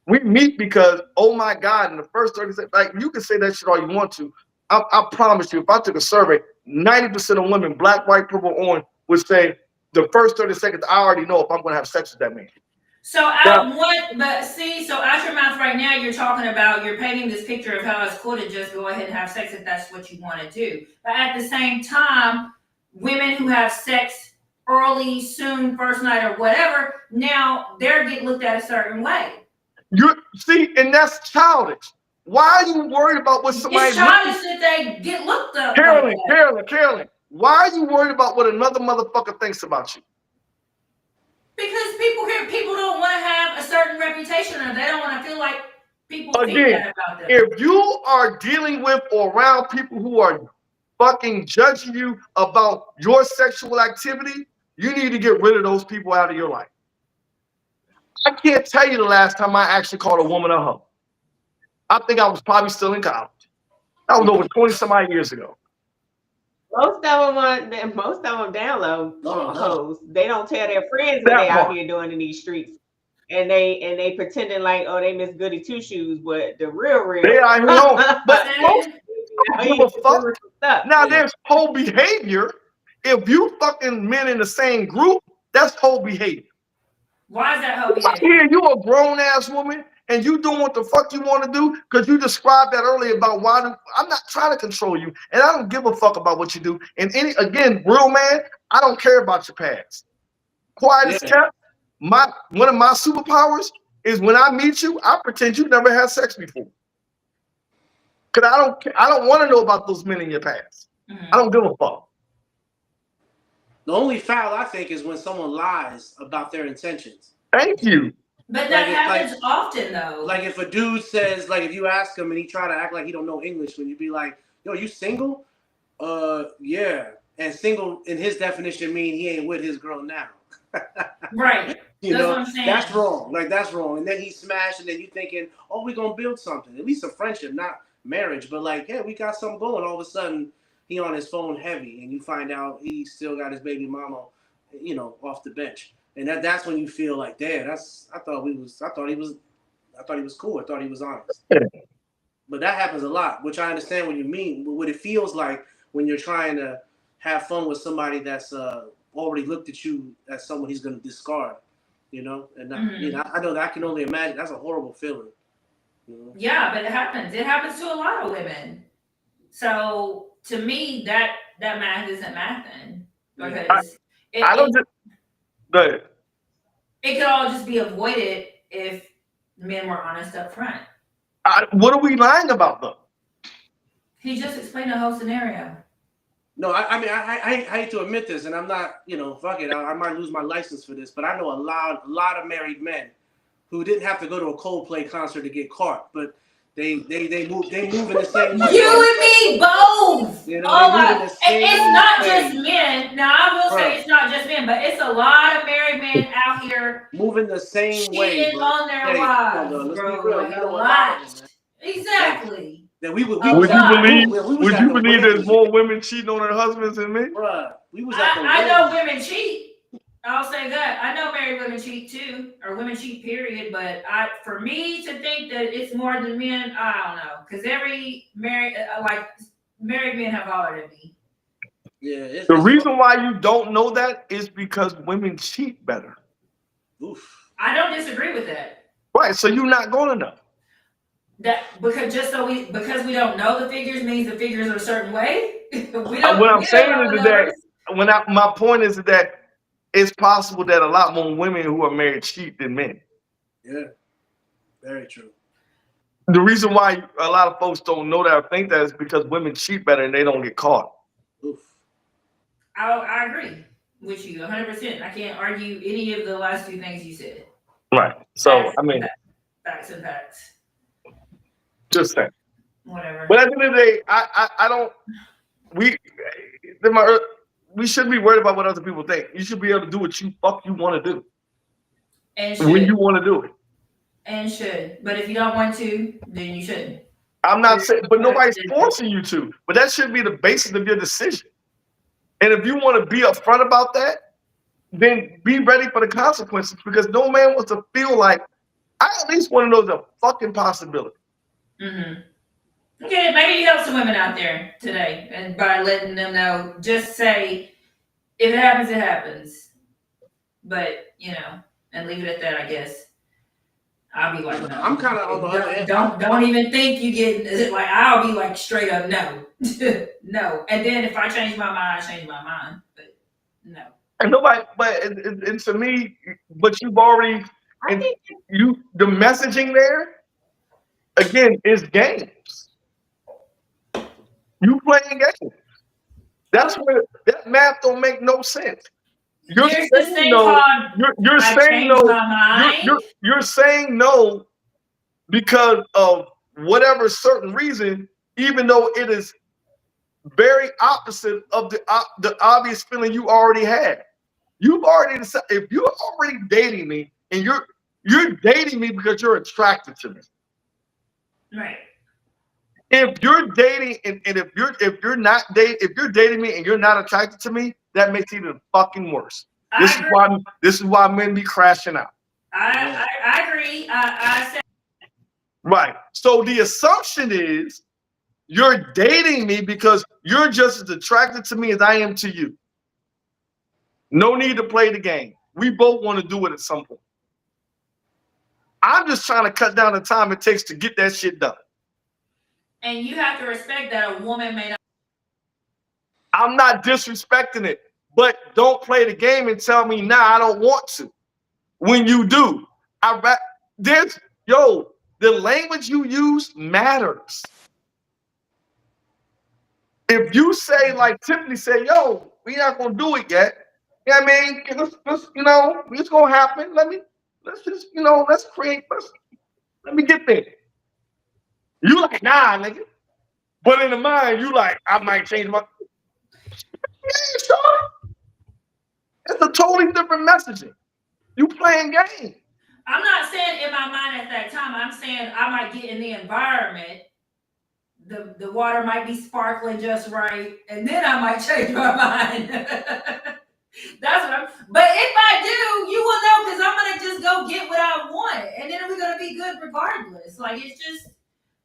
C: We meet because, oh my God, in the first 30 seconds, like you can say that shit all you want to. I promise you, if I took a survey, 90% of women, black, white, purple, orange, would say the first 30 seconds, I already know if I'm going to have sex with that man.
B: So so out your mouth right now, you're talking about, you're painting this picture of how it's cool to just go ahead and have sex if that's what you want to do. But at the same time, women who have sex early, soon, first night, or whatever, now they're getting looked at a certain way.
C: You see, and that's childish. Why are you worried about what somebody?
B: It's childish that they get looked up.
C: Carolyn, why are you worried about what another motherfucker thinks about you?
B: Because people don't want to have a certain reputation, or they don't want to feel like people think that about them.
C: If you are dealing with or around people who are fucking judging you about your sexual activity, you need to get rid of those people out of your life. I can't tell you the last time I actually called a woman a hoe. I think I was probably still in college. That was over 20-some-odd years ago.
A: Most of them download hoes. They don't tell their friends what they out here doing in these streets, and they pretending like, oh, they Miss Goody Two Shoes, but the real
C: they are here home. But most don't give a fuck. Now there's whole behavior. If you fucking men in the same group, that's whole behavior.
B: Why is that whole behavior?
C: Here, you a grown ass woman, and you doing what the fuck you want to do because you described that earlier about I'm not trying to control you, and I don't give a fuck about what you do. And real man, I don't care about your past. Quiet as kept. One of my superpowers is when I meet you, I pretend you never had sex before. Cause I don't want to know about those men in your past. Mm-hmm. I don't give a fuck.
D: The only foul I think is when someone lies about their intentions.
C: Thank you.
B: But that happens often, though.
D: Like if a dude says, like if you ask him and he try to act like he don't know English, when you be like, "Yo, you single?" Yeah. And single in his definition mean he ain't with his girl now.
B: Right.
D: That's what I'm saying. That's wrong. Like that's wrong. And then he smashed, and then you thinking, "Oh, we gonna build something, at least a friendship, not marriage." But like, yeah, we got something going. All of a sudden, he on his phone heavy, and you find out he still got his baby mama, off the bench. And that's when you feel like, damn, I thought he was cool. I thought he was honest. But that happens a lot, which I understand what you mean. But what it feels like when you're trying to have fun with somebody that's already looked at you as someone he's going to discard, And I know that I can only imagine. That's a horrible feeling.
B: Yeah, but it happens. It happens to a lot of women. So to me, that math isn't mathing because
C: Go ahead.
B: It could all just be avoided if men were honest up front.
C: What are we lying about, though?
B: He just explained the whole scenario.
D: No, I hate to admit this, and I'm not, fuck it. I might lose my license for this, but I know a lot of married men who didn't have to go to a Coldplay concert to get caught, but they move in the same way.
B: You and me both. It's not just men. Now I will say it's not just men, but it's a lot of married men out here
D: moving the same way.
B: Cheating on their wives, bro. Like a lot. Exactly.
C: Would you believe there's more women cheating on their husbands than men?
D: Bruh,
B: I know women cheat. I'll say that. I know married women cheat too, or women cheat, period. But for me to think that it's more than men, I don't know. Because every married men have hollered at me.
D: Yeah.
C: The reason why you don't know that is because women cheat better.
D: Oof.
B: I don't disagree with that.
C: Right. So you're not going to know.
B: Because we don't know the figures means the figures are a certain way.
C: My point is that it's possible that a lot more women who are married cheat than men.
D: Yeah, very true.
C: The reason why a lot of folks don't know that or think that is because women cheat better and they don't get caught.
D: Oof.
B: I agree with you 100%. I can't argue any of the last two things you said.
C: Right. So,
B: facts and facts.
C: Just saying.
B: Whatever.
C: But at the end of the day, I don't. We shouldn't be worried about what other people think. You should be able to do what you want to do.
B: And
C: when you want to do it.
B: And should. But if you don't want to, then you shouldn't.
C: I'm not saying, but nobody's forcing you to. But that should be the basis of your decision. And if you want to be upfront about that, then be ready for the consequences, because no man wants to feel like, I at least want to know the fucking possibility.
B: Mm-hmm. Okay, maybe you help some women out there today, and by letting them know, just say, if it happens, it happens. But and leave it at that, I guess. I'll be like, no.
D: I'm kind of on the other end.
B: Don't even think you get like. I'll be like straight up no, no. And then if I change my mind, I change my mind. But no.
C: And nobody, but and to me, but you've already, and the messaging there again is games. You playing games. That's where that math don't make no sense. You're
B: There's
C: saying
B: this thing
C: no.
B: called
C: You're saying no.
B: My mind.
C: You're saying no because of whatever certain reason, even though it is very opposite of the obvious feeling you already had. You've already decided, if you're already dating me and you're dating me because you're attracted to me.
B: Right.
C: If you're dating and if you're not dating, if you're dating me and you're not attracted to me, that makes it even fucking worse. This is why men be crashing out.
B: I agree. I said
C: right. So the assumption is you're dating me because you're just as attracted to me as I am to you. No need to play the game. We both want to do it at some point. I'm just trying to cut down the time it takes to get that shit done.
B: And you have to respect that a woman may not.
C: I'm not disrespecting it, but don't play the game and tell me, nah, I don't want to. When you do, the language you use matters. If you say, like Tiffany said, yo, we're not gonna do it yet. Yeah, I mean, it's gonna happen. Let me get there. You like, nah, nigga. But in the mind, you like, I might change my. Yeah, sure. It's a totally different messaging. You playing games.
B: I'm not saying in my mind at that time. I'm saying I might get in the environment. The water might be sparkling just right, and then I might change my mind. That's what I'm. But if I do, you will know, because I'm gonna just go get what I want, and then we're gonna be good regardless. Like, it's just,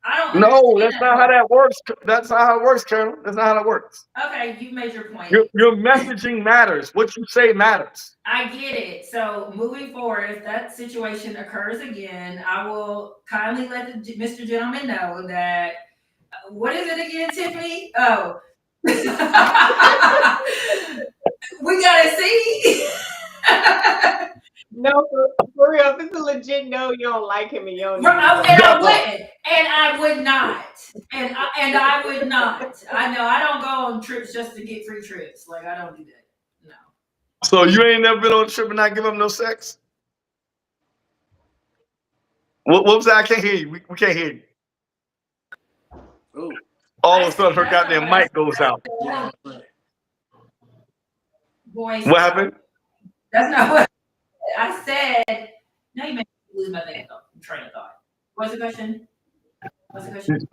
B: I don't.
C: No, that's not how that works. That's not how it works, Carol. That's not how that works.
B: Okay, you made your point.
C: Your messaging matters. What you say matters.
B: I get it. So moving forward, if that situation occurs again, I will kindly let Mr. Gentleman know that. What is it again, Tiffany? Oh. We gotta see.
A: No, for real. If it's a legit no, you don't like him and you don't.
B: I wouldn't, and I would not, and I would not. I know I don't go on trips just to get free trips. Like, I don't do that. No.
C: So you ain't never been on a trip and not give up no sex? What was that? I can't hear you. We can't hear you.
D: Ooh.
C: All of a sudden, her goddamn mic goes out.
B: Boys,
C: what happened?
B: That's not what I said. Now you made me lose my train of thought. What's the question?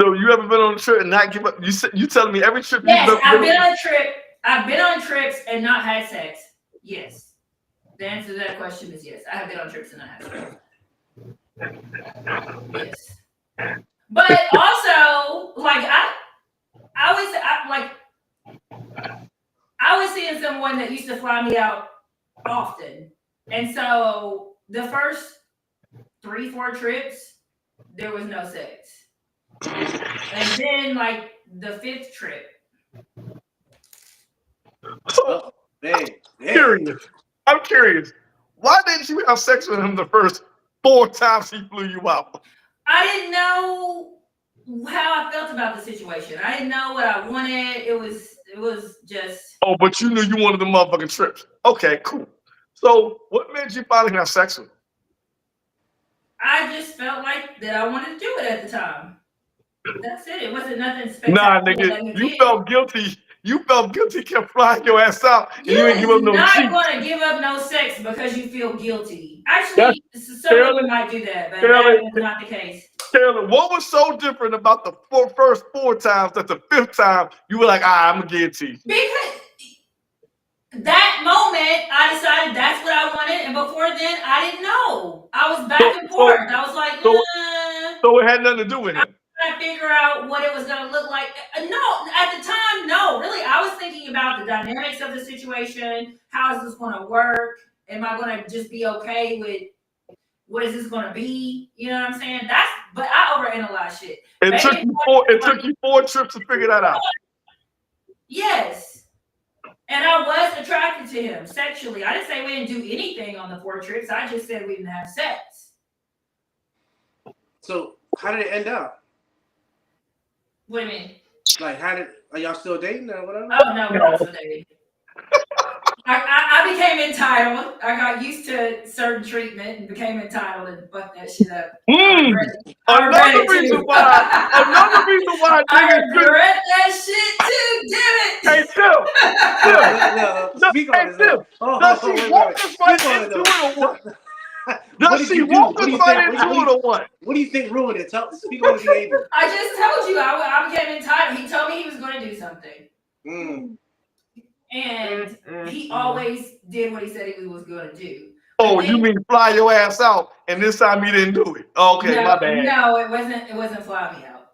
C: So you ever been on a trip and not give up? You telling me every trip?
B: Yes, I've been on a trip. I've been on trips and not had sex. Yes. The answer to that question is yes. I have been on trips and not had sex. Yes. But also, like, I was seeing someone that used to fly me out often. And so the first 3-4 trips, there was no sex. And then, like, the 5th trip.
D: Oh,
C: I'm curious. Why didn't you have sex with him the first 4 times he flew you out?
B: I didn't know how I felt about the situation. I didn't know what I wanted. It was just.
C: Oh, but you knew you wanted the motherfucking trips. Okay, cool. So what made you finally have sex with him?
B: I just felt like that I wanted to do it at the time. That's it. It wasn't nothing spectacular.
C: Nah, nigga, you felt guilty. You felt guilty, kept flying your ass out, and you ain't give up no
B: cheeks.
C: You're
B: not going to give up no sex because you feel guilty. Actually, some women might do that, but that is not the case.
C: Taylor, what was so different about the first 4 times that the 5th time you were like, I'm gonna get to you?
B: Because that moment, I decided that's what I wanted, and before then, I didn't know. I was back and forth. I was like,
C: so it had nothing to do with him.
B: I figure out what it was going to look like. No, at the time, no. Really, I was thinking about the dynamics of the situation. How is this going to work? Am I going to just be okay with what is this going to be? You know what I'm saying? But I overanalyze shit.
C: It took you 4 trips to figure that out.
B: Yes. And I was attracted to him sexually. I didn't say we didn't do anything on the 4 trips. I just said we didn't have sex.
D: So how did it end up?
B: What do you mean?
D: Like, are y'all still dating or whatever?
B: Oh, no, we're not still dating. I became entitled. I got used to certain treatment and became entitled and fucked that shit up.
C: Another reason why
B: I regret that shit too, damn it.
C: Hey, Tim.
D: Speak on it.
C: Does she walk us right into it or what? Does she walk us right into it or what?
D: What do you think ruined it? Speak on it, Amy.
B: I just told you I became entitled. He told me he was going to do something. And he always did what he said he was going to do.
C: Oh, you mean fly your ass out, and this time he didn't do it? Okay,
B: no,
C: my bad.
B: No, it wasn't fly me out.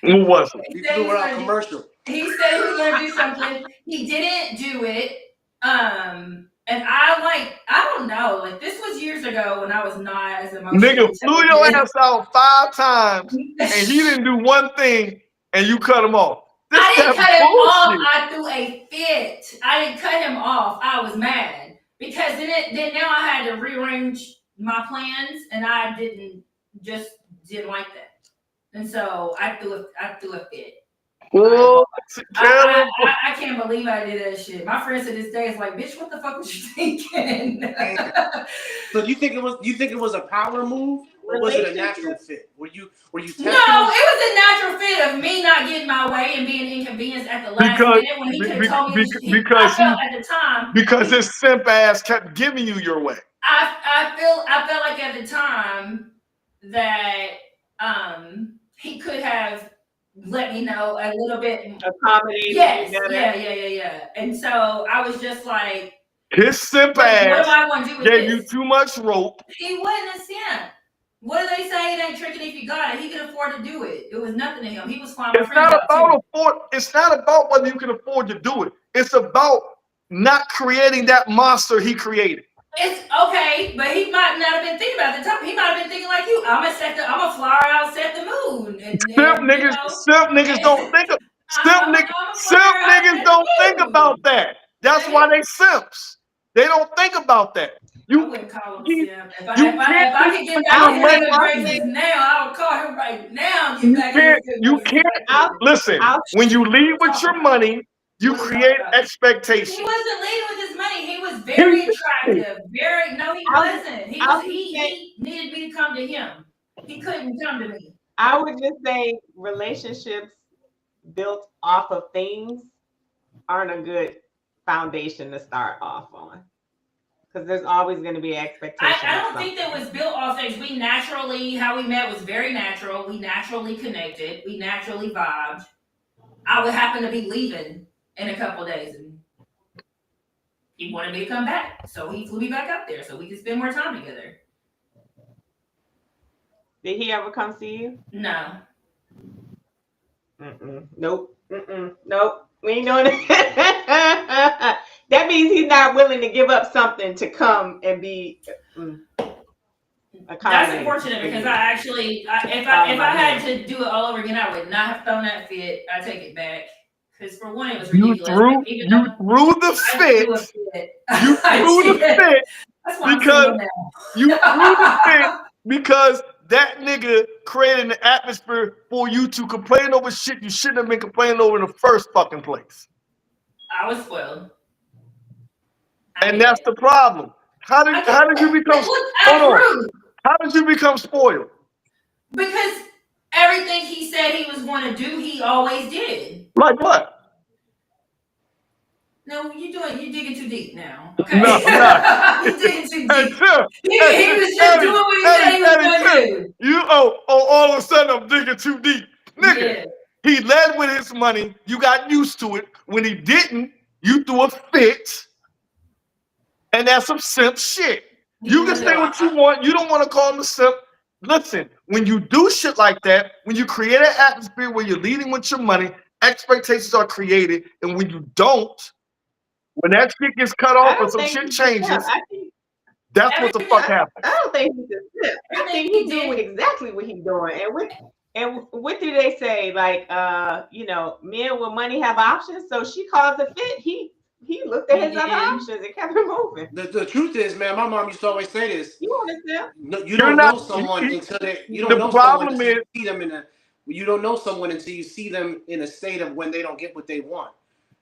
C: Who was it?
D: You flew out commercial.
B: He said he was going to do something. He didn't do it. And I don't know. Like, this was years ago when I was not as emotional.
C: Nigga flew your ass out 5 times, and he didn't do one thing, and you cut him off.
B: I didn't cut him off. I threw a fit. I didn't cut him off. I was mad because then now I had to rearrange my plans, and I didn't like that, and so I threw a fit.
C: Well,
B: I can't believe I did that shit. My friends to this day is like, bitch, what the fuck was you thinking?
D: So you think it was a power move, or was it a natural fit? Were you testing?
B: No, it was a natural fit of me not getting my way and being inconvenienced at the last minute when he could have told me I felt at the time
C: because his simp ass kept giving you your way.
B: I felt like at the time that he could have let me know a little bit.
A: Accommodating.
B: Yes, yeah. And so I was just like,
C: his simp ass
B: what am I going to do with
C: gave
B: this?
C: you too much rope.
B: He wasn't a simp. What do they say? It ain't tricking if you got it. He could afford to do it. It was nothing to him. He was fine.
C: It's not about whether you can afford to do it. It's about not creating that monster he created.
B: It's okay, but he might not have been thinking about it at the time. He might have been thinking like you. I'm gonna fly out, set the moon.
C: Simp niggas don't think about that. That's why they simps. They don't think about that.
B: I wouldn't call him simp. If I could get down to his graces now, I would call him right now.
C: You can't listen. When you leave with your money, you create expectations.
B: He wasn't leading with his money. He was very attractive. He wasn't. He needed me to come to him. He couldn't come to me.
A: I would just say relationships built off of things aren't a good foundation to start off on. Because there's always going to be expectations.
B: I don't think that was built off things. How we met was very natural. We naturally connected. We naturally vibed. I would happen to be leaving in a couple days, and he wanted me to come back, so he flew me back up there so we could spend more time together.
A: Did he ever come see you?
B: No.
A: Nope. Nope. We ain't doing it. That means he's not willing to give up something to come and be.
B: That's unfortunate because I actually, if I had to do it all over again, I would not have thrown that fit. I take it back. Because for one, it was ridiculous.
C: You threw the fit. You threw the fit because that nigga created an atmosphere for you to complain over shit you shouldn't have been complaining over in the first fucking place.
B: I was spoiled.
C: And that's the problem. How did you become? How did you become spoiled?
B: Because everything he said he was going to do, he always did.
C: Like what?
B: No, you digging too deep now. Okay,
C: No, I'm not.
B: you digging too
C: Hey,
B: deep.
C: Tim. Hey,
B: He was just doing
C: Eddie,
B: what he said
C: Eddie,
B: he was
C: Eddie,
B: going to
C: Tim.
B: do.
C: You all of a sudden I'm digging too deep. Nigga,
B: Yeah,
C: he led with his money. You got used to it. When he didn't, you threw a fit. And that's some simp shit.
B: he
C: You can
B: was.
C: say what you want. You don't want to call him a simp. Listen, when you do shit like that, when you create an atmosphere where you're leading with your money, expectations are created. And when you don't, when that shit gets cut
A: I
C: off or
A: don't
C: some
A: think
C: shit
A: he's a simp.
C: changes, that's what the fuck
A: I
C: happens.
A: don't think he's a simp.
B: I
A: I
B: think
A: think
B: he
A: he do
B: did.
A: exactly what he's doing. And what do they say? Like, men with money have options. So she called the fit. He looked at
B: He
A: his other
B: did.
A: options and kept it moving.
D: The truth is, man, my mom used to always say this.
A: You want to simp?
D: No, you
C: You're
D: don't
C: not.
D: know someone until they. You don't
C: The
D: know someone
C: problem
D: until
C: is,
D: you see them in a. You don't know someone until you see them in a state of when they don't get what they want,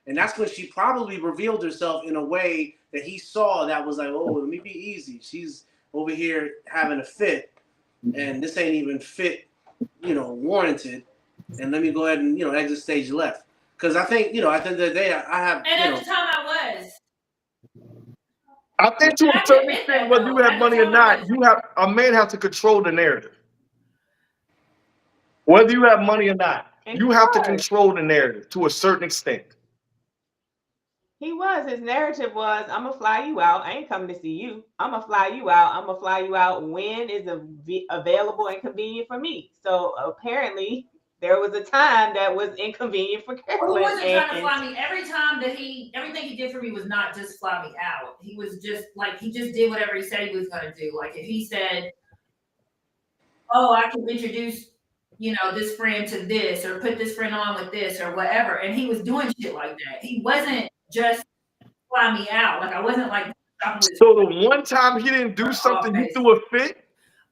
D: and that's when she probably revealed herself in a way that he saw that was like, oh, let me be easy. She's over here having a fit, and this ain't even fit, warranted. And let me go ahead and exit stage left. Because I think at the end of the day, I have
B: And at the time, I was.
C: I think to
B: And
C: a
B: I can
C: certain
B: admit
C: extent,
B: that
C: whether you
B: though.
C: have
B: At the
C: money or
B: time, I
C: not,
B: was.
C: a man has to control the narrative. Whether you have money or not,
A: And
C: you
A: he
C: have to
A: was.
C: control the narrative to a certain extent.
A: He was. His narrative was, I'm gonna fly you out. I ain't coming to see you. I'm gonna fly you out. I'm gonna fly you out when is available and convenient for me. So apparently, there was a time that was inconvenient for
B: Well, he
A: Carolyn,
B: wasn't trying to
A: and
B: fly me. Everything he did for me was not just fly me out. He was just like, he just did whatever he said he was going to do. Like if he said, oh, I can introduce, this friend to this or put this friend on with this or whatever. And he was doing shit like that. He wasn't just fly me out. Like I wasn't like shopping with his
C: So the one time he didn't do something, you
B: face.
C: threw a fit.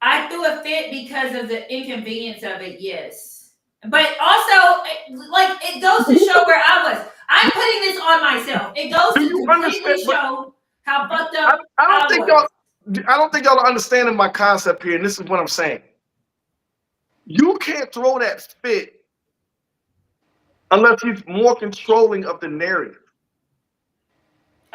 B: I threw a fit because of the inconvenience of it, yes. But also, like, it goes to show where I was. I'm putting this on myself. It goes
C: Do
B: to
C: you
B: completely
C: understand? But
B: show how fucked
C: I,
B: up
C: I don't
B: I
C: think
B: was.
C: y'all are understanding my concept here, and this is what I'm saying. You can't throw that fit unless he's more controlling of the narrative.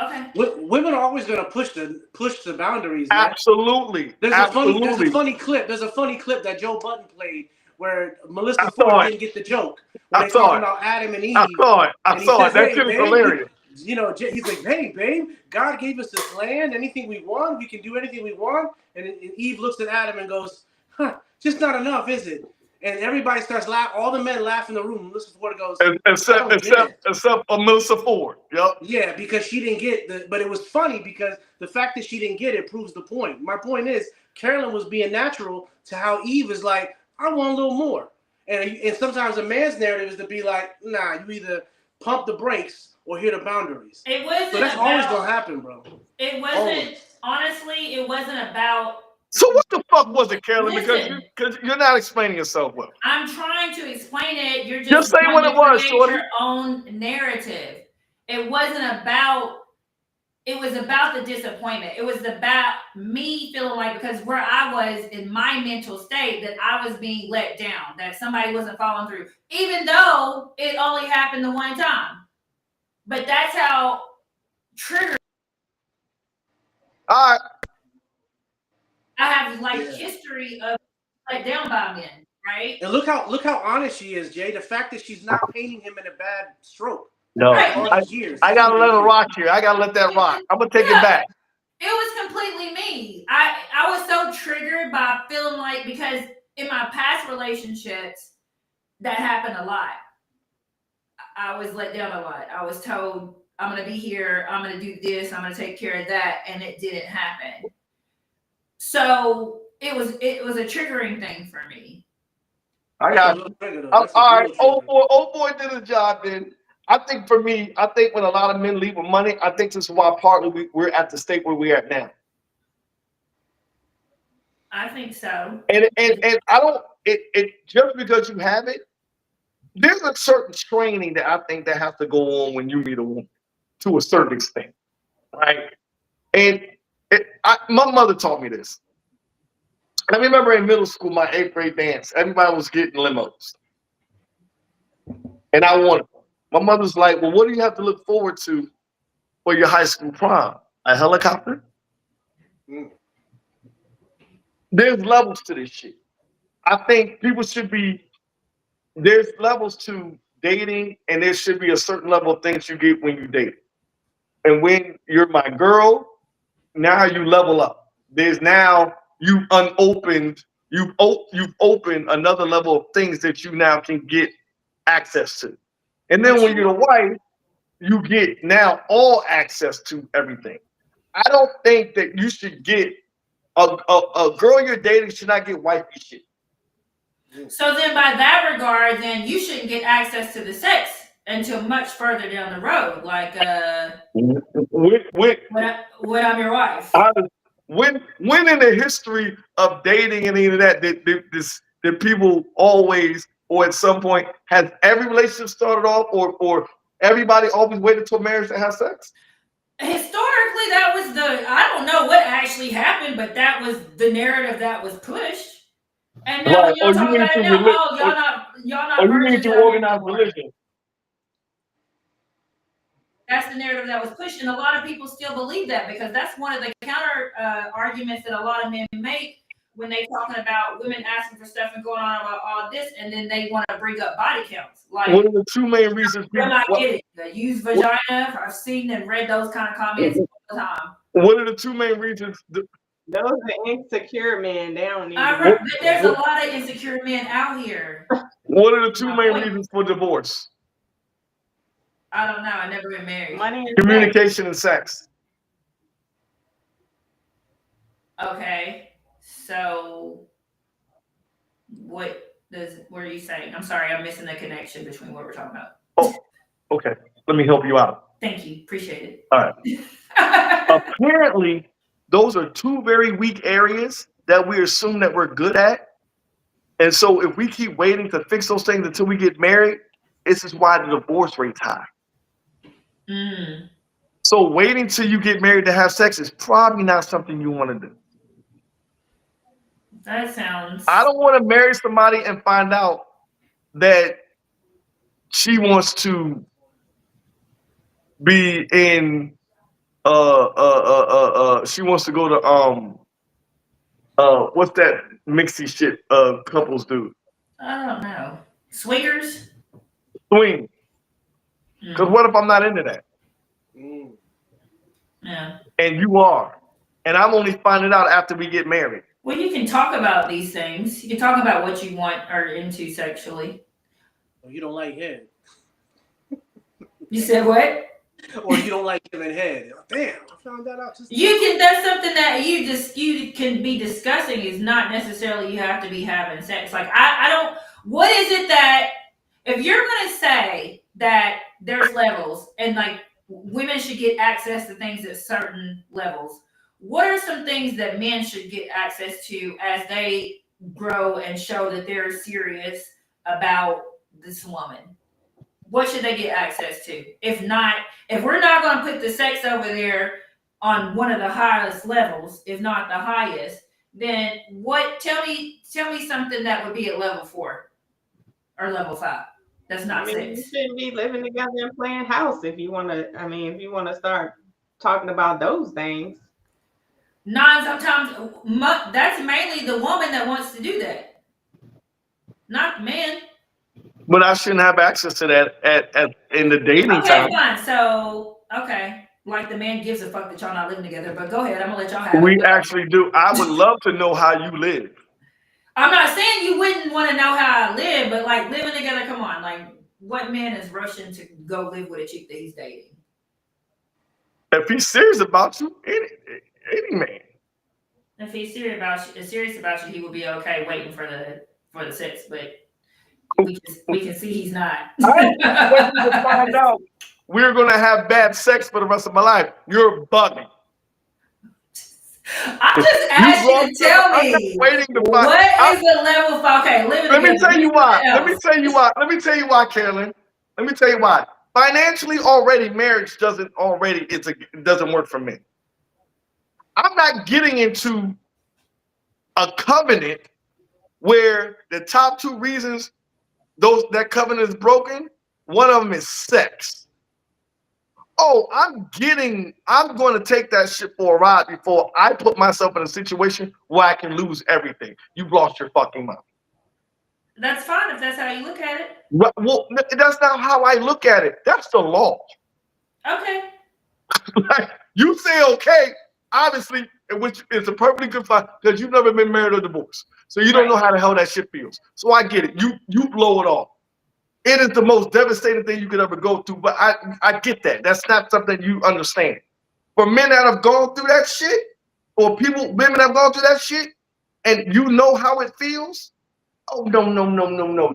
B: Okay.
D: Women are always going to push the boundaries, man.
C: Absolutely.
D: There's a
C: Absolutely.
D: funny clip. There's a funny clip that Joe Budden played where Melissa
C: I
D: Ford
C: saw it.
D: didn't get the joke when
C: I
D: they
C: saw
D: talking
C: it.
D: about Adam and Eve.
C: I saw it. I
D: And he
C: saw
D: says,
C: it. That
D: "Hey,
C: shit is
D: babe,
C: hilarious.
D: he's like, hey, babe, God gave us this land. Anything we want, we can do anything we want." And Eve looks at Adam and goes, "Huh, just not enough, is it?" And everybody starts laughing. All the men laugh in the room. Melissa Ford goes,
C: Except Melissa Ford. Yep.
D: yeah, because she didn't get but it was funny because the fact that she didn't get it proves the point. My point is, Carolyn was being natural to how Eve is like, I want a little more. And sometimes a man's narrative is to be like, nah, you either pump the brakes or hit the boundaries.
B: It wasn't
D: So that's always going to happen, bro.
B: It wasn't,
D: always.
B: Honestly, it wasn't about.
C: So what the fuck was it, Carolyn?
B: Listen,
C: Because you're not explaining yourself well.
B: I'm trying to explain it. You're
C: Just
B: just
C: say
B: trying
C: what
B: to
C: it was,
B: create
C: shorty.
B: your own narrative. It wasn't about. It was about the disappointment. It was about me feeling like, because where I was in my mental state, that I was being let down, that somebody wasn't following through, even though it only happened the one time. But that's how triggered.
C: All right.
B: I have history of let down by men, right?
D: And look how honest she is, Jay. The fact that she's not painting him in a bad stroke.
C: No,
B: Right.
C: I gotta let it rock here. I gotta let that rock. I'm gonna take it back.
B: It was completely me. I was so triggered by feeling like, because in my past relationships, that happened a lot. I was let down a lot. I was told, I'm going to be here, I'm going to do this, I'm going to take care of that, and it didn't happen. So it was a triggering thing for me.
C: I got you. All right, old boy did his job then. I think for me, when a lot of men leave with money, I think this is why partly we're at the state where we're at now.
B: I think so.
C: And I don't, just because you have it, there's a certain training that I think that has to go on when you meet a woman to a certain extent, right? And my mother taught me this. I remember in middle school, my 8th grade dance, everybody was getting limos. And I wanted them. My mother's like, well, what do you have to look forward to for your high school prom? A helicopter?
D: Mm.
C: There's levels to this shit. I think people should be, there's levels to dating, and there should be a certain level of things you get when you date. And when you're my girl, now you level up. There's now you unopened, you've opened another level of things that you now can get access to. And then
B: But
C: when
B: you,
C: you're the wife, you get now all access to everything. I don't think that you should get a girl you're dating should not get wifey shit.
B: so then by that regard, then you shouldn't get access to the sex until much further down the road. Like
C: When,
B: when I'm your wife.
C: when in the history of dating and any of that, that people always or at some point has every relationship started off or everybody always waited till marriage to have sex?
B: Historically, that was I don't know what actually happened, but that was the narrative that was pushed. And now
C: Right.
B: when y'all talk about it now, oh, y'all
C: Or
B: not
C: you mean
B: virgins
C: through
B: out here no
C: organized
B: more.
C: religion?
B: That's the narrative that was pushed, and a lot of people still believe that because that's one of the counter arguments that a lot of men make when they talking about women asking for stuff and going on about all this, and then they want to bring up body counts. Like,
C: What are the two main reasons
B: they're
C: people?
B: not getting the used vagina. I've seen and read those kind of comments all the time.
C: What are the two main reasons?
A: Those are insecure men. They don't need
B: But
A: to.
B: there's a lot of insecure men out here.
C: What are the two main reasons for divorce?
B: I don't know. I never been married.
A: Money and
C: Communication and sex.
B: Okay, so what are you saying? I'm sorry, I'm missing the connection between what we're talking about.
C: Oh, okay. Let me help you out.
B: Thank you, appreciate it.
C: All right. Apparently, those are two very weak areas that we assume that we're good at. And so if we keep waiting to fix those things until we get married, this is why the divorce rate's high.
B: Mm.
C: So waiting till you get married to have sex is probably not something you want to do.
B: That sounds.
C: I don't want to marry somebody and find out that she wants to be in she wants to go to what's that mixy shit couples do?
B: I don't know. Swingers?
C: Swing. Because what if I'm not into that?
D: Mm.
B: Yeah.
C: And you are. And I'm only finding out after we get married.
B: Well, you can talk about these things. You can talk about what you want or into sexually.
D: Or you don't like head.
B: You said what?
D: Or you don't like giving head. Damn, I found that out just.
B: You can. That's something that you can be discussing. Is not necessarily you have to be having sex. Like I don't. What is it that if you're gonna say that there's levels and like women should get access to things at certain levels? What are some things that men should get access to as they grow and show that they're serious about this woman? What should they get access to? If we're not going to put the sex over there on one of the highest levels, if not the highest, then what? Tell me something that would be at level 4 or level 5. That's not
A: You
B: sex.
A: shouldn't be living together and playing house if you want to. I mean, if you want to start talking about those things.
B: Sometimes that's mainly the woman that wants to do that, not the man.
C: But I shouldn't have access to that in the dating time.
B: Okay, fine. So, like the man gives a fuck that y'all not living together. But go ahead, I'm gonna let y'all have it.
C: We actually do. I would love to know how you live.
B: I'm not saying you wouldn't want to know how I live, but like living together, come on. Like, what man is rushing to go live with a chick that he's dating?
C: If he's serious about you, any man.
B: If he's serious about you, he will be okay waiting for the sex. But we can see he's not.
C: I want you to find out we're gonna have bad sex for the rest of my life. You're bugging.
B: I'm just asking you to tell me what is the level of okay living.
C: Let me tell you why. Let me tell you why, Carolyn. Let me tell you why. Financially, already marriage doesn't work for me. I'm not getting into a covenant where the top 2 reasons that covenant is broken, one of them is sex. oh, I'm going to take that shit for a ride before I put myself in a situation where I can lose everything. You've lost your fucking mind.
B: That's fine if that's how you look at it.
C: Well, that's not how I look at it. That's the law.
B: Okay.
C: Like, you say okay, obviously, which is a perfectly good fine because you've never been married or divorced. So you don't know how the hell that shit feels. So I get it. You blow it off. It is the most devastating thing you could ever go through, but I get that. That's not something you understand. For men that have gone through that shit, or women that have gone through that shit, and you know how it feels, oh no.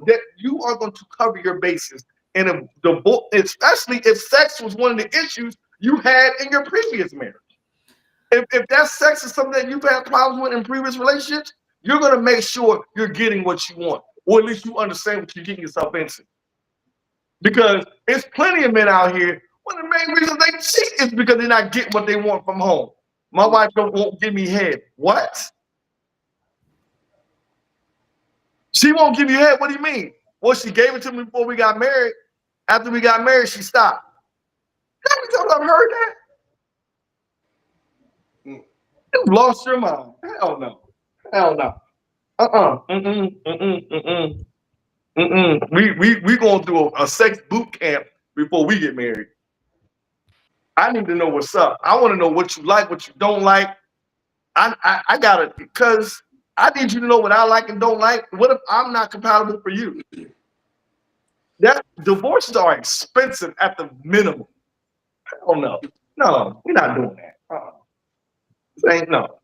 C: That you are going to cover your bases. And especially if sex was one of the issues you had in your previous marriage. If that sex is something that you've had problems with in previous relationships, you're going to make sure you're getting what you want, or at least you understand what you're getting yourself into. Because there's plenty of men out here. One of the main reasons they cheat is because they're not getting what they want from home. My wife won't give me head. What? She won't give you head? What do you mean? Well, she gave it to me before we got married. After we got married, she stopped. How many times I've heard that? You lost your mind. Hell no. Hell no. We gonna do a sex boot camp before we get married. I need to know what's up. I want to know what you like, what you don't like. I gotta, because I need you to know what I like and don't like. What if I'm not compatible for you? That divorces are expensive at the minimum. Hell no. No, we're not doing that. Ain't no.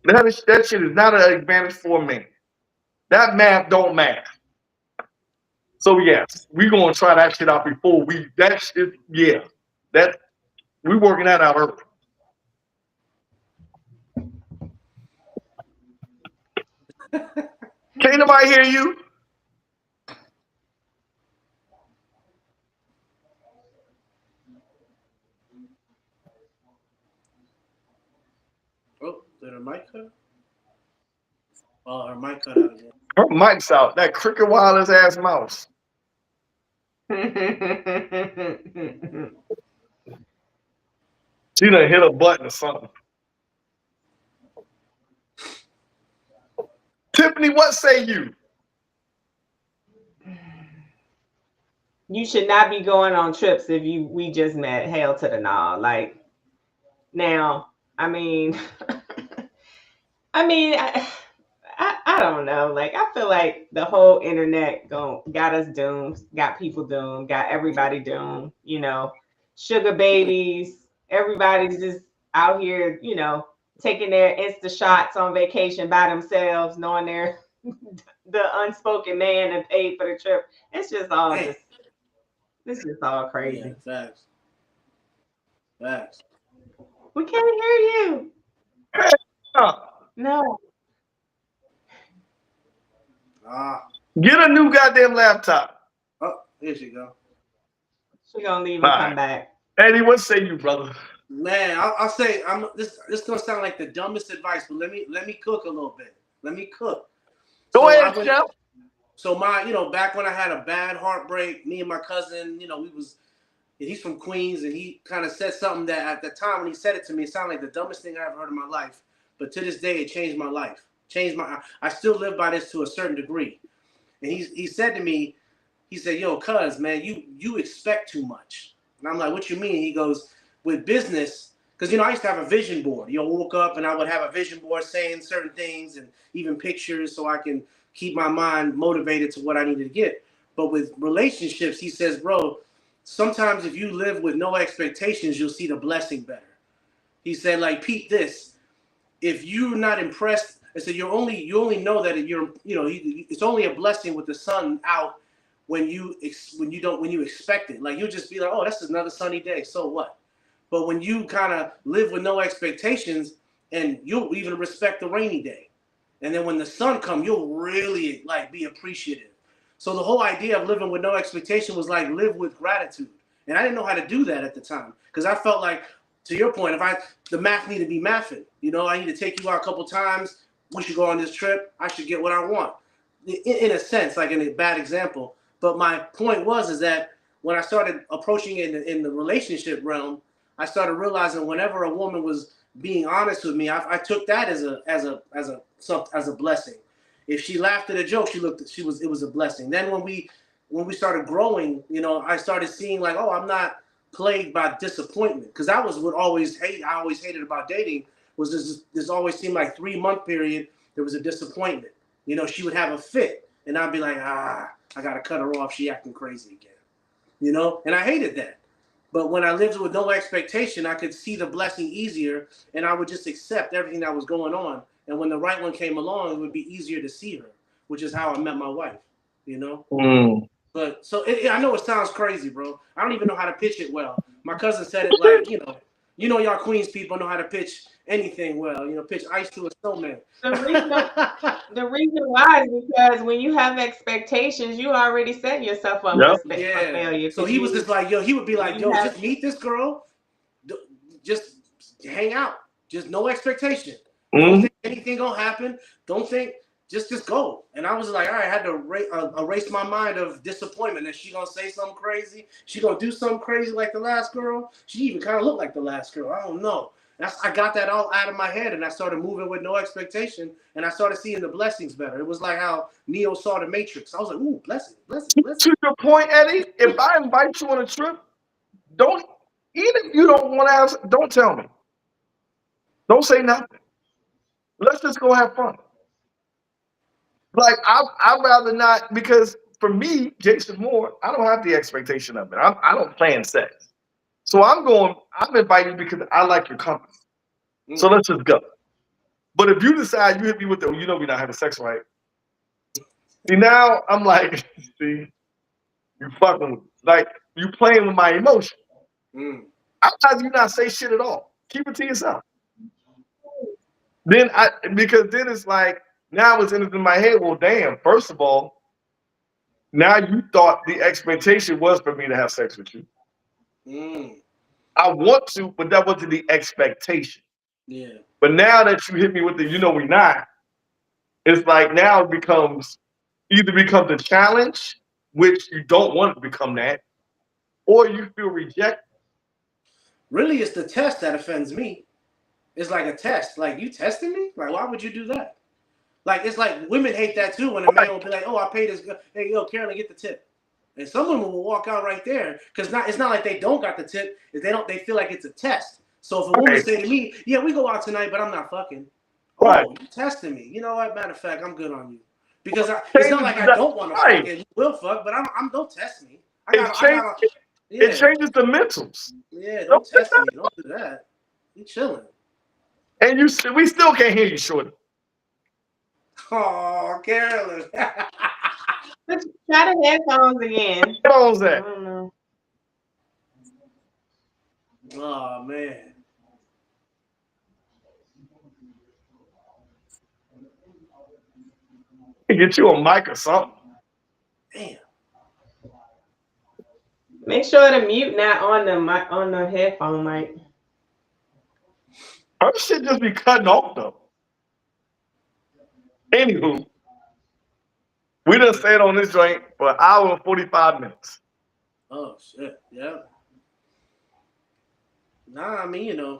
C: That shit is not an advantage for me. That math don't math. So yes, we gonna try that shit out before we. That shit, yeah. That we working that out early. Can't nobody hear you?
D: Oh, did her mic cut? Oh, her mic cut out again.
C: Her mic's out. That cricket wireless ass mouse. She done hit a button or something. Tiffany, what say you?
A: You should not be going on trips if we just met. Hell to the nah. Like now, I mean, I mean, I don't know. Like I feel like the whole internet got us doomed, got people doomed, got everybody doomed. You know, sugar babies. Everybody's just out here. You know, taking their Insta shots on vacation by themselves, knowing they're the unspoken man and paid for the trip. It's just all
D: Man.
A: just. This is all
D: Yeah,
A: crazy.
D: facts. Facts.
A: We can't hear you.
C: Huh.
A: No.
D: Ah.
C: Get a new goddamn laptop.
D: Oh, here she go.
A: She gonna leave
C: All
A: and come
C: right.
A: back.
C: Eddie, what say you, brother?
D: Man, I'll say this gonna sound like the dumbest advice, but let me cook a little bit. Let me cook.
C: Go
D: So
C: ahead, Chef.
D: So back when I had a bad heartbreak, me and my cousin, he's from Queens, and he kind of said something that at the time when he said it to me, it sounded like the dumbest thing I ever heard in my life. But to this day, it changed my life. I still live by this to a certain degree. And he said to me, he said, "Yo, cuz, man, you expect too much." And I'm like, "What you mean?" He goes, "With business, because I used to have a vision board. Woke up and I would have a vision board saying certain things and even pictures so I can keep my mind motivated to what I needed to get. But with relationships," he says, "Bro, sometimes if you live with no expectations, you'll see the blessing better." He said, like, Pete, this, if you're not impressed, I said, you only know that it's only a blessing with the sun out when you expect it. Like, you'll just be like, oh, that's another sunny day. So what? But when you kind of live with no expectations, and you'll even respect the rainy day. And then when the sun comes, you'll really like be appreciative. So the whole idea of living with no expectation was like live with gratitude. And I didn't know how to do that at the time because I felt like, to your point, the math need to be mathing. I need to take you out a couple times. We should go on this trip. I should get what I want. In a sense, like in a bad example. But my point is that when I started approaching it in the relationship realm, I started realizing whenever a woman was being honest with me, I took that as a blessing. If she laughed at a joke, it was a blessing. Then when we started growing, I started seeing like, oh, I'm not plagued by disappointment, because that was what I always hated about dating, was this always seemed like 3-month period there was a disappointment. She would have a fit and I'd be like, I gotta cut her off, she acting crazy again. And I hated that. But when I lived with no expectation, I could see the blessing easier, and I would just accept everything that was going on. And when the right one came along, it would be easier to see her, which is how I met my wife. But so I know it sounds crazy, bro. I don't even know how to pitch it well. My cousin said it like, y'all Queens people know how to pitch anything well. Pitch ice to a snowman.
A: The reason why is because when you have expectations, you already set yourself up for failure.
D: So he was just like, he would be like, just meet this girl, just hang out, just no expectation. Don't think anything gonna happen. Don't think. Just go. And I was like, all right, I had to erase my mind of disappointment. Is she gonna say something crazy? She gonna do something crazy like the last girl? She even kind of looked like the last girl. I don't know. I got that all out of my head, and I started moving with no expectation, and I started seeing the blessings better. It was like how Neo saw the Matrix. I was like, ooh, blessing.
C: To your point, Eddie, if I invite you on a trip, even if you don't want to ask, don't tell me. Don't say nothing. Let's just go have fun. Like I'd rather not, because for me, Jason Moore, I don't have the expectation of it. I don't plan sex, so I'm invited because I like your company. So let's just go. But if you decide you hit me with we're not having sex, right? See, now I'm like, see, you fucking with me. Like you playing with my emotion. I'd rather you not say shit at all. Keep it to yourself. Because then it's like, now it's in my head. Well, damn. First of all, now you thought the expectation was for me to have sex with you. I want to, but that wasn't the expectation.
D: Yeah.
C: But now that you hit me with the, we not, it's like now it becomes a challenge, which you don't want to become that, or you feel rejected.
D: Really, it's the test that offends me. It's like a test. Like, you testing me? Like, why would you do that? Like, it's like women hate that too, when a man will be like, oh, I paid this girl. Hey, yo, Carolyn, get the tip. And some women will walk out right there, because it's not like they don't got the tip. They feel like it's a test. So if a woman say to me, yeah, we go out tonight, but I'm not fucking. Oh, you testing me. You know what? Matter of fact, I'm good on you. Because it's not like I don't want to fuck, and will fuck, but don't test me.
C: It changes the mentals.
D: Yeah, don't test me. Don't do that. You chilling.
C: And we still can't hear you, shorty.
D: Oh, Carolyn.
A: Let's try the headphones again.
C: Headphones at?
A: I don't know.
D: Oh, man.
C: Get you a mic or something.
D: Damn.
A: Make sure the mute not on the headphone mic.
C: Her shit just be cutting off though. Anywho, we done stayed on this joint for an hour and 45 minutes.
D: Oh shit, yeah. Nah, I mean,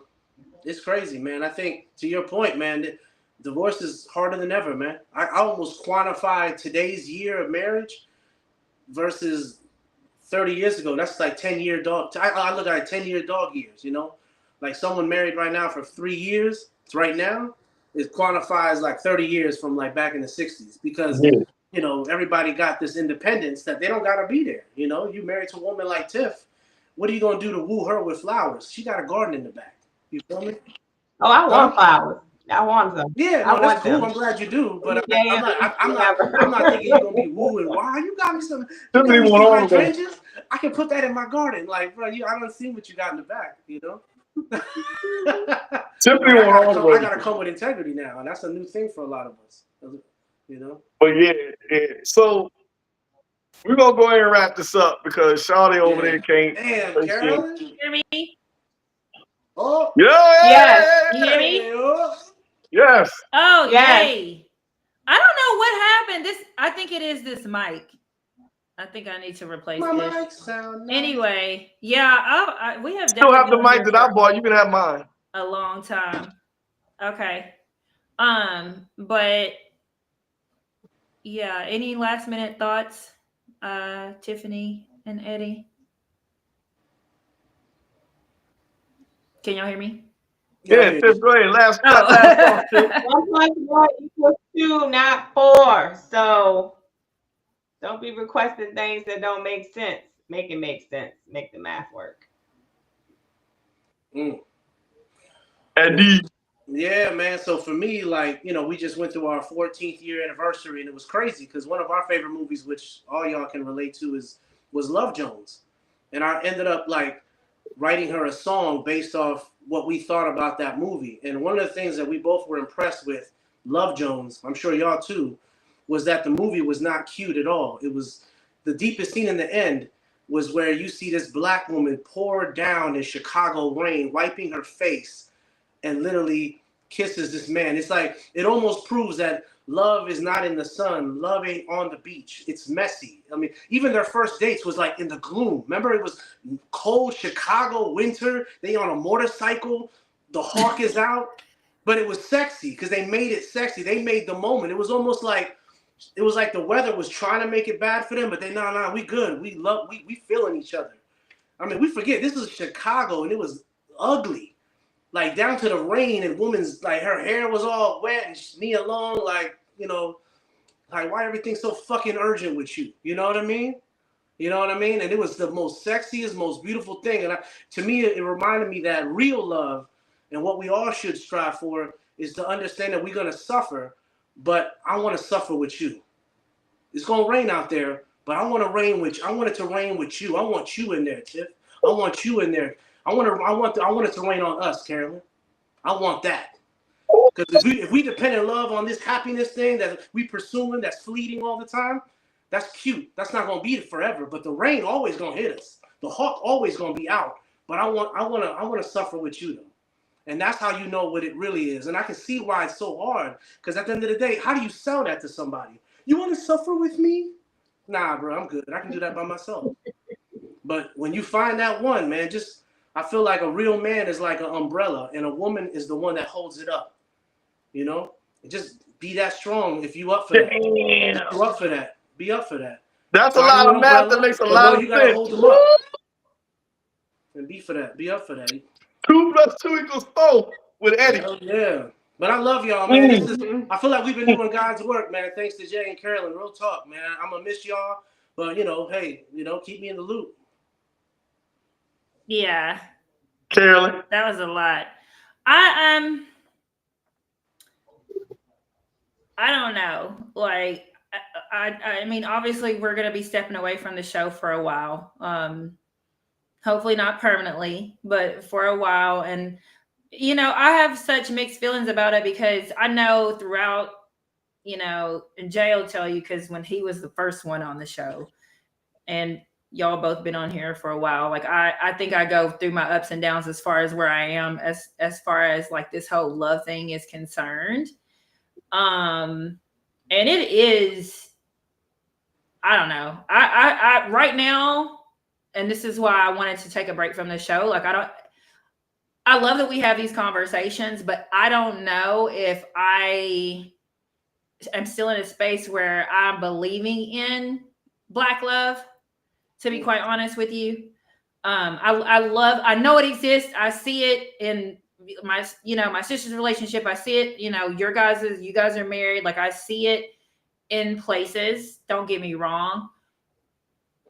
D: it's crazy, man. I think, to your point, man, divorce is harder than ever, man. I almost quantify today's year of marriage versus 30 years ago. That's like 10-year dog. I look at it 10-year dog years, Like someone married right now for 3 years, right now, it quantifies like 30 years from like back in the 60s, because, everybody got this independence that they don't got to be there. You married to a woman like Tiff, what are you going to do to woo her with flowers? She got a garden in the back. You feel me?
A: Oh, I want flowers. I want them.
D: Yeah, no, that's cool. I'm glad you do, but I'm not thinking you're gonna be wooing. Wow, you got me some hydrangeas. I can put that in my garden. Like, bro, I don't see what you got in the back.
C: Simply
D: I gotta come with integrity now, and that's a new thing for a lot of us.
C: But yeah. So we're gonna go ahead and wrap this up, because Shawty over there can't.
D: Damn, Carolyn.
B: You hear me?
D: Oh.
A: Yes.
B: You hear me?
C: Yes.
B: Oh,
A: yes.
B: yay. I don't know what happened. I think it is this mic. I think I need to replace
D: My
B: this.
D: mic sound nice.
B: Anyway, yeah, we have
C: Still have
B: definitely
C: the
B: been on
C: mic
B: here
C: that I
B: for
C: bought. You can have mine.
B: a long time. Okay. But yeah, any last minute thoughts, Tiffany and Eddie? Can y'all hear me?
D: Yeah, I
C: Yeah,
D: hear
C: Tiff,
D: you.
C: go ahead. Last thought, Tiff.
B: Oh.
A: 1+1=2, not 4. So don't be requesting things that don't make sense. Make it make sense. Make the math work.
D: Mm.
C: Eddie.
D: Yeah, man. So for me, like, we just went through our 14th year anniversary, and it was crazy because one of our favorite movies, which all y'all can relate to, was Love Jones, and I ended up like writing her a song based off what we thought about that movie. And one of the things that we both were impressed with Love Jones, I'm sure y'all too, was that the movie was not cute at all. It was the deepest scene in the end was where you see this black woman pour down in Chicago rain, wiping her face and literally kisses this man. It's like it almost proves that love is not in the sun. Love ain't on the beach. It's messy. I mean, even their first dates was like in the gloom. Remember, it was cold Chicago winter. They on a motorcycle. The hawk is out, but it was sexy because they made it sexy. They made the moment. It was like the weather was trying to make it bad for them, but they nah, we good. We feeling each other. I mean, we forget this is Chicago and it was ugly, like down to the rain, and woman's like her hair was all wet and knee along, like like why everything so fucking urgent with you? You know what I mean? You know what I mean? And it was the most sexiest, most beautiful thing. And to me, it reminded me that real love and what we all should strive for is to understand that we're gonna suffer, but I want to suffer with you. It's gonna rain out there, but I want to rain with you. I want it to rain with you. I want you in there, Tiff. I want you in there. I want it to rain on us, Carolyn. I want that. Because if we depend on love on this happiness thing that we pursuing that's fleeting all the time, that's cute. That's not gonna be it forever. But the rain always gonna hit us. The hawk always gonna be out. But I wanna suffer with you though. And that's how you know what it really is. And I can see why it's so hard. Because at the end of the day, how do you sell that to somebody? You want to suffer with me? Nah, bro, I'm good. I can do that by myself. But when you find that one, man, I feel like a real man is like an umbrella, and a woman is the one that holds it up. You know, and just be that strong if you up for that. If
C: Damn.
D: you up for that, be up for that.
C: That's a
D: Find
C: lot
D: you an
C: of math that
D: umbrella,
C: makes a
D: but
C: lot
D: boy,
C: of
D: you gotta
C: sense.
D: hold them up and be for that. Be up for that.
C: 2+2=4 with Eddie.
D: Hell yeah. But I love y'all, man.
C: Mm.
D: I feel like we've been doing God's work, man. Thanks to Jay and Carolyn. Real talk, man. I'm gonna miss y'all, but hey, keep me in the loop.
B: Yeah,
C: Carolyn.
B: that was a lot. I I don't know. Like I mean, obviously we're gonna be stepping away from the show for a while. Hopefully not permanently, but for a while. And I have such mixed feelings about it because I know throughout, and Jay will tell you because when he was the first one on the show, and y'all both been on here for a while, like I think I go through my ups and downs as far as where I am as far as like this whole love thing is concerned. And it is, I don't know. I right now, and this is why I wanted to take a break from the show. Like I love that we have these conversations, but I don't know if I am still in a space where I'm believing in Black love, to be quite honest with you. I know it exists. I see it in my sister's relationship. I see it, you guys are married. Like I see it in places. Don't get me wrong.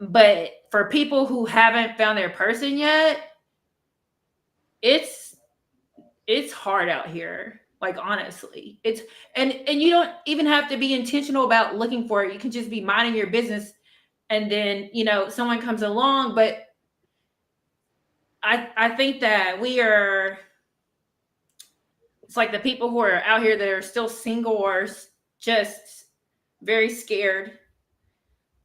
B: But for people who haven't found their person yet, it's hard out here. Like honestly, it's and you don't even have to be intentional about looking for it. You can just be minding your business, and then someone comes along. But I think that it's like the people who are out here that are still single or just very scared,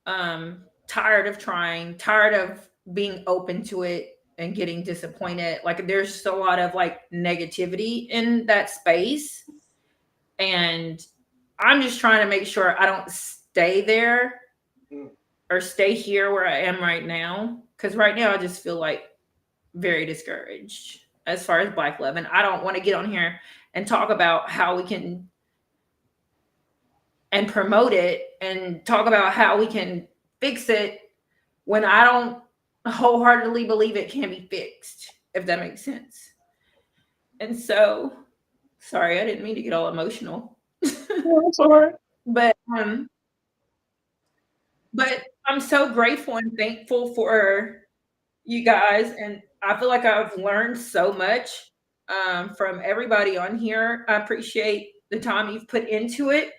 B: tired of trying, tired of being open to it and getting disappointed. Like there's just a lot of like negativity in that space. And I'm just trying to make sure I don't stay there. or stay here where I am right now. Because right now I just feel like very discouraged as far as Black love. And I don't want to get on here and talk about how we can and promote it and talk about how we can fix it when I don't wholeheartedly believe it can be fixed, if that makes sense. And so, sorry, I didn't mean to get all emotional.
C: Yeah, that's all right.
B: but um but I'm so grateful and thankful for you guys, and I feel like I've learned so much from everybody on here. I appreciate the time you've put into it.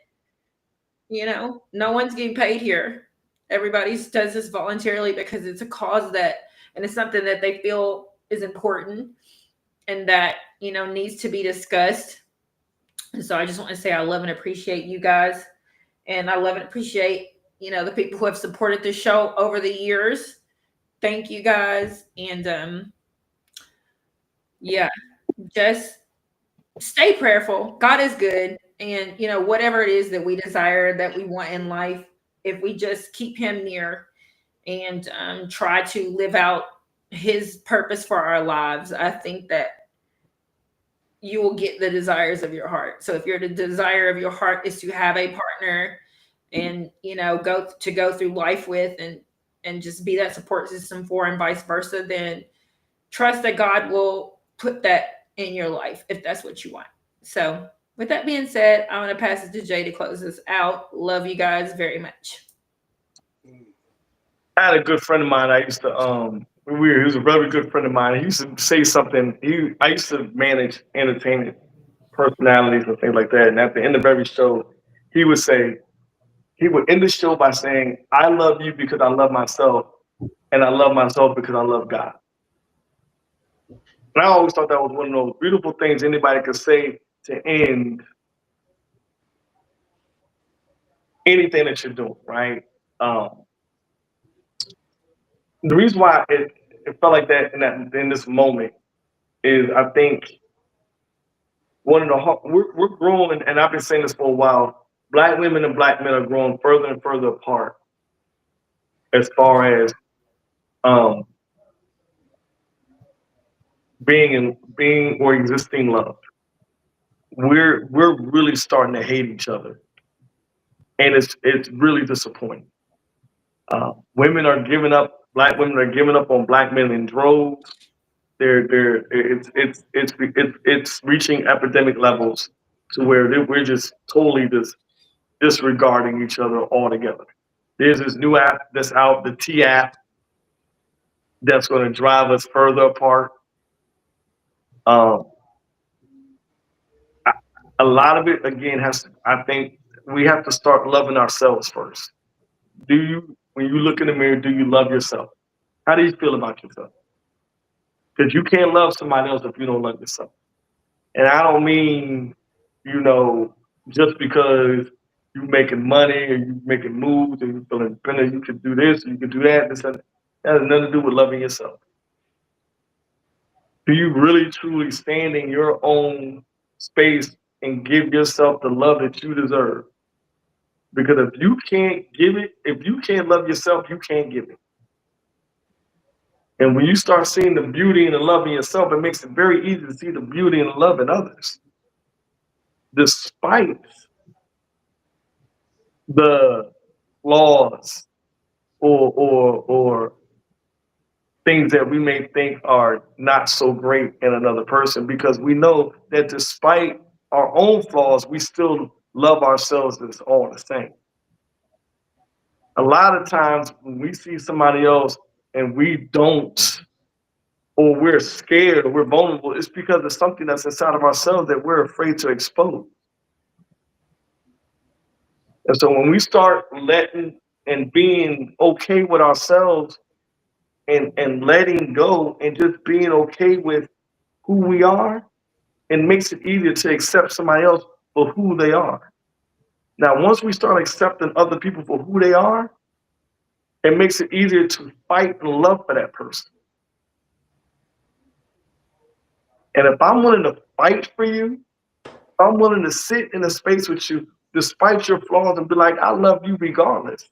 B: You know, no one's getting paid here. Everybody does this voluntarily because it's a cause that, and it's something that they feel is important and that, you know, needs to be discussed. And so I just want to say I love and appreciate you guys. And I love and appreciate, you know, the people who have supported this show over the years. Thank you guys. And yeah, just stay prayerful. God is good. And, you know, whatever it is that we desire, that we want in life, if we just keep Him near and try to live out His purpose for our lives, I think that you will get the desires of your heart. So if the desire of your heart is to have a partner and, you know, go through life with and just be that support system for, and vice versa, then trust that God will put that in your life if that's what you want. So with that being said, I'm going to pass it to Jay to close this out. Love you guys very much.
C: I had a good friend of mine. I used to he was a very good friend of mine. He used to say something. I used to manage entertainment personalities and things like that. And at the end of every show, he would say he would end the show by saying, "I love you because I love myself, and I love myself because I love God." And I always thought that was one of those beautiful things anybody could say to end anything that you're doing, right? Um, the reason why it felt like that in this moment is I think one of the we're growing, and I've been saying this for a while. Black women and black men are growing further and further apart as far as um, being or existing love. We're really starting to hate each other, and it's really disappointing. Women are giving up. Black women are giving up on black men in droves. They're it's reaching epidemic levels to where we're just totally disregarding each other altogether. There's this new app that's out, the T app, that's going to drive us further apart. Um, a lot of it again I think we have to start loving ourselves first. When you look in the mirror, do you love yourself? How do you feel about yourself? Because you can't love somebody else if you don't love yourself. And I don't mean, you know, just because you're making money and you're making moves and you feel independent, you can do this, you can do that. That has nothing to do with loving yourself. Do you really truly stand in your own space and give yourself the love that you deserve? Because if you can't give it, if you can't love yourself, you can't give it. And when you start seeing the beauty and the love in yourself, it makes it very easy to see the beauty and the love in others, despite the flaws or things that we may think are not so great in another person, because we know that despite our own flaws, we still love ourselves as all the same. A lot of times when we see somebody else and we don't, or we're scared or we're vulnerable, it's because of something that's inside of ourselves that we're afraid to expose. And so when we start letting and being okay with ourselves and letting go and just being okay with who we are, it makes it easier to accept somebody else for who they are. Now, once we start accepting other people for who they are, it makes it easier to fight and love for that person. And if I'm willing to fight for you, I'm willing to sit in a space with you despite your flaws and be like, I love you regardless.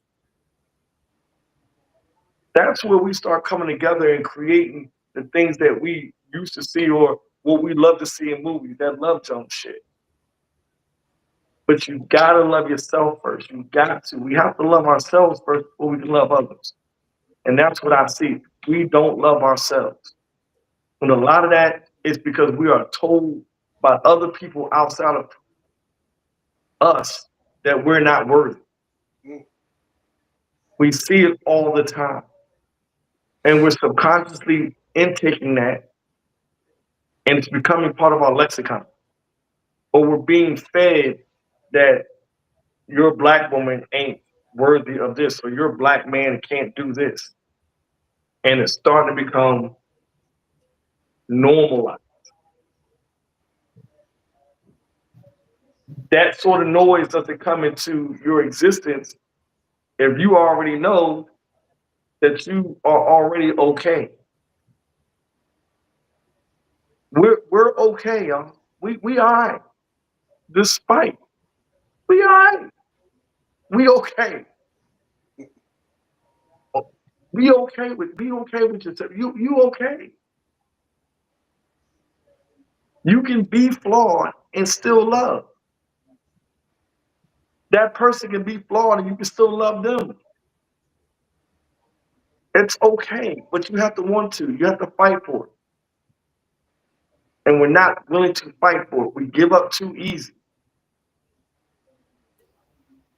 C: That's where we start coming together and creating the things that we used to see or what we love to see in movies, that love jump shit. But you gotta love yourself first. You got to. We have to love ourselves first before we can love others. And that's what I see. We don't love ourselves. And a lot of that is because we are told by other people outside of us that we're not worthy. We see it all the time. And we're subconsciously intaking that, and it's becoming part of our lexicon. Or we're being fed that your black woman ain't worthy of this, or your black man can't do this. And it's starting to become normalized. That sort of noise doesn't come into your existence if you already know that you are already okay. We're okay, y'all. We all right. Despite we all right. We okay. Be okay with yourself. You okay. You can be flawed and still love. That person can be flawed and you can still love them. It's okay, but you have to want to. You have to fight for it. And we're not willing to fight for it. We give up too easy.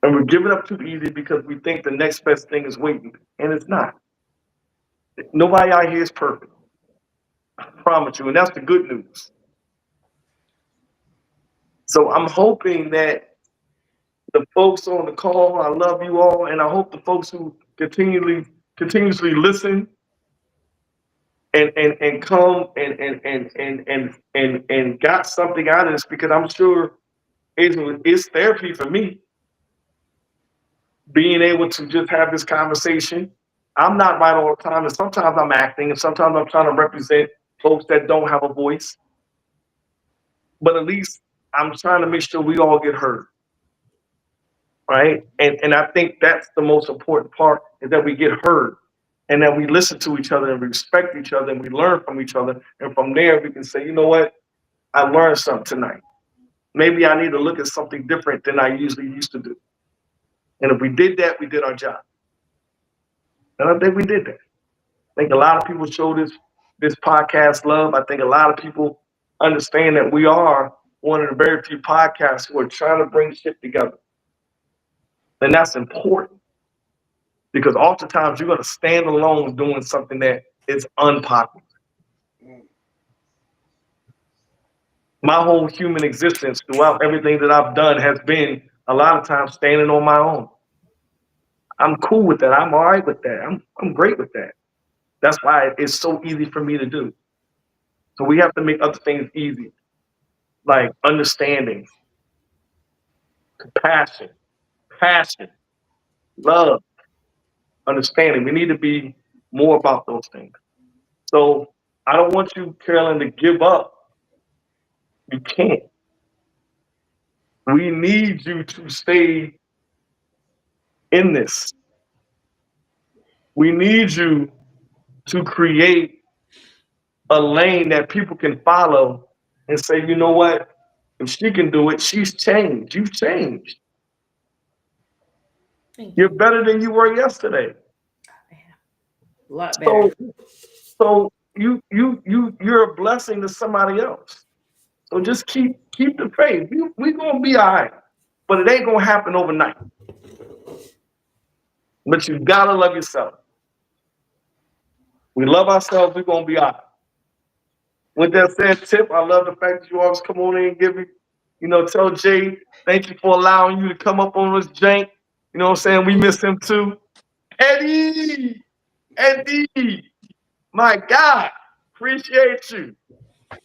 C: And we're giving up too easy because we think the next best thing is waiting. And it's not. Nobody out here is perfect. I promise you. And that's the good news. So I'm hoping that the folks on the call, I love you all, and I hope the folks who continuously listen and come and got something out of this, because I'm sure it's therapy for me being able to just have this conversation. I'm not right all the time, and sometimes I'm acting, and sometimes I'm trying to represent folks that don't have a voice. But at least I'm trying to make sure we all get heard. Right? And I think that's the most important part, is that we get heard and that we listen to each other and respect each other and we learn from each other. And from there, we can say, you know what? I learned something tonight. Maybe I need to look at something different than I usually used to do. And if we did that, we did our job. And I think we did that. I think a lot of people show this podcast love. I think a lot of people understand that we are one of the very few podcasts who are trying to bring shit together. And that's important, because oftentimes you're going to stand alone doing something that is unpopular. My whole human existence throughout everything that I've done has been a lot of times standing on my own. I'm cool with that. I'm all right with that. I'm great with that. That's why it's so easy for me to do. So we have to make other things easy, like understanding, compassion, passion, love, understanding. We need to be more about those things. So I don't want you, Carolyn, to give up. You can't. We need you to stay in this. We need you to create a lane that people can follow and say, you know what? If she can do it, she's changed. You've changed. You're better than you were yesterday.
B: A lot better.
C: So you're a blessing to somebody else. So just keep the faith. We're gonna be all right, but it ain't gonna happen overnight. But you gotta love yourself. We love ourselves, we're gonna be all right. With that said, Tip, I love the fact that you always come on in and give me, tell Jay, thank you for allowing you to come up on this jank. You know what I'm saying? We miss him too. Eddie, my God, appreciate you.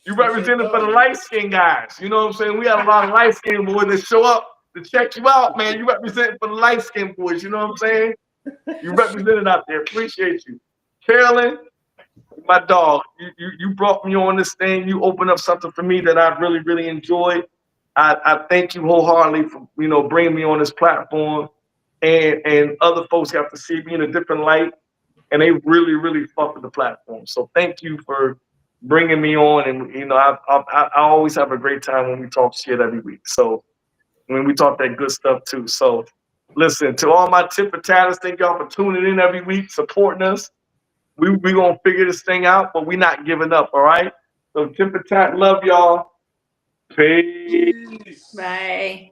C: You represented for the light skinned guys. You know what I'm saying? We have a lot of light skinned boys that show up to check you out, man. You represent for the light skinned boys. You know what I'm saying? You represented out there. Appreciate you. Carolyn, my dog, you brought me on this thing. You opened up something for me that I really, really enjoyed. I thank you wholeheartedly for, bringing me on this platform. And other folks have to see me in a different light. and they really, really fuck with the platform. So thank you for bringing me on. And you know, I always have a great time when we talk shit every week. So when we talk that good stuff too. So listen to all my tip for tatters. Thank y'all for tuning in every week, supporting us. We gonna figure this thing out, but we not giving up. All right. So tip for tat, love y'all. Peace.
D: Peace.
B: Bye.